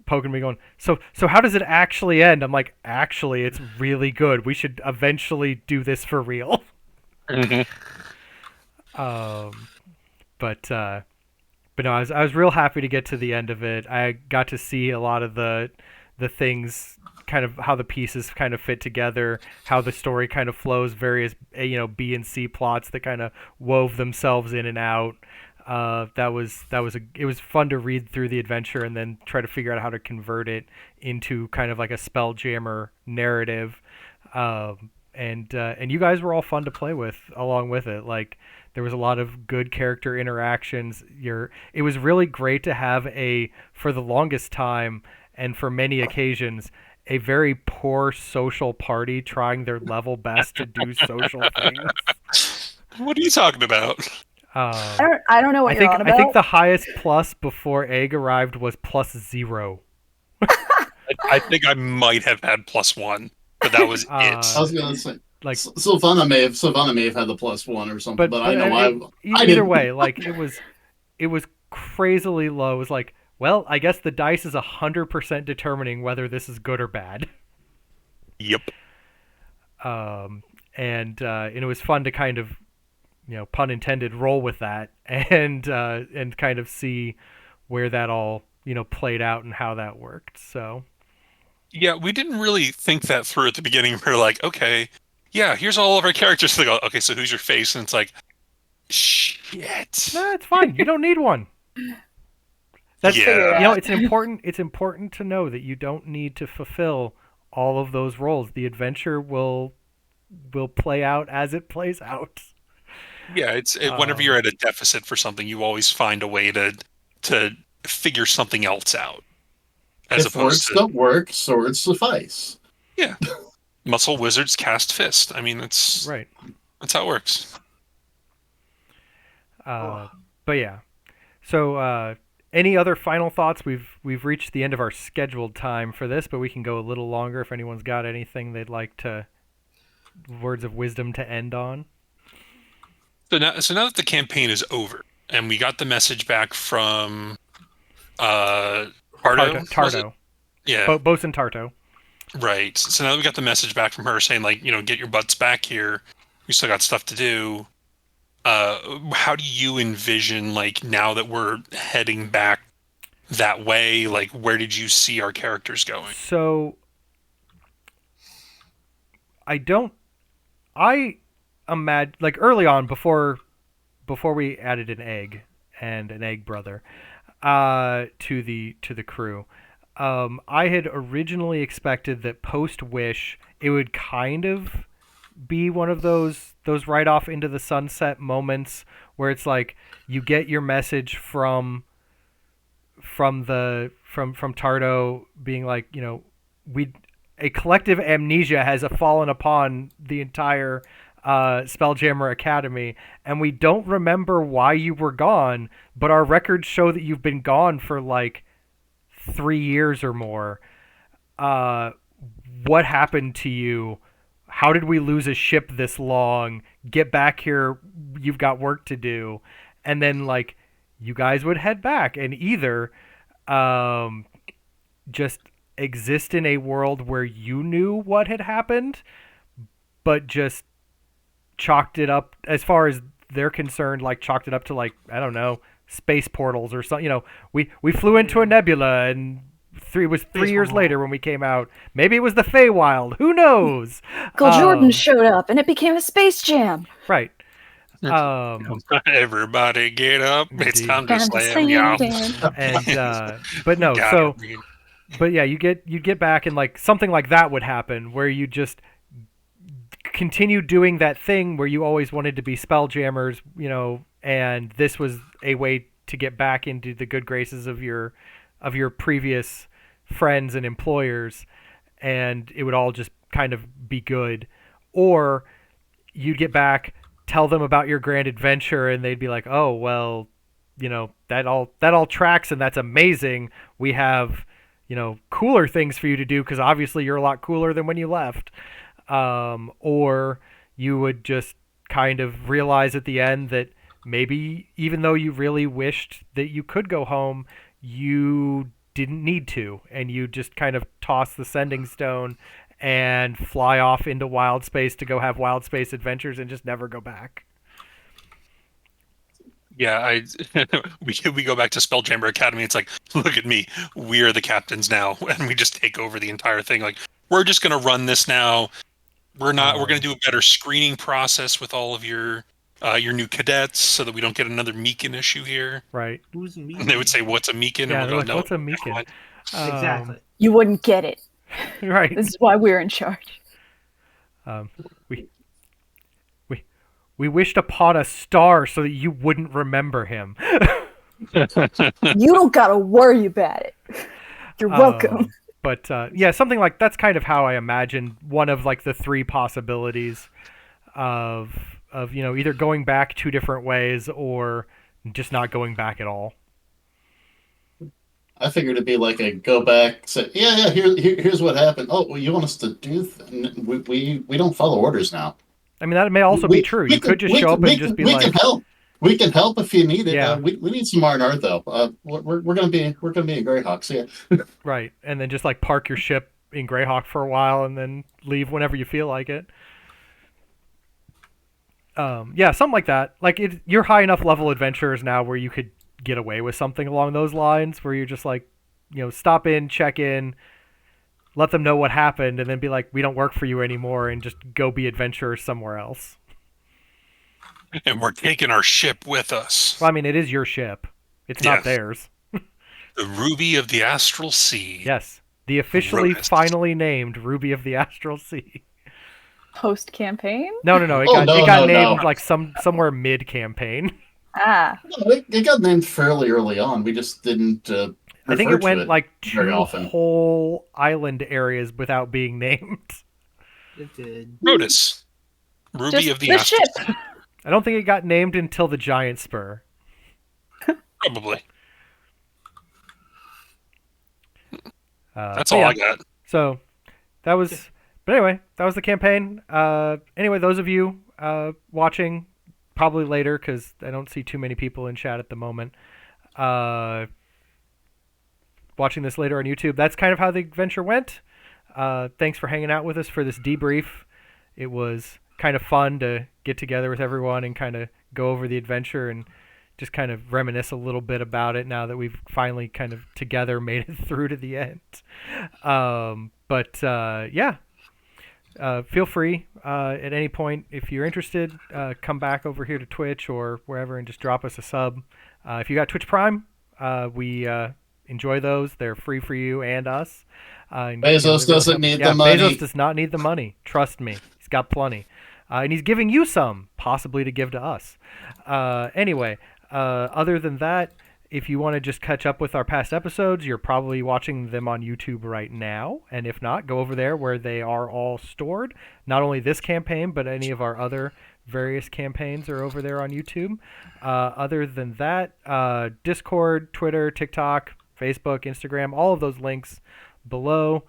Speaker 1: poking me, going, "So how does it actually end?" I'm like, "Actually, it's really good. We should eventually do this for real."
Speaker 4: Mhm.
Speaker 1: But no, I was real happy to get to the end of it. I got to see a lot of the things, kind of how the pieces kind of fit together, how the story kind of flows, various B and C plots that kind of wove themselves in and out. It was fun to read through the adventure and then try to figure out how to convert it into kind of like a Spelljammer narrative. And you guys were all fun to play with along with it. Like, there was a lot of good character interactions. It was really great to have for the longest time and for many occasions, a very poor social party trying their level best to do social things.
Speaker 4: What are you talking about?
Speaker 3: I don't know what you're on about.
Speaker 1: I think the highest plus before Egg arrived was +0.
Speaker 4: I think I might have had +1, but that was it.
Speaker 5: I was gonna say,
Speaker 1: Like,
Speaker 5: Sylvana may have had the +1 or something, but I know I
Speaker 1: either
Speaker 5: didn't.
Speaker 1: way, like, it was crazily low. It was like, well, I guess the dice is 100% determining whether this is good or bad.
Speaker 4: Yep.
Speaker 1: And it was fun to kind of, pun intended, roll with that and kind of see where that all played out and how that worked. So
Speaker 4: Yeah, we didn't really think that through at the beginning. We were like, okay, yeah, here's all of our characters. They go, okay, so who's your face? And it's like, shit.
Speaker 1: nah, it's fine. You don't need one. That's
Speaker 4: Yeah.
Speaker 1: it's important to know that you don't need to fulfill all of those roles. The adventure will play out as it plays out.
Speaker 4: Yeah, whenever you're at a deficit for something, you always find a way to figure something else out. As
Speaker 5: If
Speaker 4: opposed
Speaker 5: words
Speaker 4: to,
Speaker 5: don't work, swords suffice.
Speaker 4: yeah, muscle wizards cast fist. I mean, that's
Speaker 1: Right.
Speaker 4: That's how it works.
Speaker 1: But yeah. So any other final thoughts? We've reached the end of our scheduled time for this, but we can go a little longer if anyone's got anything they'd like to words of wisdom to end on.
Speaker 4: So now that the campaign is over, and we got the message back from Tardo.
Speaker 1: Tardo.
Speaker 4: Yeah.
Speaker 1: Bosun Tarto.
Speaker 4: Right. So now that we got the message back from her saying, like, get your butts back here. We still got stuff to do. How do you envision, like, now that we're heading back that way, like, where did you see our characters going?
Speaker 1: So I imagine, like, early on, before we added an egg and an egg brother to the crew, I had originally expected that post Wish it would kind of be one of those right off into the sunset moments where it's like you get your message from Tardo being like, we a collective amnesia has fallen upon the entire Spelljammer Academy, and we don't remember why you were gone, but our records show that you've been gone for like 3 years or more. What happened to you? How did we lose a ship this long? Get back here. You've got work to do. And then, like, you guys would head back and either just exist in a world where you knew what had happened, but just chalked it up, as far as they're concerned, like, chalked it up to, like, I don't know, space portals or something. We flew into a nebula and it was 3 years later when we came out. Maybe it was the Feywild. Who knows?
Speaker 3: Michael Jordan showed up, and it became a Space Jam.
Speaker 1: Right.
Speaker 4: Everybody get up. It's time to
Speaker 3: Time to
Speaker 4: slam
Speaker 3: slam
Speaker 4: y'all.
Speaker 3: down.
Speaker 1: And but no,
Speaker 4: Got
Speaker 1: so
Speaker 4: it.
Speaker 1: but yeah, you get back and like something like that would happen where you just continue doing that thing where you always wanted to be Spelljammers, and this was a way to get back into the good graces of your previous friends and employers, and it would all just kind of be good. Or you'd get back, tell them about your grand adventure, and they'd be like, "Oh, well, that all tracks, and that's amazing. We have, cooler things for you to do because obviously you're a lot cooler than when you left." Or you would just kind of realize at the end that maybe even though you really wished that you could go home, you didn't need to, and you just kind of toss the sending stone and fly off into wild space to go have wild space adventures and just never go back.
Speaker 4: Yeah, we go back to Spelljammer Academy. It's like, look at me, we're the captains now, and we just take over the entire thing. Like, we're just gonna run this now. We're gonna do a better screening process with all of your new cadets so that we don't get another Meekin issue here.
Speaker 1: Right.
Speaker 2: Who's me?
Speaker 4: And they would say, "What's a Meekin?"
Speaker 1: Yeah,
Speaker 4: and
Speaker 1: they're
Speaker 4: we'll go,
Speaker 1: like,
Speaker 4: "No,
Speaker 1: what's a
Speaker 4: never
Speaker 1: Meekin?"
Speaker 4: mind."
Speaker 2: Exactly.
Speaker 3: You wouldn't get it.
Speaker 1: Right.
Speaker 3: This is why we're in charge.
Speaker 1: We wished upon a star so that you wouldn't remember him.
Speaker 3: You don't gotta worry about it. You're welcome.
Speaker 1: But yeah, something like that's kind of how I imagined one of like the three possibilities of either going back two different ways or just not going back at all.
Speaker 5: I figured it'd be like a go back, say, yeah, here's what happened. Oh, well, you want us to do? We don't follow orders now.
Speaker 1: I mean, that may also be true. You could just show up and just be like,
Speaker 5: "We can help. We can help if you need it.
Speaker 1: Yeah.
Speaker 5: We need some R&R though. We're gonna be in Greyhawk. So yeah."
Speaker 1: right, and then just like park your ship in Greyhawk for a while and then leave whenever you feel like it. Yeah, something like that. Like you're high enough level adventurers now where you could get away with something along those lines, where you're just like, stop in, check in, let them know what happened, and then be like, we don't work for you anymore, and just go be adventurers somewhere else.
Speaker 4: And we're taking our ship with us.
Speaker 1: Well, I mean, it is your ship. It's not
Speaker 4: Yes.
Speaker 1: theirs.
Speaker 4: The Ruby of the Astral Sea.
Speaker 1: Yes. The officially
Speaker 4: Rhodes.
Speaker 1: finally named Ruby of the Astral Sea.
Speaker 3: Post campaign?
Speaker 1: No. It
Speaker 5: Oh,
Speaker 1: got
Speaker 5: no,
Speaker 1: named
Speaker 5: no.
Speaker 1: like somewhere mid campaign.
Speaker 3: Ah.
Speaker 5: No, it got named fairly early on. We just didn't.
Speaker 1: I think it went like
Speaker 5: very
Speaker 1: two
Speaker 5: often.
Speaker 1: whole island areas without being named.
Speaker 2: It did.
Speaker 4: Rhodes. Ruby
Speaker 3: Just
Speaker 4: of the
Speaker 3: the
Speaker 4: Astral
Speaker 3: ship.
Speaker 4: Sea.
Speaker 1: I don't think it got named until the Giant Spur.
Speaker 4: Probably. That's
Speaker 1: but
Speaker 4: all
Speaker 1: yeah.
Speaker 4: I got.
Speaker 1: So that was, but anyway, that was the campaign. Anyway, those of you watching, probably later because I don't see too many people in chat at the moment. Watching this later on YouTube, that's kind of how the adventure went. Thanks for hanging out with us for this debrief. It was kind of fun to get together with everyone and kind of go over the adventure and just kind of reminisce a little bit about it now that we've finally kind of together made it through to the end. Yeah, feel free at any point if you're interested, come back over here to Twitch or wherever and just drop us a sub. If you got Twitch Prime, we enjoy those. They're free for you and us.
Speaker 5: Bezos doesn't need the money.
Speaker 1: Bezos does not need the money. Trust me, he's got plenty. and he's giving you some, possibly to give to us. Anyway, other than that, if you want to just catch up with our past episodes, you're probably watching them on YouTube right now. And if not, go over there where they are all stored. Not only this campaign, but any of our other various campaigns are over there on YouTube. Other than that, Discord, Twitter, TikTok, Facebook, Instagram, all of those links below.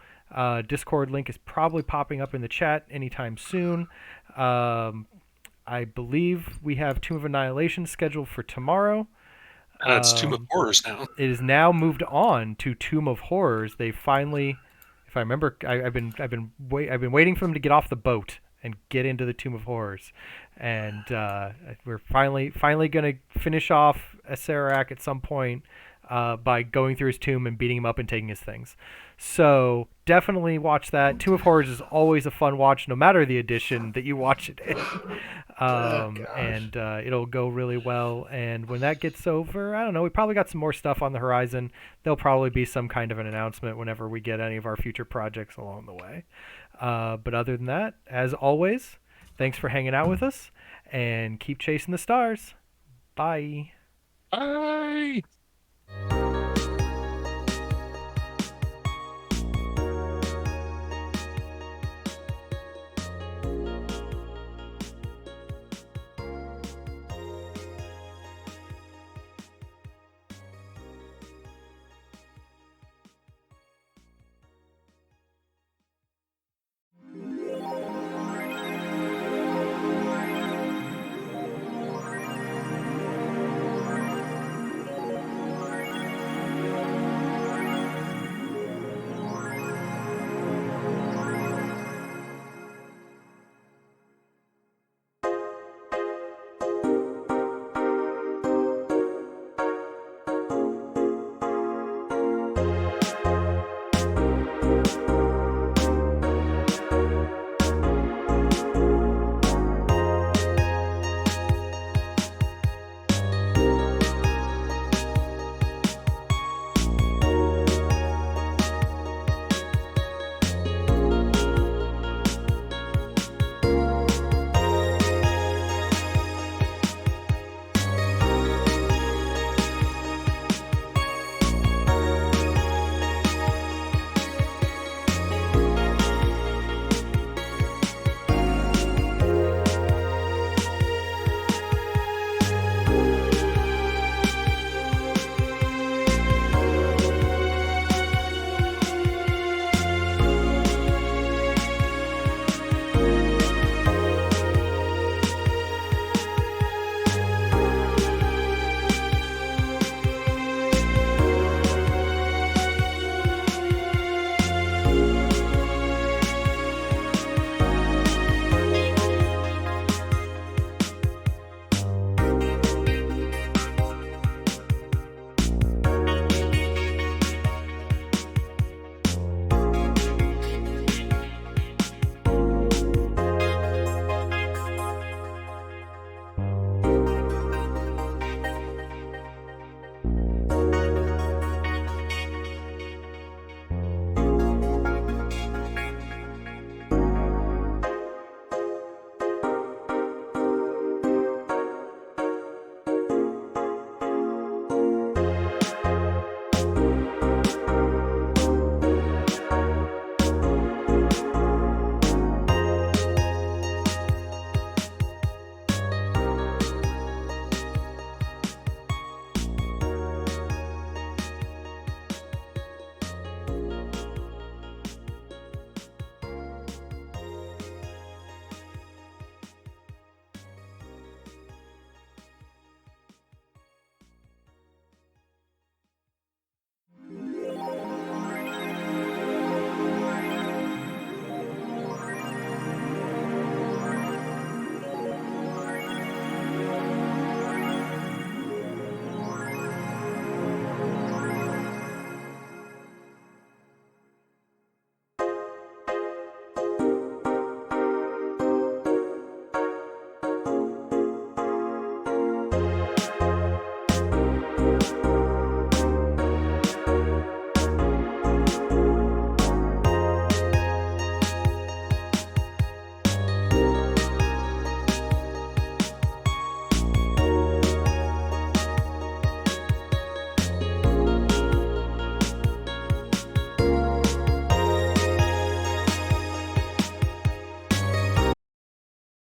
Speaker 1: Discord link is probably popping up in the chat anytime soon. I believe we have Tomb of Annihilation scheduled for tomorrow.
Speaker 4: It's Tomb of Horrors now.
Speaker 1: It is now moved on to Tomb of Horrors. They finally, if I remember, I've been waiting for them to get off the boat and get into the Tomb of Horrors, and we're finally going to finish off Acererak at some point by going through his tomb and beating him up and taking his things. So definitely watch that. Tomb of Horrors is always a fun watch, no matter the edition that you watch it in. And it'll go really well. And when that gets over, I don't know, we probably got some more stuff on the horizon. There'll probably be some kind of an announcement whenever we get any of our future projects along the way. But other than that, as always, thanks for hanging out with us, and keep chasing the stars. Bye.
Speaker 4: Bye.